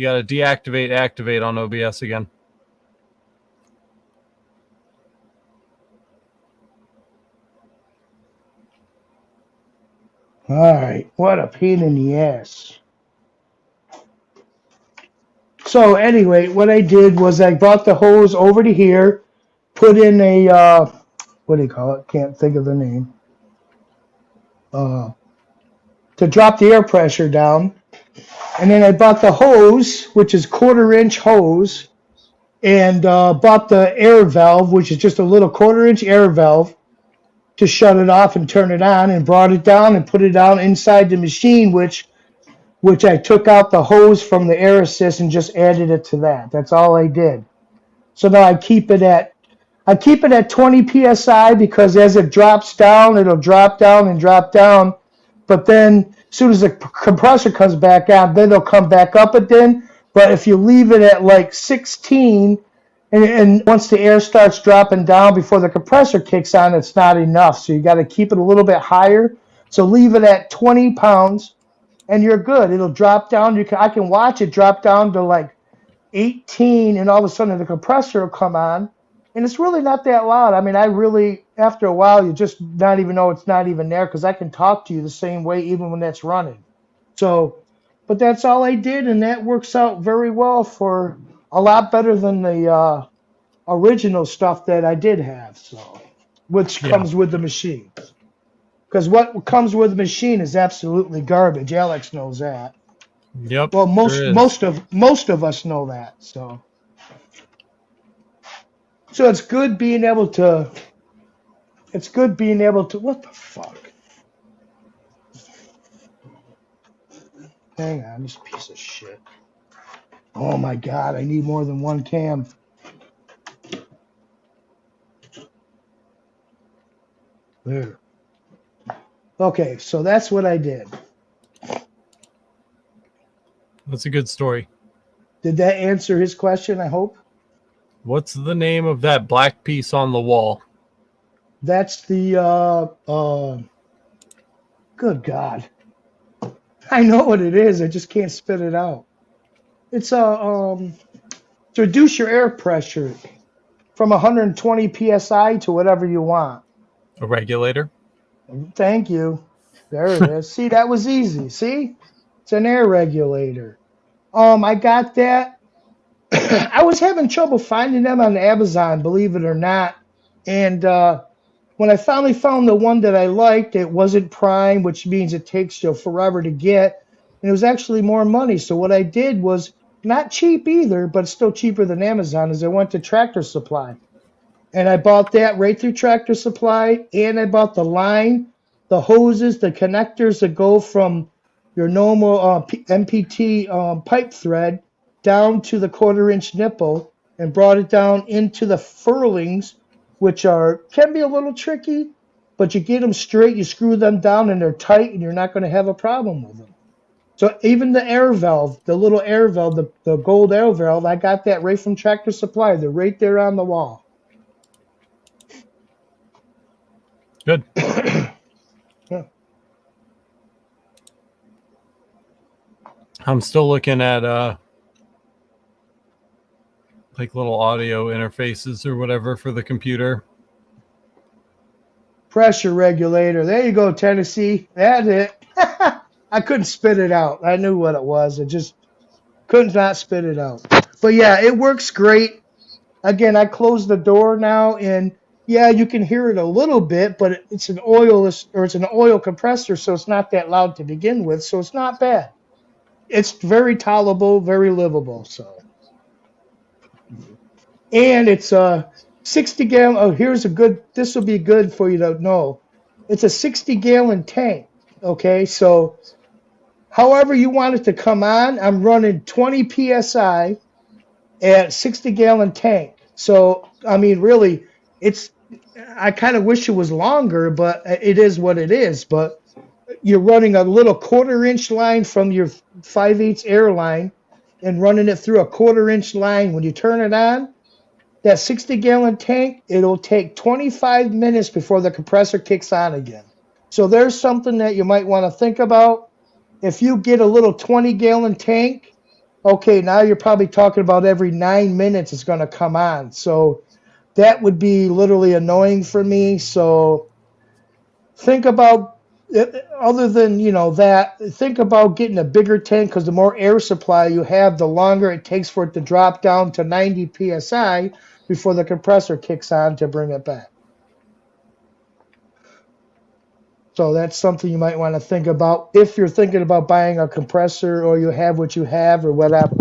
gotta deactivate, activate on OBS again. All right, what a pain in the ass. So anyway, what I did was I brought the hose over to here, put in a what do you call it? Can't think of the name. To drop the air pressure down, and then I bought the hose, which is 1/4-inch hose, and bought the air valve, which is just a little 1/4-inch air valve, to shut it off and turn it on, and brought it down and put it down inside the machine, which I took out the hose from the air assist and just added it to that. That's all I did. So now I keep it at 20 psi, because as it drops down, it'll drop down and drop down. But then as soon as the compressor comes back on, then it'll come back up again. But if you leave it at like 16, and once the air starts dropping down before the compressor kicks on, it's not enough. So you got to keep it a little bit higher. So leave it at 20 pounds, and you're good. It'll drop down. I can watch it drop down to like 18, and all of a sudden the compressor will come on, and it's really not that loud. I mean, after a while, you just not even know it's not even there, because I can talk to you the same way even when that's running. So, but that's all I did, and that works out very well, for a lot better than the original stuff that I did have, so, which comes with the machine. Because what comes with the machine is absolutely garbage. Alex knows that. Yep. Well, most of us know that. So it's good being able to. It's good being able to. What the fuck? Hang on, this piece of shit. Oh my God, I need more than one cam. There. Okay, so that's what I did. That's a good story. Did that answer his question, I hope? What's the name of that black piece on the wall? That's the, good God. I know what it is, I just can't spit it out. It's to reduce your air pressure from 120 psi to whatever you want. A regulator? Thank you. There it is. See, that was easy. See? It's an air regulator. I got that. I was having trouble finding them on Amazon, believe it or not. And when I finally found the one that I liked, it wasn't Prime, which means it takes you forever to get. And it was actually more money. So what I did was, not cheap either, but still cheaper than Amazon, is I went to Tractor Supply. And I bought that right through Tractor Supply. And I bought the line, the hoses, the connectors that go from your normal MPT pipe thread down to the 1/4-inch nipple, and brought it down into the furlings, which can be a little tricky, but you get them straight, you screw them down, and they're tight, and you're not going to have a problem with them. So even the air valve, the little air valve, the gold air valve, I got that right from Tractor Supply. They're right there on the wall. Good. Yeah. I'm still looking at like little audio interfaces or whatever for the computer. Pressure regulator. There you go, Tennessee. That's it. I couldn't spit it out. I knew what it was. I just could not spit it out. But yeah, it works great. Again, I closed the door now, and yeah, you can hear it a little bit, but it's an oil compressor, so it's not that loud to begin with, so it's not bad. It's very tolerable, very livable. So, and it's a 60-gallon. Oh, here's a good. This will be good for you to know. It's a 60-gallon tank. Okay, so however you want it to come on, I'm running 20 psi at 60-gallon tank. So I mean, really, it's. I kind of wish it was longer, but it is what it is. But you're running a little 1/4-inch line from your 5/8 air line and running it through a 1/4-inch line. When you turn it on, that 60-gallon tank, it'll take 25 minutes before the compressor kicks on again. So there's something that you might want to think about. If you get a little 20-gallon tank, okay, now you're probably talking about every 9 minutes it's going to come on. So that would be literally annoying for me. So think about, other than, that, think about getting a bigger tank, because the more air supply you have, the longer it takes for it to drop down to 90 psi before the compressor kicks on to bring it back. So that's something you might want to think about if you're thinking about buying a compressor, or you have what you have or whatever.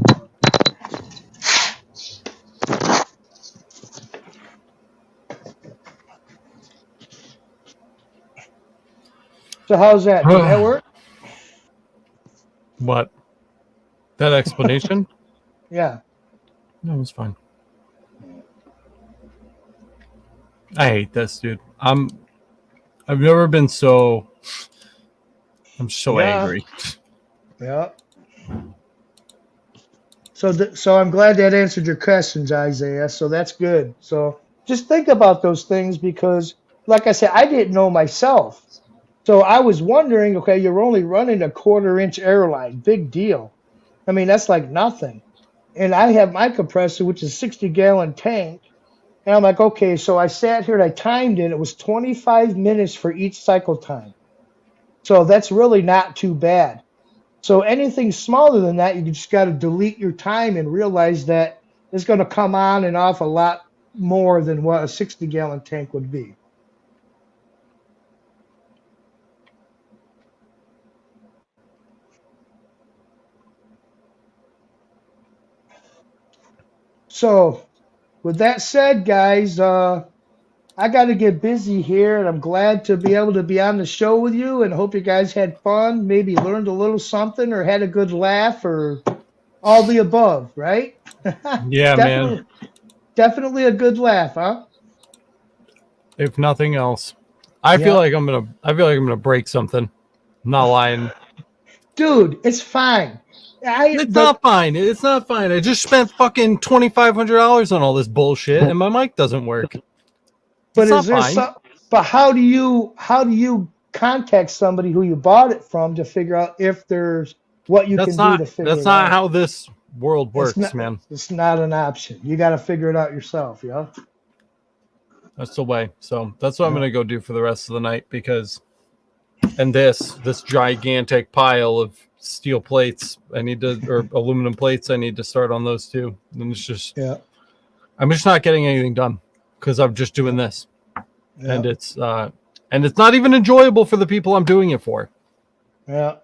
So how's that? Did that work? What? That explanation? Yeah. No, it was fine. I hate this, dude. I've never been so. I'm so angry. Yeah. So I'm glad that answered your questions, Isaiah. So that's good. So just think about those things, because, like I said, I didn't know myself. So I was wondering, okay, you're only running a 1/4-inch airline. Big deal. I mean, that's like nothing. And I have my compressor, which is a 60-gallon tank. And I'm like, okay, so I sat here and I timed it. It was 25 minutes for each cycle time. So that's really not too bad. So anything smaller than that, you just got to delete your time and realize that it's going to come on and off a lot more than what a 60-gallon tank would be. So with that said, guys, I got to get busy here, and I'm glad to be able to be on the show with you, and hope you guys had fun, maybe learned a little something, or had a good laugh, or all the above, right? Yeah, man. Definitely a good laugh, huh? If nothing else, I feel like I'm gonna break something. I'm not lying. Dude, it's fine. It's not fine. It's not fine. I just spent fucking $2,500 on all this bullshit, and my mic doesn't work. But is there some? But how do you contact somebody who you bought it from to figure out if there's what you can do to figure it out? That's not how this world works, man. It's not an option. You got to figure it out yourself, yeah. That's the way. So that's what I'm gonna go do for the rest of the night, because, and this gigantic pile of steel plates, or aluminum plates, I need to start on those too. And it's just, I'm just not getting anything done because I'm just doing this, and it's not even enjoyable for the people I'm doing it for. Yeah,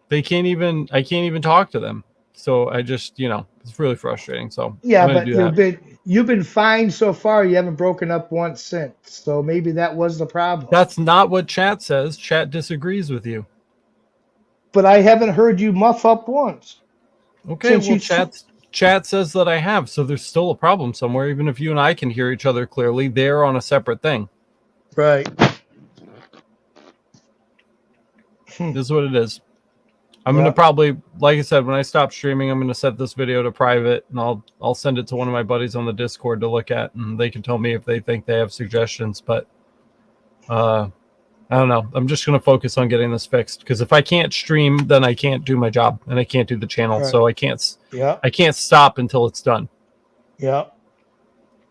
I can't even talk to them. So I just, it's really frustrating. So yeah, but you've been fine so far. You haven't broken up once since. So maybe that was the problem. That's not what chat says. Chat disagrees with you. But I haven't heard you muff up once. Okay, well, chat says that I have, so there's still a problem somewhere. Even if you and I can hear each other clearly, they're on a separate thing. Right. This is what it is. I'm gonna probably, like I said, when I stop streaming, I'm gonna set this video to private, and I'll send it to one of my buddies on the Discord to look at, and they can tell me if they think they have suggestions. But I don't know. I'm just going to focus on getting this fixed, because if I can't stream, then I can't do my job, and I can't do the channel. Right. So I can't stop until it's done. Yeah.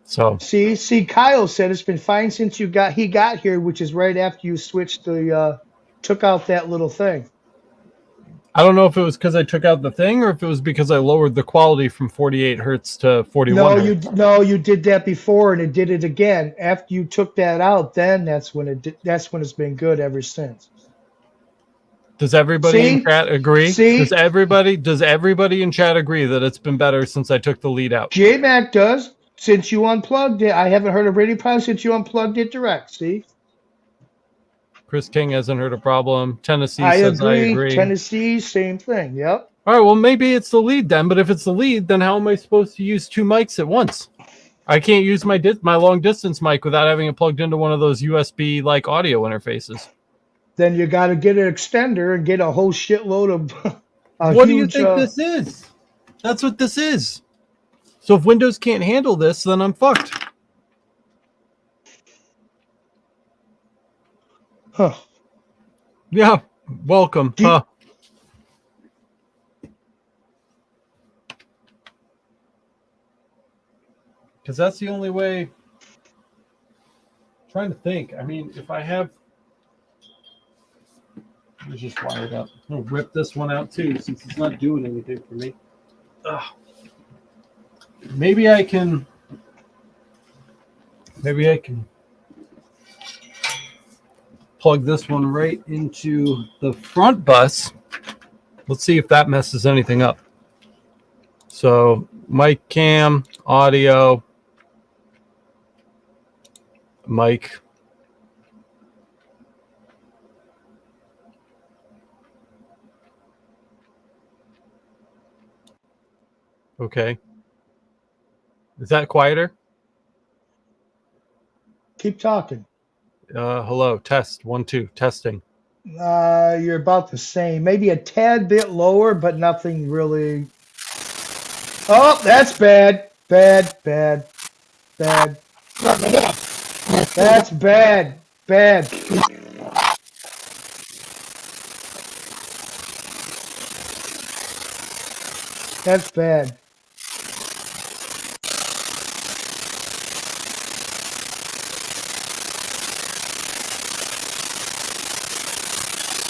So See, Kyle said it's been fine since he got here, which is right after you switched took out that little thing. I don't know if it was because I took out the thing or if it was because I lowered the quality from 48 hertz to 41 hertz. You did that before, and it did it again after you took that out. Then that's when it's been good ever since. Does everybody in See? chat agree? See? Does everybody in chat agree that it's been better since I took the lead out? J-Mac does. Since you unplugged it, I haven't heard of any problem since you unplugged it direct. See? Chris King hasn't heard a problem. Tennessee I says I agree. agree. Tennessee, same thing. Yep. All right, well, maybe it's the lead then. But if it's the lead, then how am I supposed to use two mics at once? I can't use my long distance mic without having it plugged into one of those USB like audio interfaces. Then you got to get an extender and get a whole shitload of. What do you think this is? That's what this is. So if Windows can't handle this, then I'm fucked. Huh. Yeah, welcome. Huh. Because that's the only way. I'm trying to think. I mean, if I have. It's just wired up. I'm going to rip this one out too, since it's not doing anything for me. Ugh. Maybe I can plug this one right into the front bus. Let's see if that messes anything up. So mic, cam, audio, mic. Okay. Is that quieter? Keep talking. Hello, test 1 2 testing. You're about the same, maybe a tad bit lower, but nothing really. Oh, that's bad. Bad. That's bad. That's bad.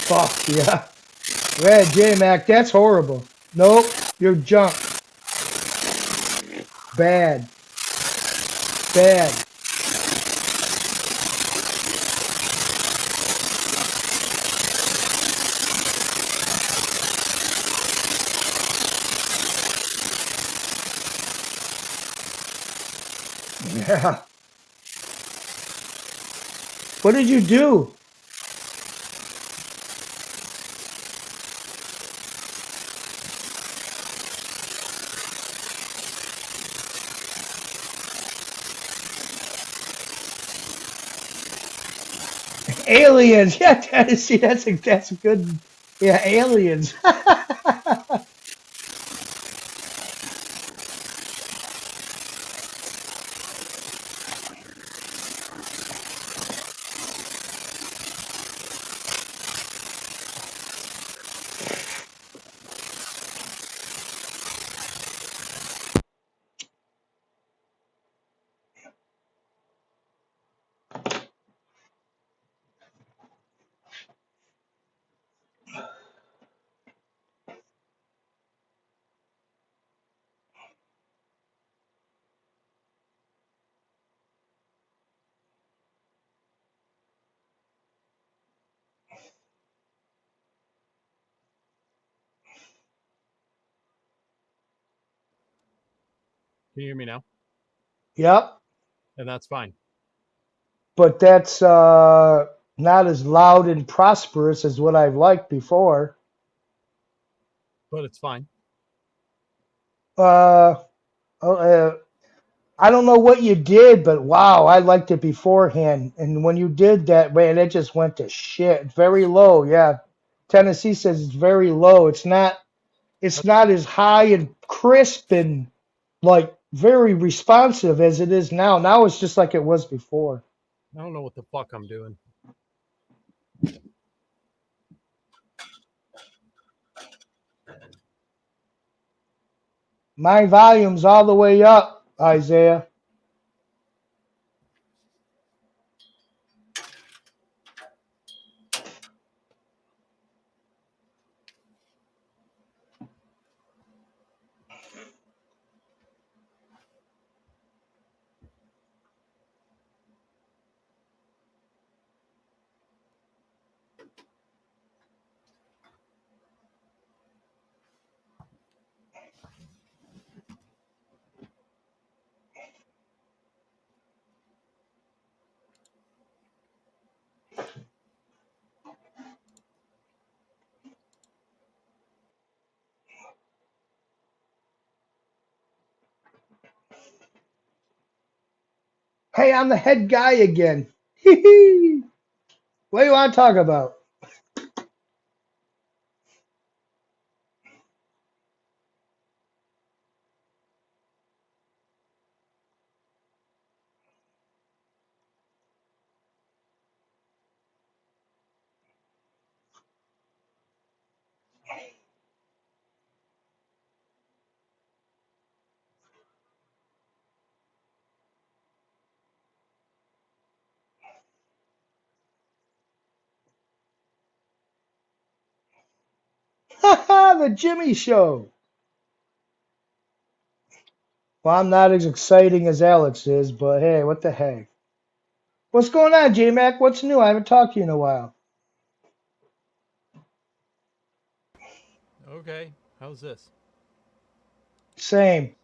Fuck yeah. Red J-Mac, that's horrible. Nope, you're junk. Bad. Yeah. What did you do? Aliens. Yeah, Tennessee, that's a good. Yeah, aliens. Can you hear me now? Yep. And that's fine. But that's not as loud and prosperous as what I've liked before. But it's fine. I don't know what you did, but wow, I liked it beforehand. And when you did that, man, it just went to shit. Very low, yeah. Tennessee says it's very low. It's not as high and crisp and like very responsive as it is now. Now it's just like it was before. I don't know what the fuck I'm doing. My volume's all the way up. Isaiah. Hey, I'm the head guy again. What do you want to talk about? The Jimmy Show. Well, I'm not as exciting as Alex is, but hey, what the heck? What's going on, J-Mac? What's new? I haven't talked to you in a while. Okay, how's this? Same.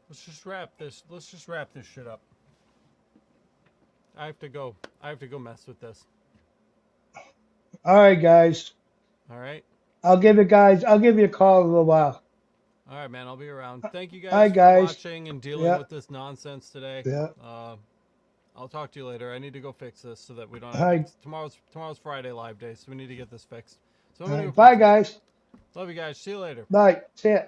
Let's just wrap this. Let's just wrap this shit up. I have to go. I have to go mess with this. All right, guys. All right. I'll give you a call in a little while. All right, man. I'll be around. Thank you Hi, guys for guys. watching and dealing Yeah. with this nonsense today. Yeah. I'll talk to you later. I need to go fix this so that we don't Hi. have tomorrow's Friday live day, so we need to get this fixed. So I'm All gonna right. go Bye, fix it. guys. Love you guys. See you later. Bye. See ya.